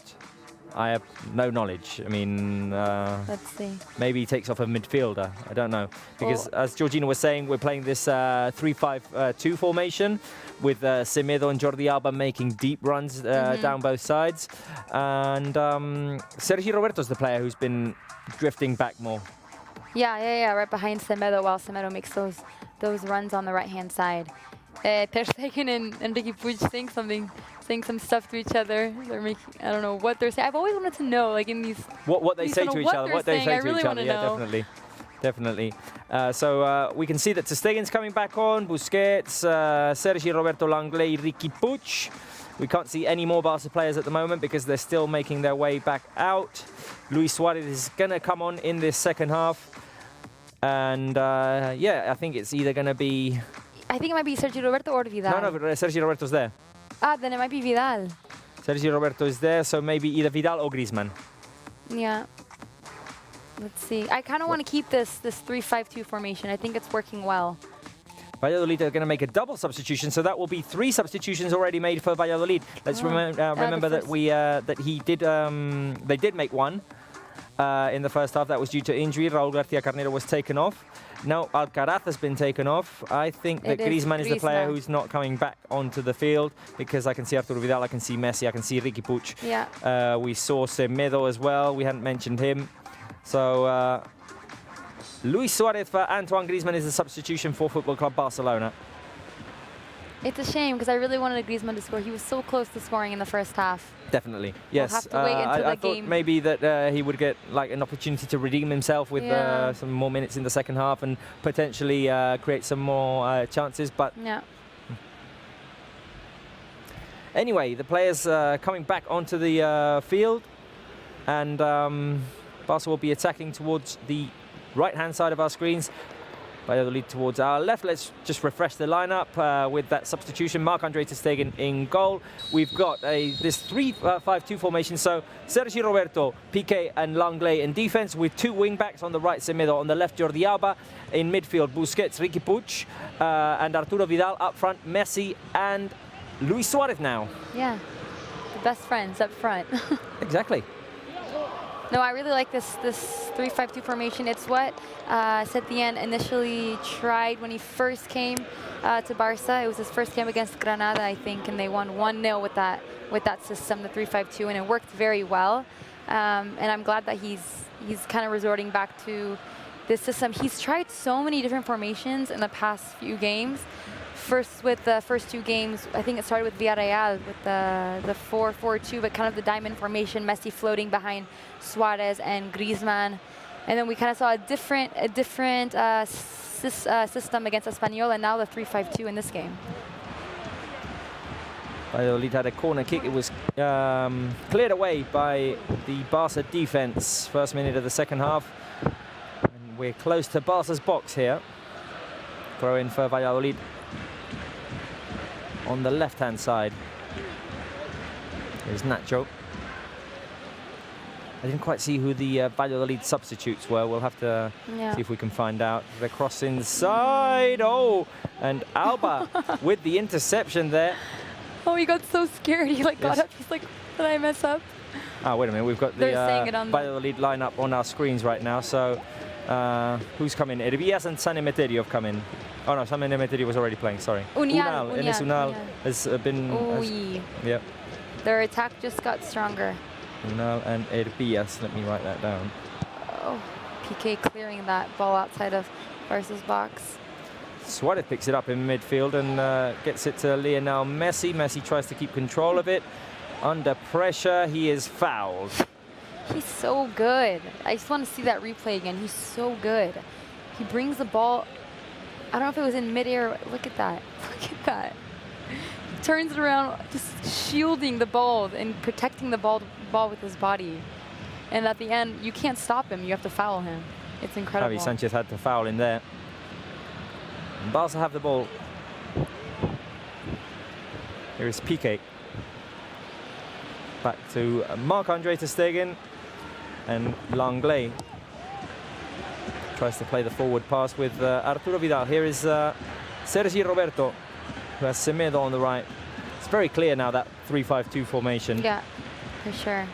I have no knowledge. I mean, Let's see. maybe he takes off a midfielder. I don't know. Because as Georgina was saying, we're playing this 3-5-2 formation with Semedo and Jordi Alba making deep runs down both sides. And Sergi Roberto's the player who's been drifting back more. Yeah, right behind Semedo, while Semedo makes those runs on the right-hand side. Ter Stegen and Riqui Puig saying some stuff to each other. They're making, I don't know what they're saying. I've always wanted to know, like in these what they say to each other. What they say I really to each want other. to know. Yeah, definitely. So we can see that ter Stegen's coming back on. Busquets, Sergi Roberto Langley, Riqui Puig. We can't see any more Barca players at the moment because they're still making their way back out. Luis Suarez is going to come on in this second half. And yeah, I think it's either going to be... I think it might be Sergi Roberto or Vidal. No, Sergi Roberto's there. Then it might be Vidal. Sergi Roberto is there, so maybe either Vidal or Griezmann. Yeah. Let's see. I kind of want to keep this 3-5-2 formation. I think it's working well. Valladolid are going to make a double substitution, so that will be 3 substitutions already made for Valladolid. Let's remember that they did make one in the first half. That was due to injury. Raúl García Carnero was taken off. Now Alcaraz has been taken off. I think that Griezmann is the player who's not coming back onto the field, because I can see Arturo Vidal, I can see Messi, I can see Riqui Puig. Yeah. We saw Semedo as well. We hadn't mentioned him. So Luis Suarez for Antoine Griezmann is the substitution for Football Club Barcelona. It's a shame, because I really wanted Griezmann to score. He was so close to scoring in the first half. Definitely, yes. We'll have to wait until I thought maybe that he would get like an opportunity to redeem himself with some more minutes in the second half and potentially create some more chances. But anyway, the players coming back onto the field, and Barca will be attacking towards the right-hand side of our screens. Valladolid towards our left. Let's just refresh the lineup with that substitution. Marc-Andre ter Stegen in goal. We've got this 3-5-2 formation. So Sergi Roberto, Piqué and Lenglet in defense, with 2 wing-backs on the right, Semedo, on the left, Jordi Alba. In midfield, Busquets, Riqui Puig, and Arturo Vidal. Up front, Messi and Luis Suarez now. Yeah, the best friends up front. Exactly. No, I really like this 3-5-2 formation. It's what Setien initially tried when he first came to Barca. It was his first game against Granada, I think, and they won 1-0 with that system, the 3-5-2, and it worked very well. And I'm glad that he's kind of resorting back to this system. He's tried so many different formations in the past few games. First, with the first 2 games, I think it started with Villarreal with the 4-4-2, but kind of the diamond formation, Messi floating behind Suarez and Griezmann. And then we kind of saw a different system against Espanyol, and now the 3-5-2 in this game. Valladolid had a corner kick. It was cleared away by the Barca defense. First minute of the second half. And we're close to Barca's box here. Throw in for Valladolid on the left-hand side. Here's Nacho. I didn't quite see who the Valladolid substitutes were. We'll have to see if we can find out. The cross inside. Oh, and Alba with the interception there. Oh, he got so scared. He got up. He's like, did I mess up? Oh, wait a minute. We've got the Valladolid lineup on our screens right now. So who's coming? Hervías and San Emeterio have come in. Oh no, San Emeterio was already playing. Sorry. Enes Unal has been. Yep. Their attack just got stronger. Unal and Hervías. Let me write that down. Oh, Piqué clearing that ball outside of Barca's box. Suarez picks it up in midfield and gets it to Leonel Messi. Messi tries to keep control of it. Under pressure, he is fouled. He's so good. I just want to see that replay again. He's so good. He brings the ball. I don't know if it was in midair. Look at that. Look at that. He turns it around, just shielding the ball and protecting the ball with his body. And at the end, you can't stop him. You have to foul him. It's incredible. Javi Sanchez had to foul in there. And Barca have the ball. Here is Piqué. Back to Marc-Andre ter Stegen. And Lenglet tries to play the forward pass with Arturo Vidal. Here is Sergi Roberto, who has Semedo on the right. It's very clear now, that 3-5-2 formation. Yeah, for sure.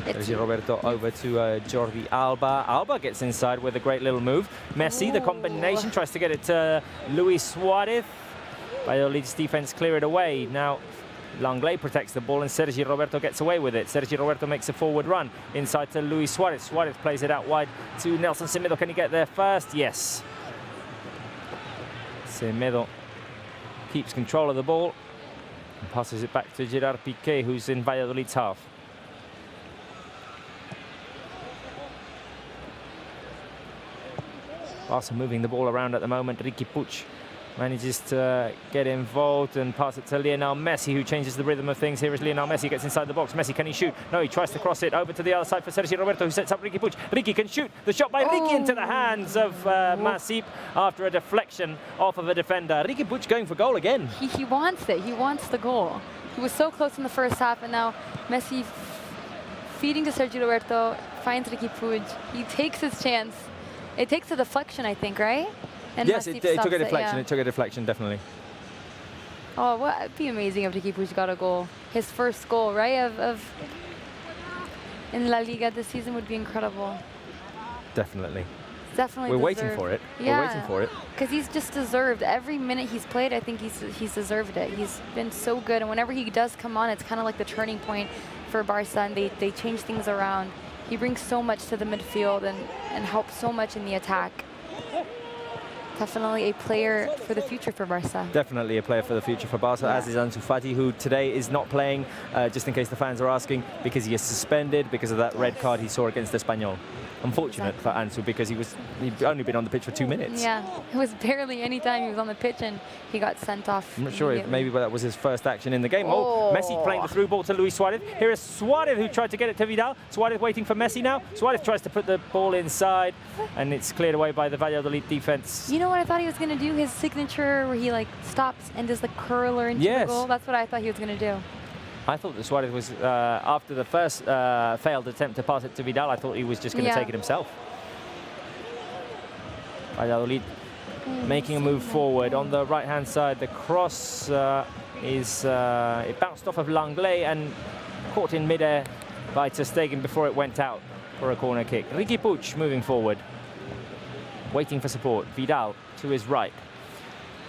Sergi Roberto over to Jordi Alba. Alba gets inside with a great little move. Messi, the combination, tries to get it to Luis Suarez. Valladolid's defense clear it away. Now Lenglet protects the ball and Sergi Roberto gets away with it. Sergi Roberto makes a forward run inside to Luis Suarez. Suarez plays it out wide to Nelson Semedo. Can he get there first? Yes. Semedo keeps control of the ball and passes it back to Gerard Piqué, who's in Valladolid's half. Barca moving the ball around at the moment. Riqui Puig manages to get involved and pass it to Leonel Messi, who changes the rhythm of things. Here is Leonel Messi, gets inside the box. Messi, can he shoot? No, he tries to cross it over to the other side for Sergi Roberto, who sets up Riqui Puig. Riqui can shoot. The shot by Riqui into the hands of Masip after a deflection off of a defender. Riqui Puig going for goal again. He wants it. He wants the goal. He was so close in the first half, and now Messi feeding to Sergi Roberto, finds Riqui Puig. He takes his chance. It takes a deflection, I think, right? And yes, Messi it took stops a deflection. yeah. It took a deflection, definitely. Oh, well, it'd be amazing if Riqui Puig got a goal. His first goal, right, in La Liga this season would be incredible. Definitely. Definitely We're deserved. waiting for it. Yeah. We're waiting for it. Because he's just deserved. Every minute he's played, I think he's deserved it. He's been so good. And whenever he does come on, it's kind of like the turning point for Barca, and they change things around. He brings so much to the midfield and helps so much in the attack. Definitely a player for the future for Barca. Definitely a player for the future for Barca, as is Ansu Fati, who today is not playing, just in case the fans are asking, because he is suspended because of that red card he saw against Espanyol. Unfortunate for Ansu, because he'd only been on the pitch for 2 minutes. Yeah, it was barely any time he was on the pitch and he got sent off. I'm not sure if maybe that was his first action in the game. Oh, Messi playing the through ball to Luis Suarez. Here is Suarez, who tried to get it to Vidal. Suarez waiting for Messi now. Suarez tries to put the ball inside, and it's cleared away by the Valladolid defense. You know what I thought he was going to do? His signature where he like stops and does the curler into the goal. That's what I thought he was going to do. I thought that Suarez was, after the first failed attempt to pass it to Vidal, I thought he was just going to take it himself. Valladolid making a move forward. On the right-hand side, the cross it bounced off of Langlais and caught in mid-air by Ter Stegen before it went out for a corner kick. Riqui Puig moving forward, waiting for support. Vidal to his right.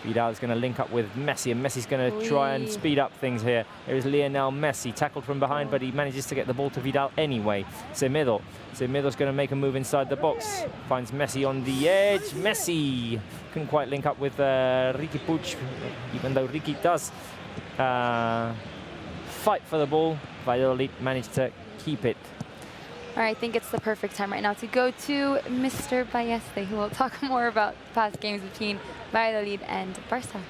Vidal is going to link up with Messi, and Messi's going to try and speed up things here. There is Lionel Messi, tackled from behind, but he manages to get the ball to Vidal anyway. Semedo's going to make a move inside the box. Finds Messi on the edge. Messi couldn't quite link up with Riqui Puig, even though Riqui does fight for the ball. Valladolid managed to keep it. All right, I think it's the perfect time right now to go to Mr. Balleste, who will talk more about past games between Valladolid and Barca.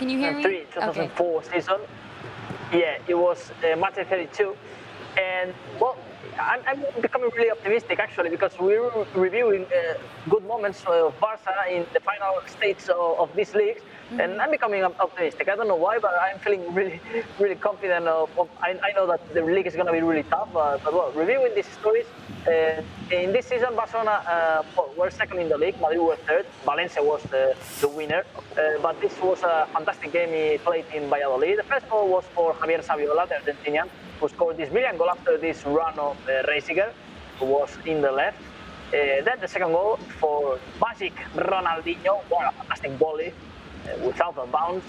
Can you hear me? 2004 season. Yeah, it was match 32. And, well, I'm becoming really optimistic, actually, because we're reviewing good moments of Barca in the final stage of these leagues. And I'm becoming optimistic. I don't know why, but I'm feeling really, really confident. I know that the league is going to be really tough, but well, reviewing these stories, in this season, Barcelona were second in the league, Madrid were third, Valencia was the winner. But this was a fantastic game he played in Valladolid. The first goal was for Javier Saviola, the Argentinian, who scored this brilliant goal after this run of Reisiger, who was in the left. Then the second goal for Magic Ronaldinho, what a fantastic volley. Without a bounce,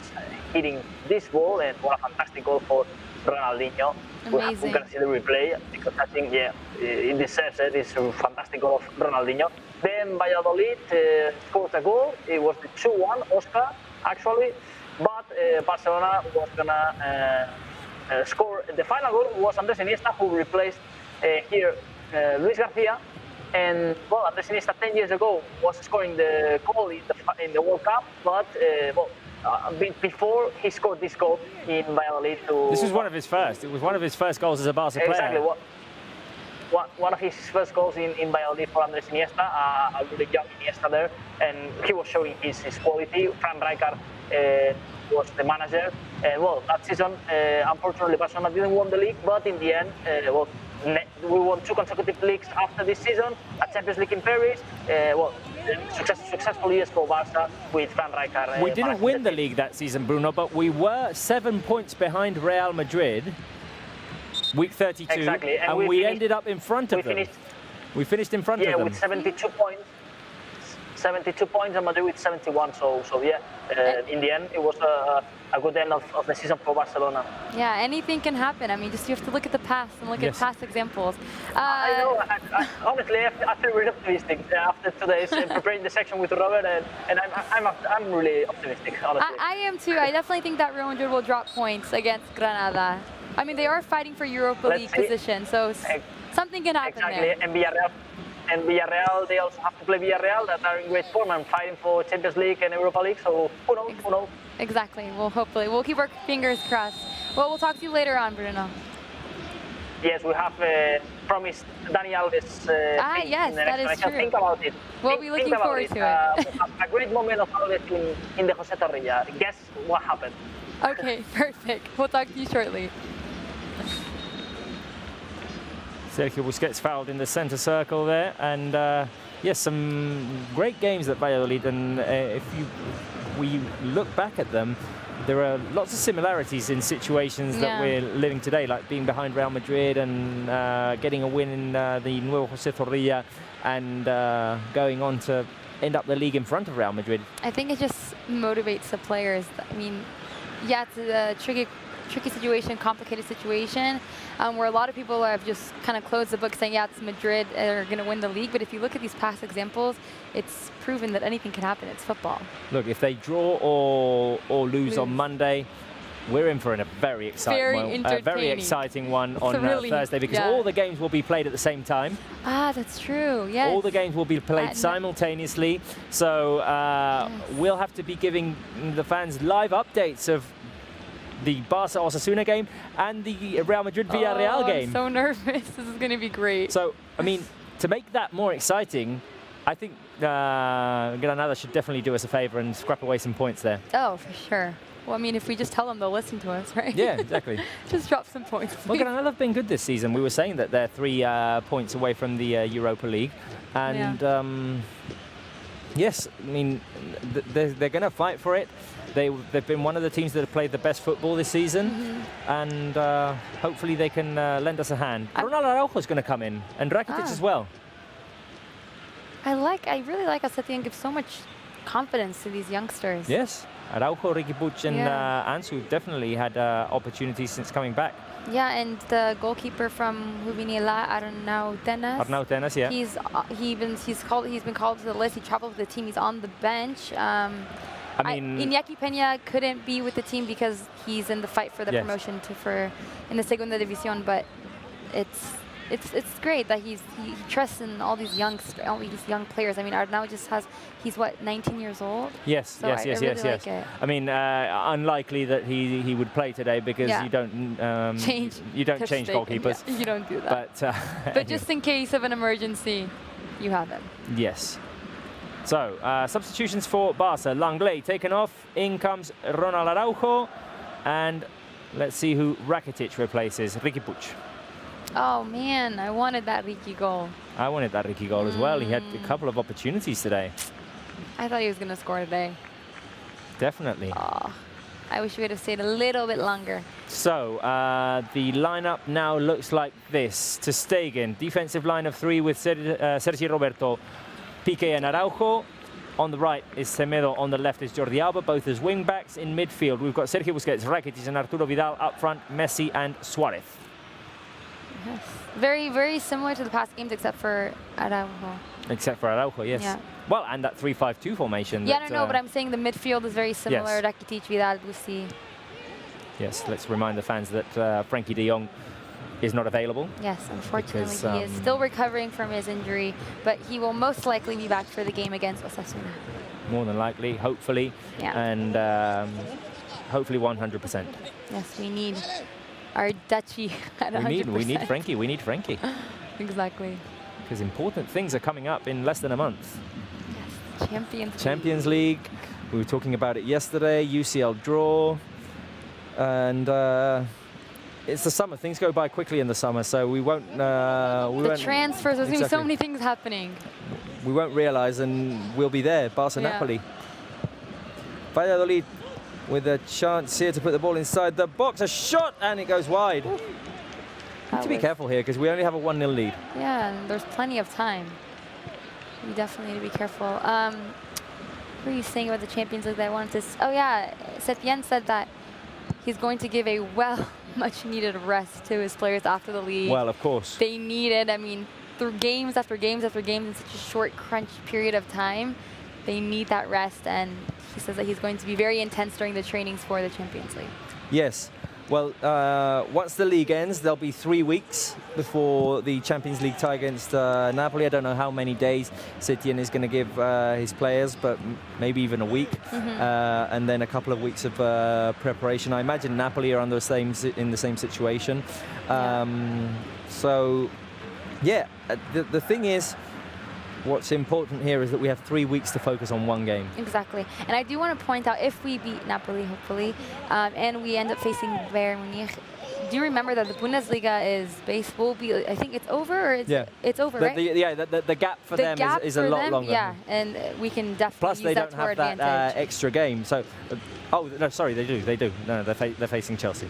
hitting this ball, and what a fantastic goal for Ronaldinho. Amazing. We can see the replay, because I think, it deserves it. It's a fantastic goal of Ronaldinho. Then Valladolid scored a goal. It was the 2-1 Oscar, actually, but Barcelona was gonna score. The final goal was Andrés Iniesta, who replaced here Luis Garcia. And, well, Andrés Iniesta 10 years ago was scoring the goal in the World Cup, but before he scored this goal in Valladolid This was one of his first. It was one of his first goals as a Barca player. Exactly. One of his first goals in Valladolid for Andrés Iniesta, a really young Iniesta there, and he was showing his quality. Frank Rijkaard was the manager. Well, that season, unfortunately, Barcelona didn't win the league, but in the end, we won 2 consecutive leagues after this season, a Champions League in Paris. Successful years for Barca with Frank Rijkaard. We didn't win the league that season, Bruno, but we were 7 points behind Real Madrid, week 32, exactly. and we ended up in front of them. We finished in front of them. Yeah, with 72 points. 72 points and Madrid with 71. So in the end, it was a good end of the season for Barcelona. Yeah, anything can happen. I mean, just you have to look at the past and look at past examples. I know. Honestly, I feel really optimistic after today's preparing the section with Robert, and I'm really optimistic. Honestly, I am too. I definitely think that Real Madrid will drop points against Granada. I mean, they are fighting for Europa League position, so something can happen there. And Villarreal, they also have to play Villarreal, that are in great form and fighting for Champions League and Europa League, so who knows? Exactly. Well, hopefully. We'll keep our fingers crossed. Well, we'll talk to you later on, Bruno. Yes, we have promised Dani Alves yes, that is true. Think about it. We'll be looking forward to it. A great moment of Alves in the José Zorrilla. Guess what happened? Okay, perfect. We'll talk to you shortly. Sergio Busquets fouled in the centre circle there, and yes, some great games at Valladolid. And if we look back at them, there are lots of similarities in situations that we're living today, like being behind Real Madrid and getting a win in the Nuevo José Zorrilla, and going on to end up the league in front of Real Madrid. I think it just motivates the players. I mean, yeah, it's a tricky situation, complicated situation, where a lot of people have just kind of closed the book saying, yeah, it's Madrid, are going to win the league. But if you look at these past examples, it's proven that anything can happen. It's football. Look, if they draw or lose on Monday, we're in for a very exciting one on Thursday, because all the games will be played at the same time. Ah, that's true, yes. All the games will be played simultaneously, so we'll have to be giving the fans live updates of the Barça Osasuna game and the Real Madrid Villarreal game. I'm so nervous. This is going to be great. So, I mean, to make that more exciting, I think Granada should definitely do us a favour and scrap away some points there. Oh, for sure. Well, I mean, if we just tell them, they'll listen to us, right? Yeah, exactly. Just drop some points. Well, Granada have been good this season. We were saying that they're 3 points away from the Europa League. And, yes, I mean, they're going to fight for it. They've been one of the teams that have played the best football this season, and hopefully they can lend us a hand. Ronald Araujo is going to come in, and Rakitic as well. I really like us at the end, give so much confidence to these youngsters. Yes, Araujo, Riqui Puig, and Ansu definitely had opportunities since coming back. Yeah, and the goalkeeper from Juvenila, Arnau Tenas. Yeah. He's been called to the list. He traveled with the team. He's on the bench. I mean, Iñaki Peña couldn't be with the team because he's in the fight for the promotion in the Segunda División. But it's great that he trusts in all these young players. I mean, Arnau he's what, 19 years old? Yes, so yes. Like it. I mean, unlikely that he would play today, because you don't change goalkeepers. Yeah, you don't do that. But just in case of an emergency, you have him. Yes. So, substitutions for Barca. Langley taken off. In comes Ronald Araujo. And let's see who Rakitic replaces. Riqui Puig. Oh, man, I wanted that Riqui goal. I wanted that Riqui goal as well. He had a couple of opportunities today. I thought he was going to score today. Definitely. Oh, I wish we would have stayed a little bit longer. So, the lineup now looks like this. Ter Stegen, defensive line of 3 with Sergi Roberto, Piqué and Araujo. On the right is Semedo, on the left is Jordi Alba, both as wing-backs. In midfield, we've got Sergio Busquets, Rakitic and Arturo Vidal. Up front, Messi and Suarez. Yes. Very, very similar to the past games, except for Araujo. Except for Araujo, yes. Yeah. Well, and that 3-5-2 formation. Yeah, no, but I'm saying the midfield is very similar. Yes. Rakitic, Vidal, Busi. Yes, let's remind the fans that Frankie de Jong is not available. Yes, unfortunately, he is still recovering from his injury, but he will most likely be back for the game against Osasuna. More than likely, hopefully, and hopefully 100%. Yes, we need our Dutchie at 100%. We need Frankie. We need Frankie. Exactly. Because important things are coming up in less than a month. Yes, Champions League. We were talking about it yesterday. UCL draw, and. It's the summer. Things go by quickly in the summer, so we won't. Transfers. There's going to be so many things happening. We won't realise, and we'll be there. Barca Napoli. Valladolid with a chance here to put the ball inside the box. A shot, and it goes wide. Need to be careful here, because we only have a 1-0 lead. Yeah, and there's plenty of time. We definitely need to be careful. What were you saying about the Champions League that I wanted to... Oh, yeah. Setien said that he's going to give a much-needed rest to his players after the league. Well, of course. They need it. I mean, through games after games after games in such a short crunch period of time, they need that rest, and he says that he's going to be very intense during the trainings for the Champions League. Yes. Well, once the league ends, there'll be 3 weeks before the Champions League tie against Napoli. I don't know how many days Setien is going to give his players, but maybe even a week, and then a couple of weeks of preparation. I imagine Napoli are in the same situation. So, yeah, the thing is, what's important here is that we have 3 weeks to focus on one game. Exactly. And I do want to point out, if we beat Napoli, hopefully, and we end up facing Bayern Munich, do remember that the Bundesliga will be, I think it's over, or it's over, right? The gap for them is a lot longer. Yeah, and we can definitely Plus, use they that don't to our have that advantage. extra game. So, oh no, sorry, they do. No, they're facing Chelsea.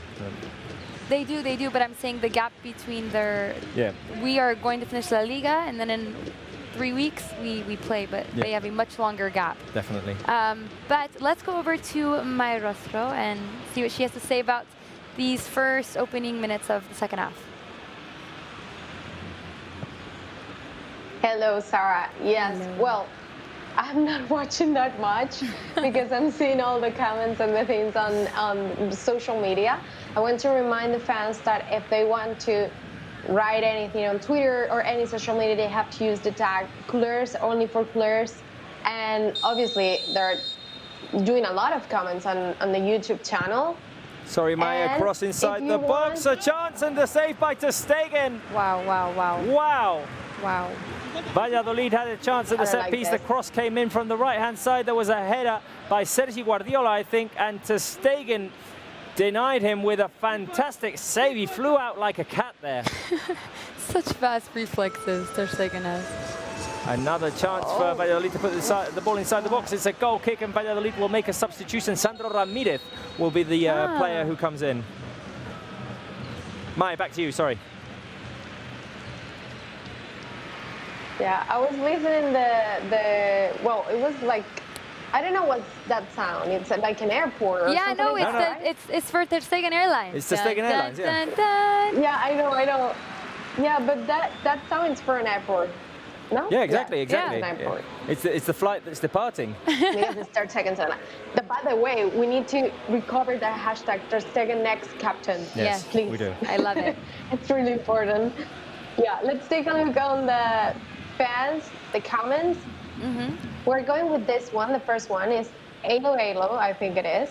They do, but I'm saying the gap between their... Yeah. We are going to finish La Liga, and then in 3 weeks we play, but they have a much longer gap. Definitely. But let's go over to Maya Rostro and see what she has to say about these first opening minutes of the second half. Hello, Sarah. Yes, well, I'm not watching that much because I'm seeing all the comments and the things on social media. I want to remind the fans that if they want to write anything on Twitter or any social media, they have to use the tag Couleurs, only for Couleurs. And obviously, they're doing a lot of comments on the YouTube channel. Sorry, Maya, cross inside the box. A chance and the save by ter Stegen. Wow. Valladolid had a chance at the set piece. The cross came in from the right-hand side. There was a header by Sergi Guardiola, I think, and ter Stegen denied him with a fantastic save. He flew out like a cat there. Such fast reflexes ter Stegen has. Another chance for Valladolid to put the ball inside the box. It's a goal kick, and Valladolid will make a substitution. Sandro Ramirez will be the player who comes in. Maya, back to you, sorry. Yeah, I was listening well, it was like, I don't know what's that sound. It's like an airport or something. No, like it's for ter Stegen Airlines. It's ter Stegen Airlines, yeah. Yeah, I know. Yeah, but that sounds for an airport. No? Yeah, exactly. Yeah. It's the flight that's departing. Because it's ter Stegen Airlines. By the way, we need to recover the hashtag ter Stegen next captain. Yes, please. we do. I love it. It's really important. Yeah, let's take a look on the fans, the comments. We're going with this one. The first one is Alo, I think it is.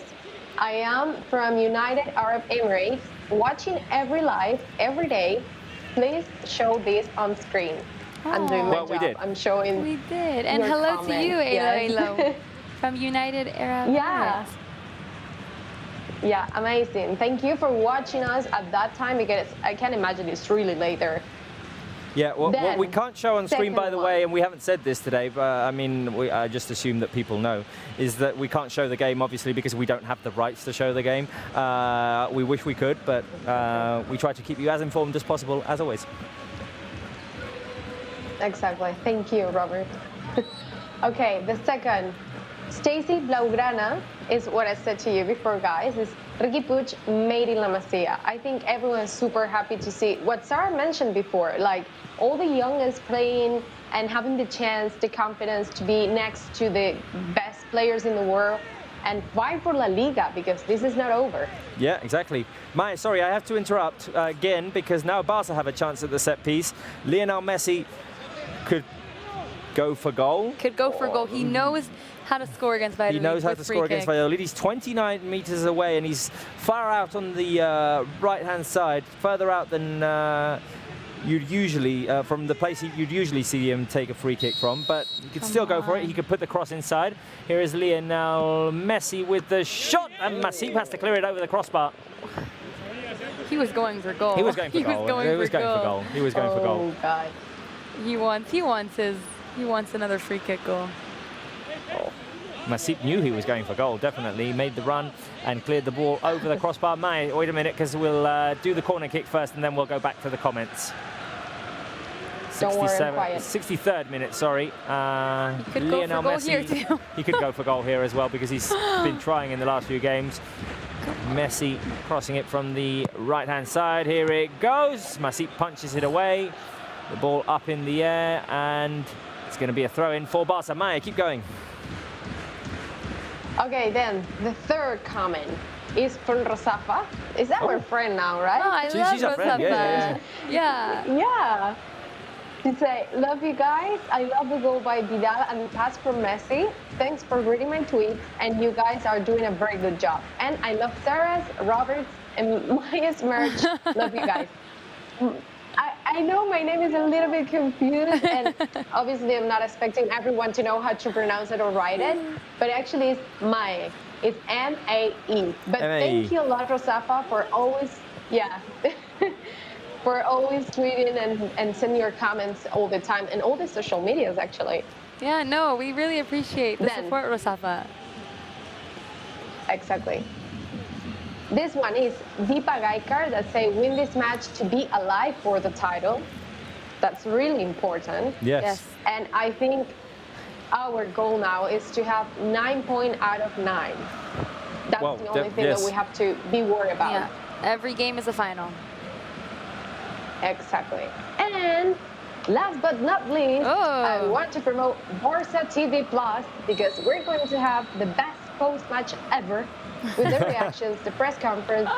I am from United Arab Emirates, watching every live, every day. Please show this on screen. I'm doing my job. We did. I'm showing. We did. And hello comment. to you, Alo, from United Arab Emirates. Yeah, amazing. Thank you for watching us at that time, because I can imagine it's really late there. Yeah, what we can't show on screen, by the way, and we haven't said this today, but I mean, I just assume that people know, is that we can't show the game, obviously, because we don't have the rights to show the game. We wish we could, but we try to keep you as informed as possible, as always. Exactly. Thank you, Robert. Okay, the second, Stacy Blaugrana, is what I said to you before, guys, is Riqui Puig made in La Masia. I think everyone's super happy to see what Sarah mentioned before, like all the youngest playing and having the chance, the confidence to be next to the best players in the world and fight for La Liga, because this is not over. Yeah, exactly. Maya, sorry, I have to interrupt again, because now Barca have a chance at the set piece. Leonel Messi could go for goal. He knows how to score against Valladolid. He knows how to score against Valladolid. He's 29 meters away, and he's far out on the right-hand side, further out than you'd usually, from the place you'd usually see him take a free kick from, but he could still go for it. He could put the cross inside. Here is Lionel Messi with the shot, and Masip has to clear it over the crossbar. He was going for goal. He was going for goal. He was going for goal. He was going for goal. Oh, God. He wants another free kick goal. Masip knew he was going for goal, definitely. He made the run and cleared the ball over the crossbar. Wait a minute, because we'll do the corner kick first, and then we'll go back to the comments. Don't worry, I'm quiet. 63rd minute, sorry. Lionel Messi, he could go for goal here as well, because he's been trying in the last few games. Messi crossing it from the right-hand side. Here it goes. Masip punches it away. The ball up in the air, and it's going to be a throw-in for Barca. Maya, keep going. Okay, then the third comment is from Rosafa. Is that our friend now, right? Oh, I love Rosafa. Yeah. She said, love you guys. I love the goal by Vidal and the pass from Messi. Thanks for reading my tweets, and you guys are doing a very good job. And I love Sarah's, Robert's, and Maya's merch. Love you guys. I know my name is a little bit confused, and obviously I'm not expecting everyone to know how to pronounce it or write it, but actually it's Mae. It's M-A-E. But thank you a lot, Rosafa, for always Yeah. For always tweeting and sending your comments all the time and all the social medias, actually. Yeah, no, we really appreciate the support, Rosafa. Exactly. This one is Deepa Gaikar that say win this match to be alive for the title. That's really important. Yes. And I think our goal now is to have 9 points out of 9. That's the only thing that we have to be worried about. Yeah. Every game is a final. Exactly. And last but not least, I want to promote Barça TV Plus because we're going to have the best post-match ever with the reactions, the press conference,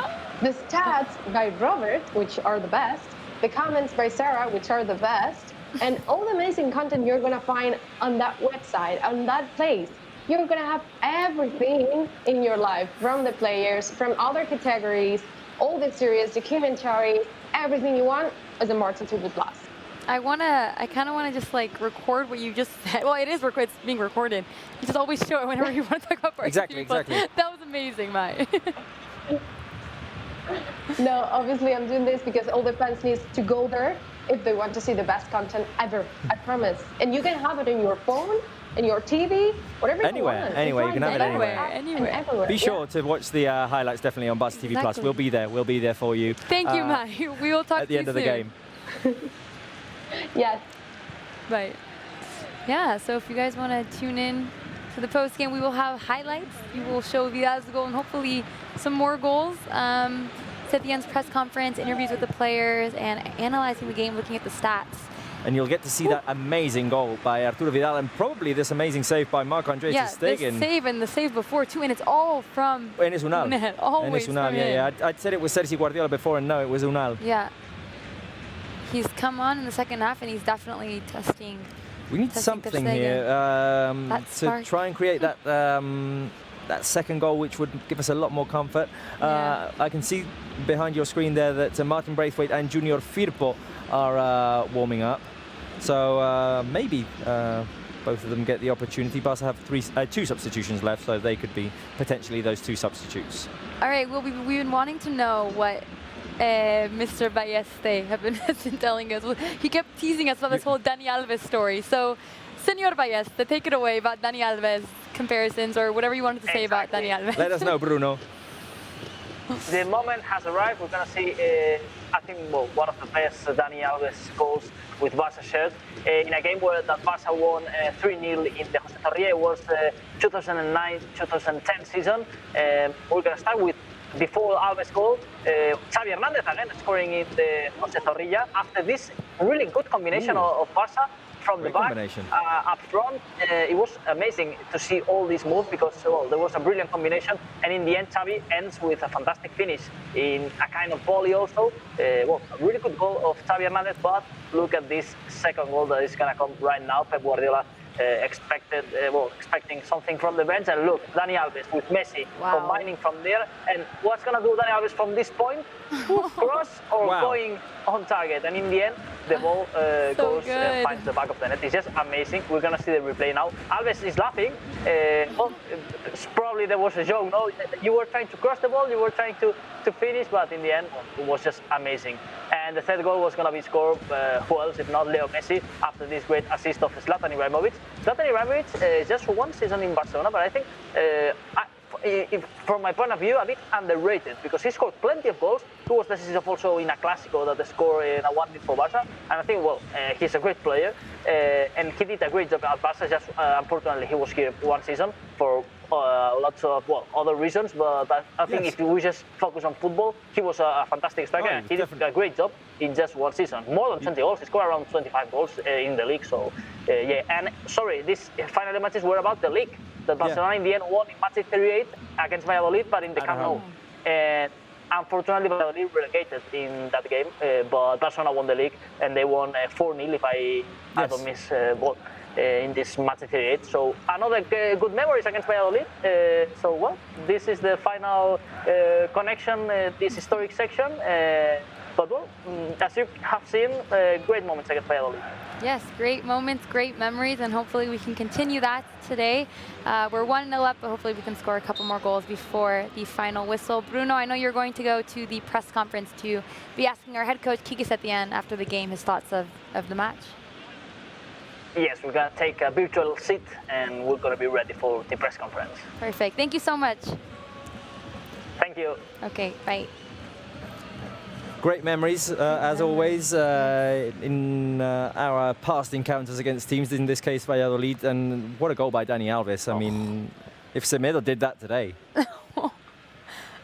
the stats by Robert, which are the best, the comments by Sarah, which are the best, and all the amazing content you're going to find on that website, on that place. You're going to have everything in your life from the players, from other categories, all the series, documentaries, everything you want is a Barça TV Plus. I kind of want to just like record what you just said. Well, it's being recorded. You just always show it whenever you want to talk about Barça. Exactly. That was amazing, Mai. No, obviously I'm doing this because all the fans need to go there if they want to see the best content ever. I promise. And you can have it in your phone, in your TV, whatever you want. Anywhere, you can have it anywhere. Everywhere. Be sure to watch the highlights definitely on Barça TV Plus. We'll be there for you. Thank you, Mai. We will talk at the end of the game. Yes. Right. Yeah, so if you guys want to tune in to the post game, we will have highlights. We will show Vidal's goal and hopefully some more goals. Sethian's press conference, interviews with the players, and analyzing the game, looking at the stats. And you'll get to see that amazing goal by Arturo Vidal and probably this amazing save by Marc-André ter Stegen. Yeah, the save and the save before too, and it's all from Enes Unal. Always Enes Unal, from yeah. him. I'd said it was Sergi Guardiola before, and no, it was Unal. Yeah. He's come on in the second half, and he's definitely testing. We need something here to try and create that that second goal, which would give us a lot more comfort. I can see behind your screen there that Martin Braithwaite and Junior Firpo are warming up. So maybe both of them get the opportunity. Barca have two substitutions left, so they could be potentially those two substitutes. All right, well, we've been wanting to know what Mr. Balleste has been telling us. He kept teasing us about this whole Dani Alves story. So, Senor Balleste, take it away about Dani Alves comparisons or whatever you wanted to say about Dani Alves. Let us know, Bruno. The moment has arrived. We're going to see, I think, one of the best Dani Alves goals with Barca shirt in a game where that Barca won 3-0 in the José Zorrilla. It was 2009-2010 season. We're going to start with, before Alves' goal, Xavi Hernández again scoring in the José Zorrilla after this really good combination of Barca from the back up front. It was amazing to see all these moves because there was a brilliant combination, and in the end Xavi ends with a fantastic finish in a kind of volley also. A really good goal of Xavi Hernández, but look at this second goal that is going to come right now. Pep Guardiola expecting something from the bench, and look, Dani Alves with Messi combining from there. And what's going to do Dani Alves from this point? Cross or going on target? And in the end, the ball goes and finds the back of the net. It's just amazing. We're going to see the replay now. Alves is laughing. Probably there was a joke. No, you were trying to cross the ball, you were trying to finish, but in the end, it was just amazing. And the third goal was going to be scored, who else if not Leo Messi, after this great assist of Zlatan Ibrahimovic. Zlatan Ibrahimovic, just for one season in Barcelona, but I think, from my point of view, a bit underrated because he scored plenty of goals. He was decisive also in a Clásico that they scored in a 1-0 for Barca. And I think, he's a great player, and he did a great job at Barca. Just unfortunately, he was here one season for lots of other reasons, but I think if we just focus on football, he was a fantastic striker, and he did a great job in just one season. More than 20 goals, he scored around 25 goals in the league. So and sorry, these final matches were about the league. That Barcelona in the end won in match 38 against Valladolid, but in the Camp Nou. And unfortunately, Valladolid relegated in that game, but Barcelona won the league, and they won 4-0 if I don't miss in this match 38. So another good memories against Valladolid. This is the final connection, this historic section. But well, as you have seen, great moments against Valladolid. Yes, great moments, great memories, and hopefully we can continue that today. We're 1-0 up, but hopefully we can score a couple more goals before the final whistle. Bruno, I know you're going to go to the press conference to be asking our head coach, Quique Setien, after the game, his thoughts of the match. Yes, we're going to take a virtual seat, and we're going to be ready for the press conference. Perfect. Thank you so much. Thank you. Okay, bye. Great memories, as always, in our past encounters against teams, in this case Valladolid, and what a goal by Dani Alves. I mean, if Semedo did that today.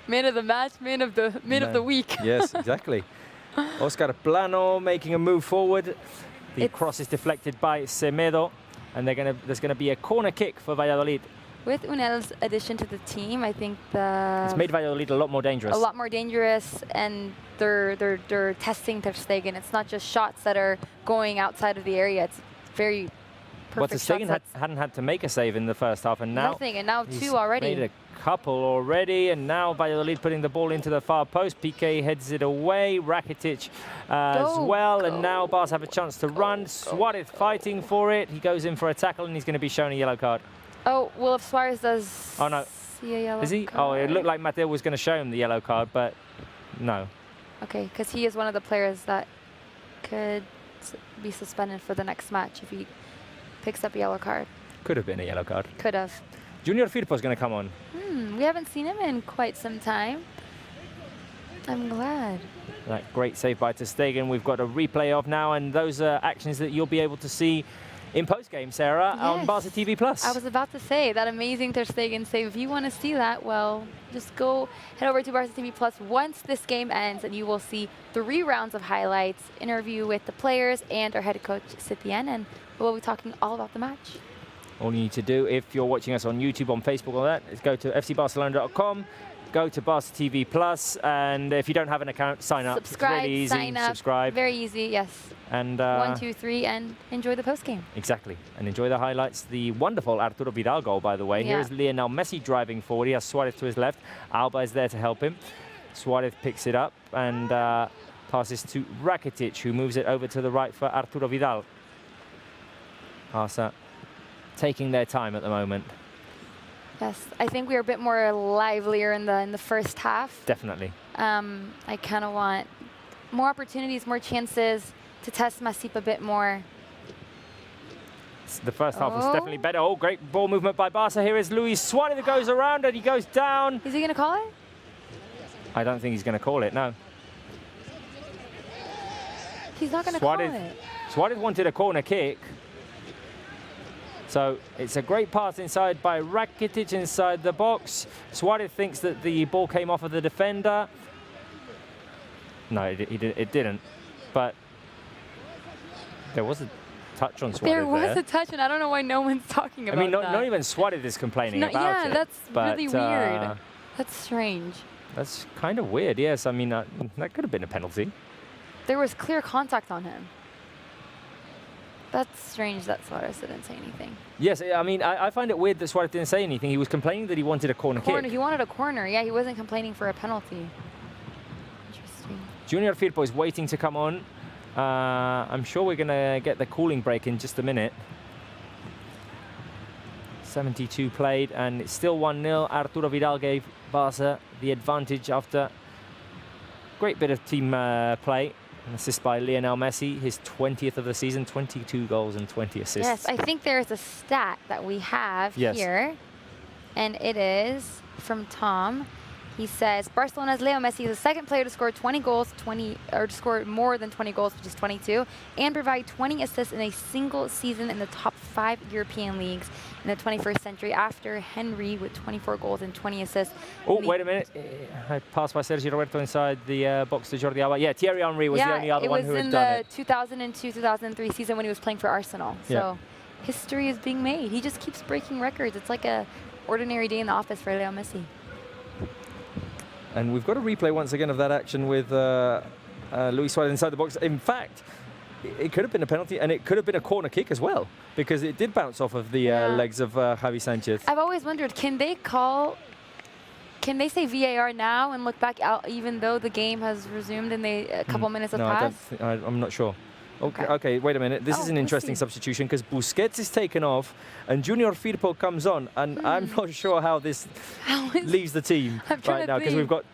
Man of the match, man of the week. Yes, exactly. Oscar Plano making a move forward. The cross is deflected by Semedo, and there's going to be a corner kick for Valladolid. With Unel's addition to the team, I think it's made Valladolid a lot more dangerous. A lot more dangerous, and they're testing Ter Stegen. It's not just shots that are going outside of the area. It's very perfect. Ter Stegen hadn't had to make a save in the first half, and now nothing, and now two already. Made a couple already, and now Valladolid putting the ball into the far post. Piqué heads it away. Rakitic as well, and now Barca have a chance to run. Suarez fighting for it. He goes in for a tackle, and he's going to be shown a yellow card. Oh, well, if Suarez does see a yellow Is he? card. Oh, it looked like Mateo was going to show him the yellow card, but no. Okay, because he is one of the players that could be suspended for the next match if he picks up a yellow card. Could have been a yellow card. Could have. Junior Firpo's going to come on. We haven't seen him in quite some time. I'm glad. That great save by Ter Stegen we've got a replay of now, and those are actions that you'll be able to see in post-game, Sarah, on Barca TV+. I was about to say, that amazing Ter Stegen save. If you want to see that, well, just head over to Barca TV+ once this game ends, and you will see 3 rounds of highlights, interview with the players and our head coach, Setien, and we'll be talking all about the match. All you need to do, if you're watching us on YouTube, on Facebook, all that, is go to fcbarcelona.com, go to Barca TV+, and if you don't have an account, sign up. Subscribe, it's really easy. sign up. Subscribe. Very easy, yes. And 1, 2, 3, and enjoy the post-game. Exactly, and enjoy the highlights. The wonderful Arturo Vidal goal, by the way. Here is Lionel Messi driving forward. He has Suarez to his left. Alba is there to help him. Suarez picks it up and passes to Rakitic, who moves it over to the right for Arturo Vidal. Barca taking their time at the moment. Yes, I think we were a bit more livelier in the first half. Definitely. I kind of want more opportunities, more chances to test Masip a bit more. The first half was definitely better. Oh, great ball movement by Barca. Here is Luis Suarez that goes around and he goes down. Is he going to call it? I don't think he's going to call it, no. He's not going to call it. Suarez wanted a corner kick. So it's a great pass inside by Rakitic inside the box. Suarez thinks that the ball came off of the defender. No, it didn't. But there was a touch on Suarez there. Was a touch, and I don't know why no one's talking about that. I mean, not even Suarez is complaining about it. Yeah, that's really weird. That's strange. That's kind of weird, yes. I mean, that could have been a penalty. There was clear contact on him. That's strange that Suarez didn't say anything. Yes, I mean, I find it weird that Suarez didn't say anything. He was complaining that he wanted a corner kick. He wanted a corner. Yeah, he wasn't complaining for a penalty. Interesting. Junior Firpo is waiting to come on. I'm sure we're going to get the cooling break in just a minute. 72 played, and it's still 1-0. Arturo Vidal gave Barca the advantage after great bit of team play. An assist by Leonel Messi, his 20th of the season, 22 goals and 20 assists. Yes, I think there's a stat that we have here, and it is from Tom. He says, Barcelona's Leo Messi is the second player to score 20 goals, to score more than 20 goals, which is 22, and provide 20 assists in a single season in the top 5 European leagues in the 21st century, after Henry with 24 goals and 20 assists. Oh, wait a minute. I passed by Sergio Roberto inside the box to Jordi Alba. Yeah, Thierry Henry was the only other one who had done it. It was in the 2002-2003 season when he was playing for Arsenal. So history is being made. He just keeps breaking records. It's like a ordinary day in the office for Leo Messi. And we've got a replay once again of that action with Luis Suarez inside the box. In fact, it could have been a penalty, and it could have been a corner kick as well, because it did bounce off of the legs of Javi Sanchez. I've always wondered, can can they say VAR now and look back out even though the game has resumed and a couple minutes have passed? I'm not sure. Okay, wait a minute. This is an interesting substitution because Busquets is taken off and Junior Firpo comes on, and I'm not sure how this leaves the team right now because we've got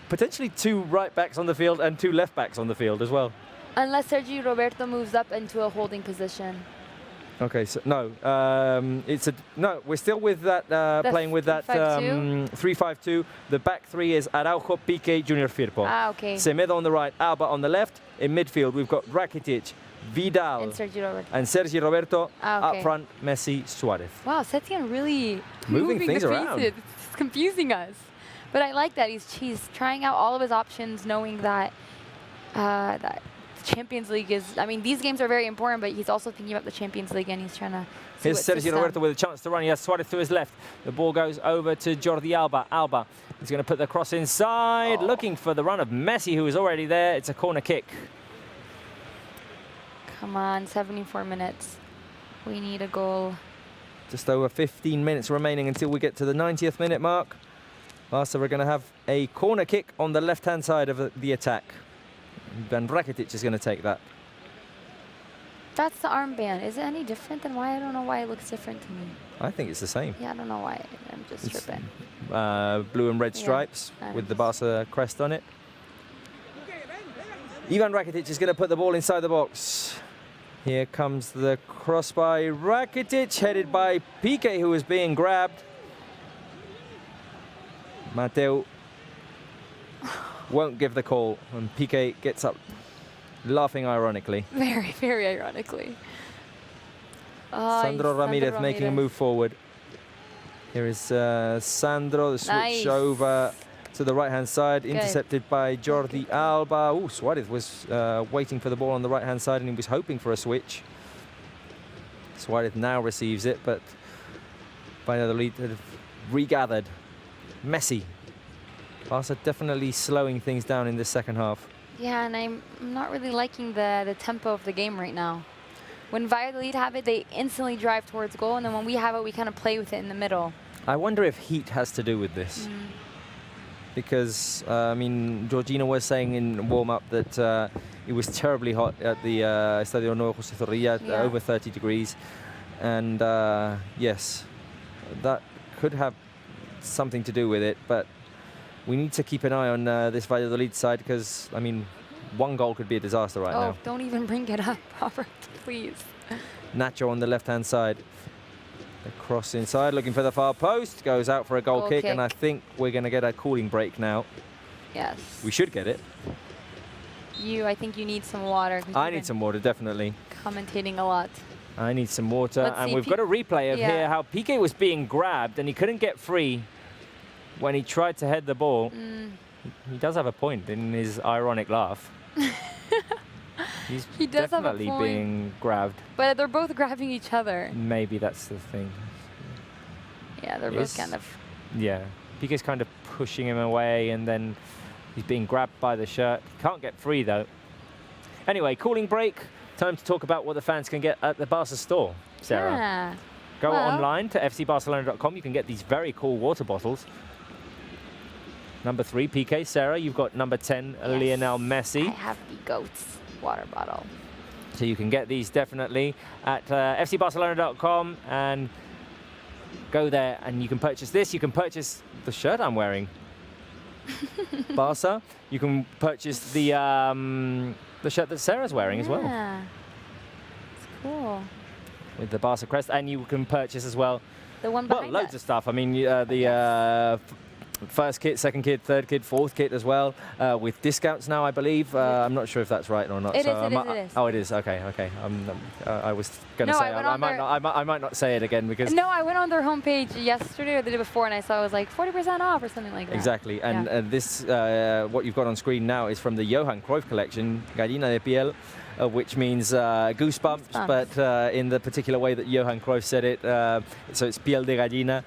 potentially 2 right backs on the field and 2 left backs on the field as well. Unless Sergio Roberto moves up into a holding position. Okay, so no, we're still with that playing with that 3-5-2. The back 3 is Araujo, Piqué, Junior Firpo. Okay. Semedo on the right, Alba on the left. In midfield, we've got Rakitic, Vidal, and Sergio Roberto. Up front, Messi, Suarez. Wow, Setien really moving things around. It's confusing us, but I like that he's trying out all of his options, knowing that that Champions League is. I mean, these games are very important, but he's also thinking about the Champions League, and he's trying to. Here's Sergio Roberto with a chance to run. He has Suarez to his left. The ball goes over to Jordi Alba. Alba is going to put the cross inside, looking for the run of Messi, who is already there. It's a corner kick. Come on, 74 minutes. We need a goal. Just over 15 minutes remaining until we get to the 90th minute mark. Barca are going to have a corner kick on the left-hand side of the attack. Then Rakitic is going to take that. That's the armband. Is it any different than why? I don't know why it looks different to me. I think it's the same. Yeah, I don't know why. I'm just tripping. Blue and red stripes with the Barca crest on it. Ivan Rakitic is going to put the ball inside the box. Here comes the cross by Rakitic, headed by Piqué, who is being grabbed. Mateo won't give the call, and Piqué gets up, laughing ironically. Very, very ironically. Sandro Ramirez making a move forward. Here is Sandro, the switch over to the right-hand side, intercepted by Jordi Alba. Oh, Suarez was waiting for the ball on the right-hand side, and he was hoping for a switch. Suarez now receives it, but Valladolid have regathered. Messi. Barca definitely slowing things down in the second half. Yeah, and I'm not really liking the tempo of the game right now. When Valladolid have it, they instantly drive towards goal, and then when we have it, we kind of play with it in the middle. I wonder if heat has to do with this. Because, I mean, Georgina was saying in warm-up that it was terribly hot at the Estadio José Zorrilla, over 30 degrees. And, yes, that could have something to do with it, but we need to keep an eye on this Valladolid side because, I mean, 1 goal could be a disaster right now. Oh, don't even bring it up, Robert, please. Nacho on the left-hand side. The cross inside, looking for the far post, goes out for a goal kick, and I think we're going to get a cooling break now. Yes. We should get it. I think you need some water. I need some water, definitely. Commentating a lot. I need some water, and we've got a replay of here how Piqué was being grabbed, and he couldn't get free when he tried to head the ball. He does have a point in his ironic laugh. He's definitely being grabbed. But they're both grabbing each other. Maybe that's the thing. Yeah, they're both kind of... Yeah, Piqué's kind of pushing him away, and then he's being grabbed by the shirt. Can't get free, though. Anyway, cooling break. Time to talk about what the fans can get at the Barca store, Sarah. Yeah. Go online to fcbarcelona.com. You can get these very cool water bottles. Number 3, Piqué. Sarah, you've got number 10, Leonel Messi. I have the GOAT's water bottle. So you can get these definitely at fcbarcelona.com and go there and you can purchase this. You can purchase the shirt I'm wearing. Barca. You can purchase the shirt that Sarah's wearing as well. Yeah, it's cool. With the Barca crest, and you can purchase as well. The one behind loads of stuff. I mean, the first kit, second kit, third kit, fourth kit as well, with discounts now, I believe. I'm not sure if that's right or not. It is. Oh, it is. Okay. I was going to say I might not say it again because. No, I went on their homepage yesterday or the day before, and I saw it was like 40% off or something like that. Exactly, and this what you've got on screen now is from the Johan Cruyff collection, Gallina de Piel, which means goosebumps, but in the particular way that Johan Cruyff said it. So it's piel de gallina,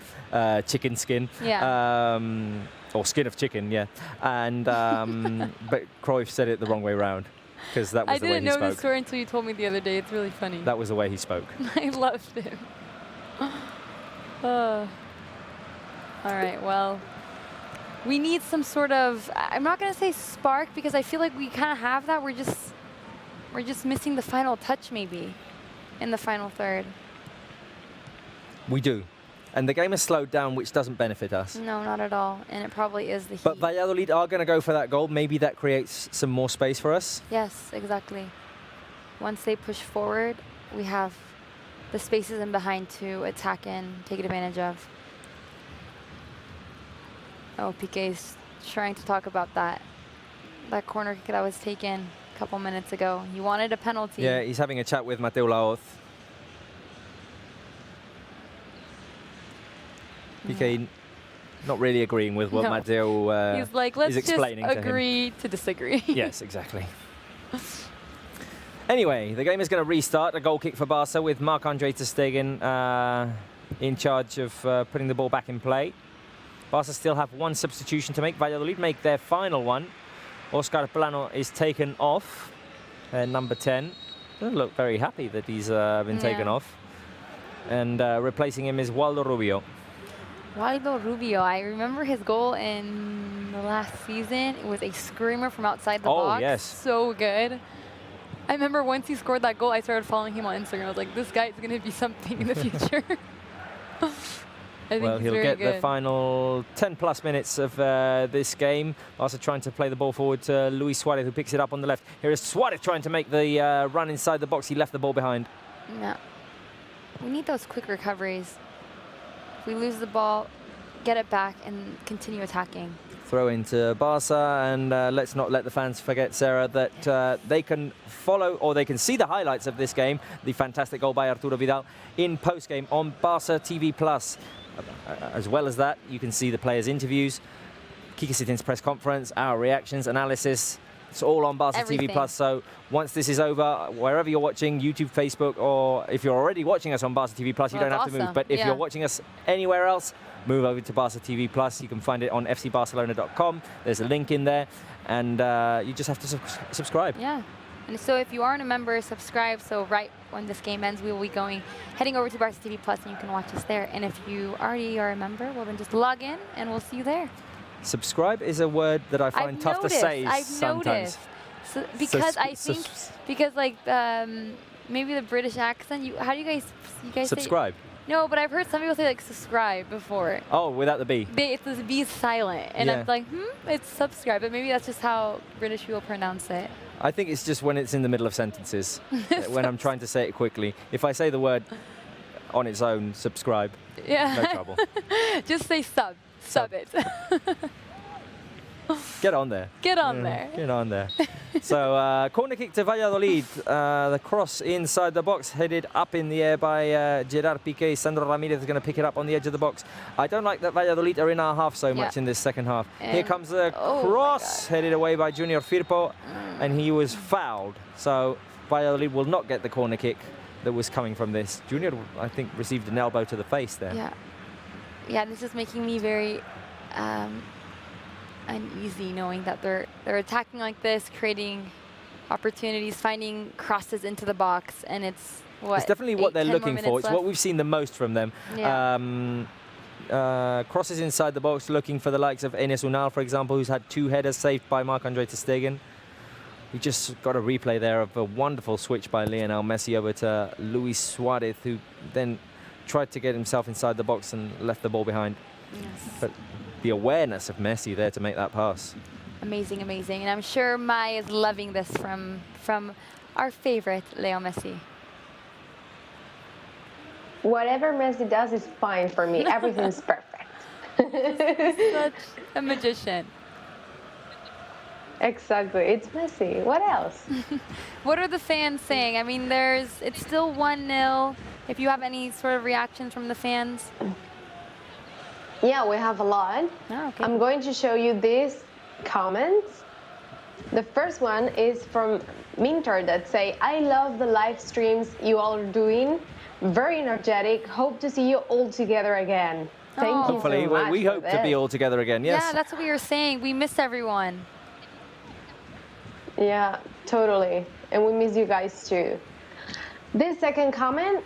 chicken skin. Yeah. Or skin of chicken, yeah. And but Cruyff said it the wrong way around because that was the way he spoke. I didn't know this story until you told me the other day. It's really funny. That was the way he spoke. I loved him. All right, well. we need some sort of, I'm not going to say spark, because I feel like we kind of have that. We're just missing the final touch, maybe, in the final third. We do. And the game has slowed down, which doesn't benefit us. No, not at all. And it probably is the heat. But Valladolid are going to go for that goal. Maybe that creates some more space for us. Yes, exactly. Once they push forward, we have the spaces in behind to attack and take advantage of. Oh, Piqué's trying to talk about that corner kick that was taken a couple minutes ago. He wanted a penalty. Yeah, he's having a chat with Mateu Laoz. Piqué not really agreeing with what Mateu he's like, let's is explaining just agree to disagree. Yes, exactly. Anyway, the game is going to restart. A goal kick for Barca with Marc-Andre ter Stegen in charge of putting the ball back in play. Barca still have one substitution to make. Valladolid make their final one. Oscar Plano is taken off. Number 10. Doesn't look very happy that he's been taken off. And replacing him is Waldo Rubio. Waldo Rubio, I remember his goal in the last season. It was a screamer from outside the box. Yes. So good. I remember once he scored that goal, I started following him on Instagram. I was like, this guy is going to be something in the future. Well, he'll get the final 10+ minutes of this game. Also trying to play the ball forward to Luis Suarez, who picks it up on the left. Here is Suarez trying to make the run inside the box. He left the ball behind. No. We need those quick recoveries. If we lose the ball, get it back and continue attacking. Throw into Barca, and let's not let the fans forget, Sarah, that they can follow or they can see the highlights of this game, the fantastic goal by Arturo Vidal, in post-game on Barca TV+. As well as that, you can see the players' interviews, Quique Setién's press conference, our reactions, analysis. It's all on Barca TV+. So once this is over, wherever you're watching, YouTube, Facebook, or if you're already watching us on Barca TV+, you don't have to move. But if you're watching us anywhere else, move over to Barca TV+. You can find it on fcbarcelona.com. There's a link in there, and you just have to subscribe. Yeah. And so if you aren't a member, subscribe. So right when this game ends, we will be heading over to Barca TV+, and you can watch us there. And if you already are a member, well, then just log in, and we'll see you there. Subscribe is a word that I find tough to say sometimes. So, because I think, because like maybe the British accent, how do you guys subscribe? Say, no, but I've heard some people say like subscribe before. Oh, without the B. The B is silent, and I'm like, it's subscribe, but maybe that's just how British people pronounce it. I think it's just when it's in the middle of sentences, when I'm trying to say it quickly. If I say the word on its own, subscribe, no trouble. Just say sub it. Get on there. Get on there. Get on there. So, corner kick to Valladolid. The cross inside the box, headed up in the air by Gerard Piqué. Sandro Ramirez is going to pick it up on the edge of the box. I don't like that Valladolid are in our half so much in this second half. Here comes the cross, headed away by Junior Firpo, and he was fouled. So, Valladolid will not get the corner kick that was coming from this. Junior, I think, received an elbow to the face there. Yeah. Yeah, this is making me very uneasy knowing that they're attacking like this, creating opportunities, finding crosses into the box, and it's what? It's definitely what they're looking for. It's what we've seen the most from them. Yeah. Crosses inside the box, looking for the likes of Enes Unal, for example, who's had 2 headers saved by Marc-Andre ter Stegen. We just got a replay there of a wonderful switch by Leonel Messi over to Luis Suarez, who then tried to get himself inside the box and left the ball behind. Yes. But the awareness of Messi there to make that pass. Amazing, amazing. And I'm sure Mai is loving this from our favorite, Leo Messi. Whatever Messi does is fine for me. Everything's perfect. Such a magician. Exactly. It's Messi. What else? What are the fans saying? I mean, it's still 1-0. If you have any sort of reactions from the fans? Yeah, we have a lot. Oh, okay. I'm going to show you these comments. The first one is from Minter that say, I love the live streams you all are doing. Very energetic. Hope to see you all together again. Thank you Hopefully, so much we hope to be all together again, yes. Yeah, that's what we were saying. We miss everyone. Yeah, totally. And we miss you guys too. This second comment,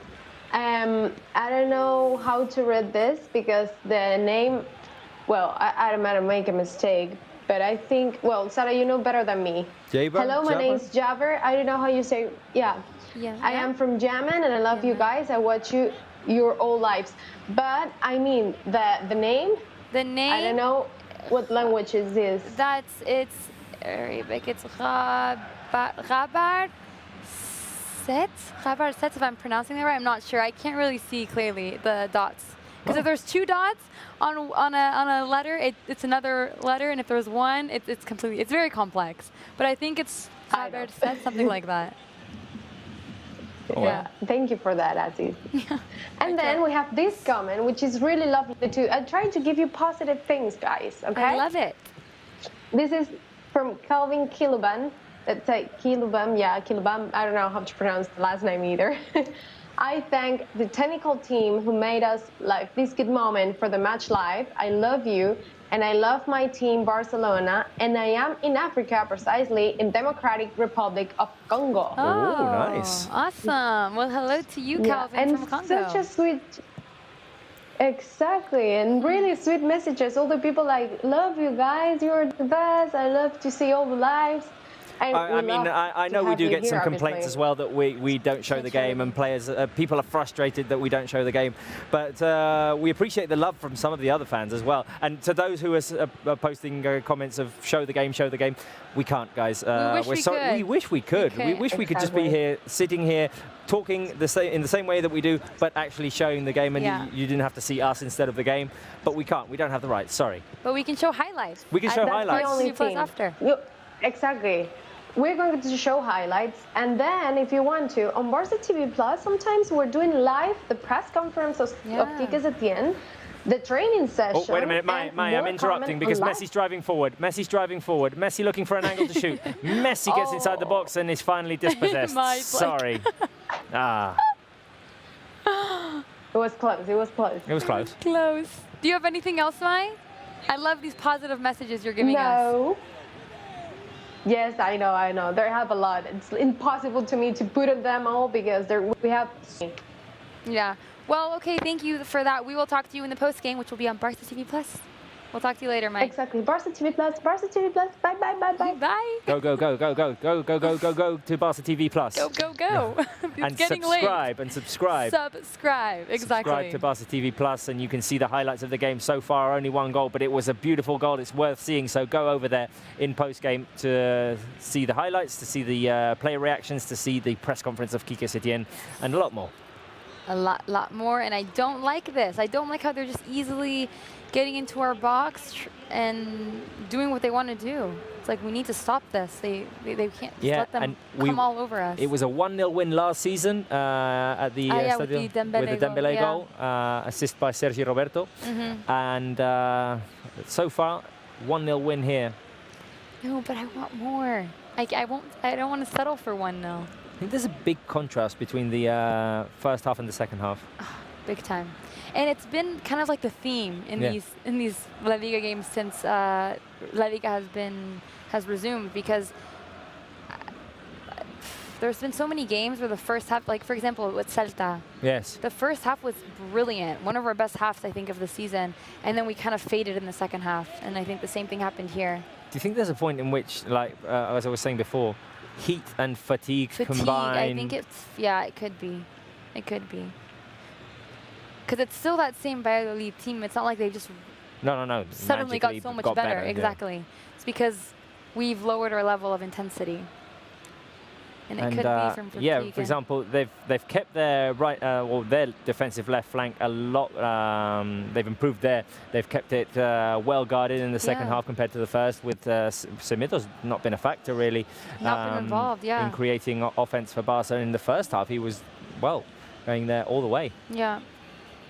I don't know how to read this because the name well, I might make a mistake, but I think, well, Sarah, you know better than me. Hello, my name is Jaber. I don't know how you say, I am from Yemen, and I love you guys. I watch you your whole lives. But I mean, the name? The name? I don't know what language is this. It's Arabic. It's Rabar Set, if I'm pronouncing that right. I'm not sure. I can't really see clearly the dots. Because if there's 2 dots on a letter, it's another letter, and if there's one, it's completely, it's very complex. But I think it's Rabar Set, something like that. Yeah, thank you for that, Aziz. And then we have this comment, which is really lovely too. I try to give you positive things, guys, okay? I love it. This is from Calvin Kiluban. Let's say Kilubam, Kilubam. I don't know how to pronounce the last name either. I thank the technical team who made us like this good moment for the match live. I love you, and I love my team, Barcelona, and I am in Africa, precisely in Democratic Republic of Congo. Oh, nice. Awesome. Well, hello to you, Calvin, and from Congo. Such a sweet, exactly, and really sweet messages. All the people like, love you guys, you're the best. I love to see all the lives. I mean, I know we do get some complaints as well that we don't show the game, and players, people are frustrated that we don't show the game. But we appreciate the love from some of the other fans as well. And to those who are posting comments of show the game, we can't, guys. We wish we could. We wish we could just be here, sitting here, talking in the same way that we do, but actually showing the game, and you didn't have to see us instead of the game. But we can't. We don't have the rights. Sorry. But we can show highlights. We can show highlights. That's the only thing. After. Exactly. We're going to show highlights, and then if you want to, on Barça TV Plus, sometimes we're doing live the press conference of Quique Setién, the training session. Oh, wait a minute, Mai, I'm interrupting because Messi's driving forward. Messi looking for an angle to shoot. Messi gets inside the box and is finally dispossessed. Sorry. It was close. It was close. It was close. Close. Do you have anything else, Mai? I love these positive messages you're giving us. No. Yes, I know. There have a lot. It's impossible to me to put on them all because we have. Yeah. Well, okay. Thank you for that. We will talk to you in the post game, which will be on Barça TV Plus. We'll talk to you later, Mike. Exactly. Barça TV Plus. Bye. Bye. Go to Barça TV Plus. Go. And getting subscribe late. Subscribe, exactly. Subscribe to Barça TV Plus, and you can see the highlights of the game so far. Only 1 goal, but it was a beautiful goal. It's worth seeing. So go over there in post game to see the highlights, to see the player reactions, to see the press conference of Quique Setién, and a lot more. A lot more, and I don't like this. I don't like how they're just easily getting into our box and doing what they want to do. It's like we need to stop this. They can't just let them come all over us. It was a 1-0 win last season at the Estadio with the Dembélé goal, assist by Sergi Roberto. And so far, 1-0 win here. No, but I want more. I don't want to settle for 1-0. I think there's a big contrast between the first half and the second half. Big time. And it's been kind of like the theme in these La Liga games since La Liga has resumed, because there's been so many games where the first half, like for example with Celta, the first half was brilliant, one of our best halves I think of the season, and then we kind of faded in the second half, and I think the same thing happened here. Do you think there's a point in which, like as I was saying before, heat and fatigue combine? I think it could be. It could be. Because it's still that same Valladolid team. It's not like they've just suddenly got so much better. Exactly. Yeah. It's because we've lowered our level of intensity. And it could be from fatigue. Yeah, for example, they've kept their their defensive left flank a lot. They've improved there. They've kept it well guarded in the second half compared to the first. With Semedo's not been a factor really. Not been involved, in creating offense for Barca. In the first half, he was going there all the way. Yeah.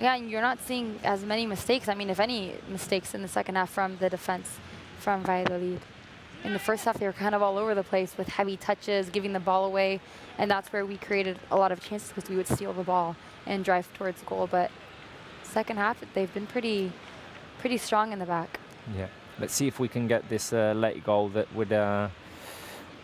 Yeah, and you're not seeing as many mistakes. I mean, if any mistakes in the second half from the defense from Valladolid. In the first half, they were kind of all over the place with heavy touches, giving the ball away, and that's where we created a lot of chances because we would steal the ball and drive towards goal. But second half, they've been pretty strong in the back. Yeah, let's see if we can get this late goal that would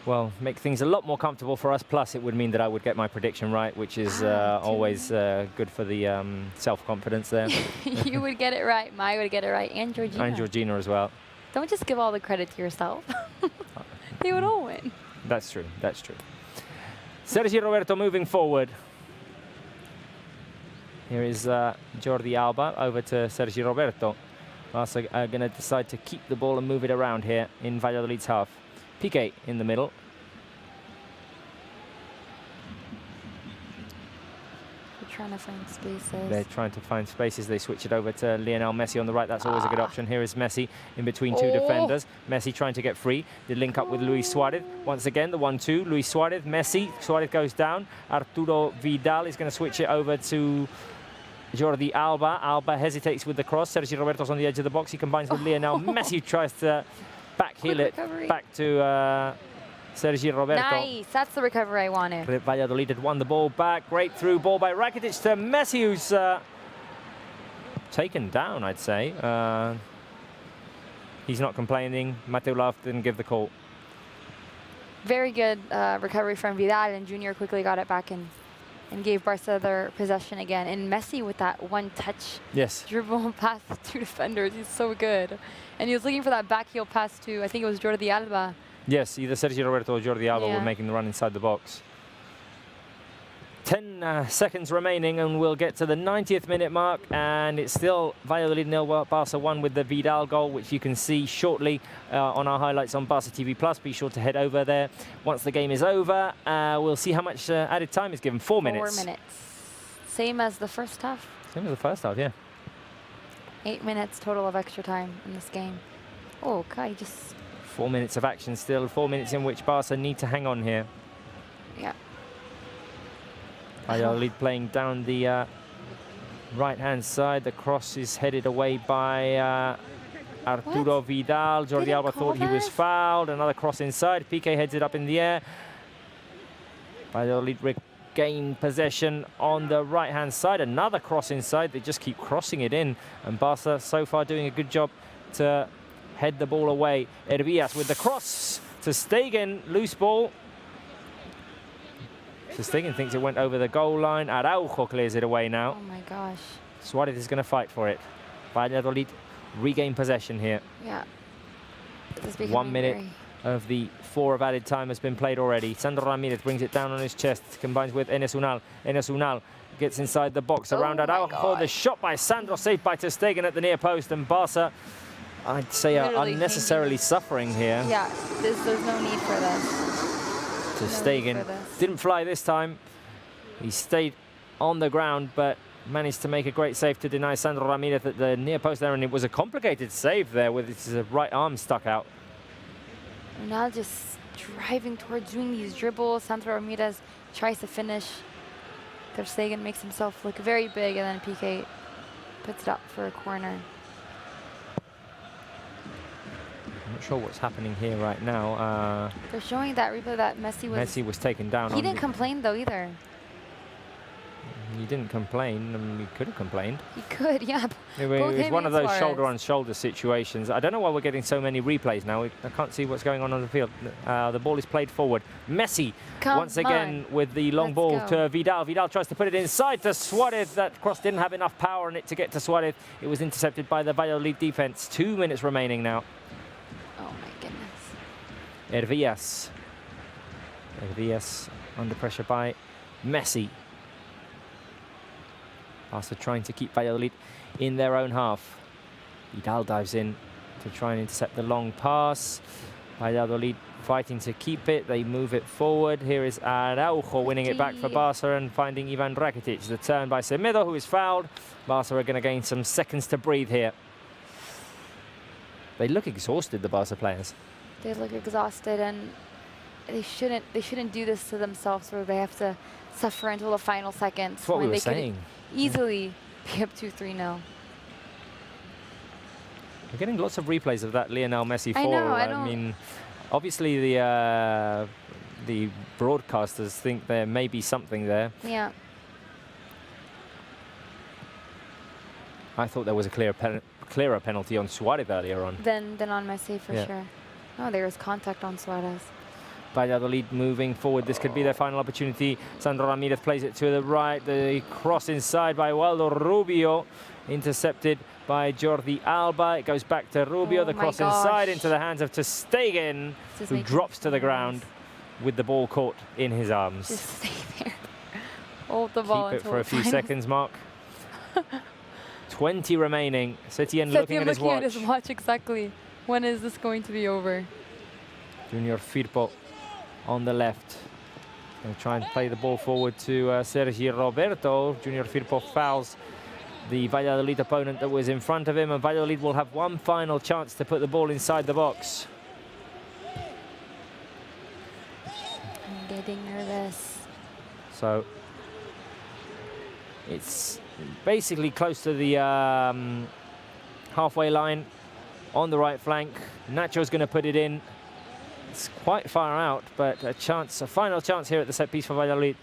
well, make things a lot more comfortable for us. Plus, it would mean that I would get my prediction right, which is always good for the self-confidence there. You would get it right. Mai would get it right. And Georgina. And Georgina as well. Don't just give all the credit to yourself. They would all win. That's true. That's true. Sergi Roberto moving forward. Here is Jordi Alba over to Sergi Roberto. Barca are going to decide to keep the ball and move it around here in Valladolid's half. Piqué in the middle. They're trying to find spaces. They're trying to find spaces. They switch it over to Lionel Messi on the right. That's always a good option. Here is Messi in between two defenders. Messi trying to get free. They link up with Luis Suarez. Once again, the 1-2. Luis Suarez, Messi. Suarez goes down. Arturo Vidal is going to switch it over to Jordi Alba. Alba hesitates with the cross. Sergi Roberto's on the edge of the box. He combines with Lionel Messi. Tries to backheel it back to Sergi Roberto. Nice. That's the recovery I wanted. Valladolid had won the ball back. Great through ball by Rakitic to Messi, who's taken down, I'd say. He's not complaining. Mateo Lauf didn't give the call. Very good recovery from Vidal, and Junior quickly got it back and gave Barca their possession again. And Messi with that one-touch dribble past two defenders. He's so good. And he was looking for that back heel pass to, I think it was Jordi Alba. Yes, either Sergi Roberto or Jordi Alba were making the run inside the box. 10 seconds remaining, and we'll get to the 90th minute mark, and it's still Valladolid 0, Barca 1 with the Vidal goal, which you can see shortly on our highlights on Barca TV Plus. Be sure to head over there. Once the game is over, we'll see how much added time is given. 4 minutes. 4 minutes. Same as the first half. Same as the first half, yeah. 8 minutes total of extra time in this game. Oh, Kai just... 4 minutes of action still. 4 minutes in which Barca need to hang on here. Yeah. Valladolid playing down the right-hand side. The cross is headed away by Arturo Vidal. Jordi Alba thought he was fouled. Another cross inside. Piqué heads it up in the air. Valladolid regain possession on the right-hand side. Another cross inside. They just keep crossing it in. And Barca so far doing a good job to head the ball away. Hervías with the cross to Stegen. Loose ball. Stegen thinks it went over the goal line. Araujo clears it away now. Oh my gosh. Suarez is going to fight for it. Valladolid regain possession here. Yeah. 1 minute of the 4 of added time has been played already. Sandro Ramirez brings it down on his chest, combines with Enes Unal. Enes Unal gets inside the box around Araujo. The shot by Sandro, saved by Ter Stegen at the near post, and Barca, I'd say, are unnecessarily suffering here. Yeah, there's no need for this. Ter Stegen didn't fly this time. He stayed on the ground, but managed to make a great save to deny Sandro Ramirez at the near post there, and it was a complicated save there with his right arm stuck out. Now just driving towards doing these dribbles. Sandro Ramirez tries to finish. Ter Stegen makes himself look very big, and then Piqué puts it up for a corner. I'm not sure what's happening here right now. They're showing that replay that Messi was taken down. He didn't complain though either. He didn't complain. I mean, he could have complained. He could, yeah. It was one of those shoulder-on-shoulder situations. I don't know why we're getting so many replays now. I can't see what's going on the field. The ball is played forward. Messi once again with the long ball to Vidal. Vidal tries to put it inside to Suarez. That cross didn't have enough power in it to get to Suarez. It was intercepted by the Valladolid defense. 2 minutes remaining now. Oh my goodness. Hervías under pressure by Messi. Barca trying to keep Valladolid in their own half. Vidal dives in to try and intercept the long pass. Valladolid fighting to keep it. They move it forward. Here is Araujo winning it back for Barca and finding Ivan Rakitic. The turn by Semedo, who is fouled. Barca are going to gain some seconds to breathe here. They look exhausted, the Barca players. They look exhausted, and they shouldn't do this to themselves where they have to suffer until the final seconds. That's what we were saying. Easily be up 2-3-0. We're getting lots of replays of that Lionel Messi foul. I mean, obviously the broadcasters think there may be something there. Yeah. I thought there was a clearer penalty on Suarez earlier on. Than on Messi for sure. Oh, there was contact on Suarez. Valladolid moving forward. This could be their final opportunity. Sandro Ramirez plays it to the right. The cross inside by Waldo Rubio, intercepted by Jordi Alba. It goes back to Rubio. The cross inside into the hands of ter Stegen, who drops to the ground with the ball caught in his arms. Just stay there. Hold the ball. Keep it for a few seconds, Mark. 20 remaining. Setien looking at his watch. Exactly. When is this going to be over? Junior Firpo on the left. Going to try and play the ball forward to Sergi Roberto. Junior Firpo fouls the Valladolid opponent that was in front of him, and Valladolid will have one final chance to put the ball inside the box. I'm getting nervous. So it's basically close to the halfway line on the right flank. Nacho's going to put it in. It's quite far out, but a final chance here at the set piece for Valladolid.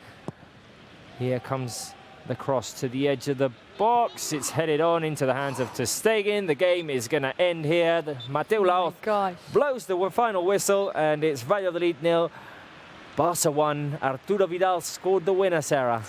Here comes the cross to the edge of the box. It's headed on into the hands of ter Stegen. The game is going to end here. Mateu Laoz blows the final whistle, and it's Valladolid 0, Barca 1. Arturo Vidal scored the winner, Sarah.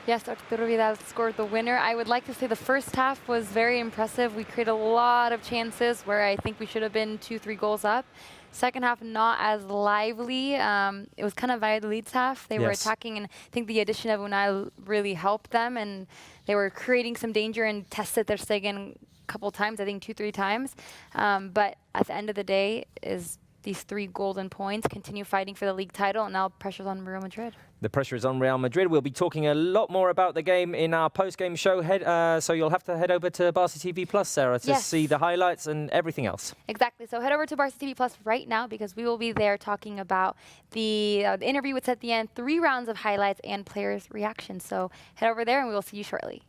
Yes, Arturo Vidal scored the winner. I would like to say the first half was very impressive. We created a lot of chances where I think we should have been 2-3 goals up. Second half, not as lively. It was kind of Valladolid's half. They were attacking, and I think the addition of Unai really helped them, and they were creating some danger and tested ter Stegen a couple times, I think 2-3 times. But at the end of the day, is these 3 golden points, continue fighting for the league title, and now pressure's on Real Madrid. The pressure is on Real Madrid. We'll be talking a lot more about the game in our post-game show. So you'll have to head over to Barca TV Plus, Sarah, to see the highlights and everything else. Exactly. So head over to Barca TV Plus right now, because we will be there talking about the interview with Setien, 3 rounds of highlights and players' reactions. So head over there and we will see you shortly.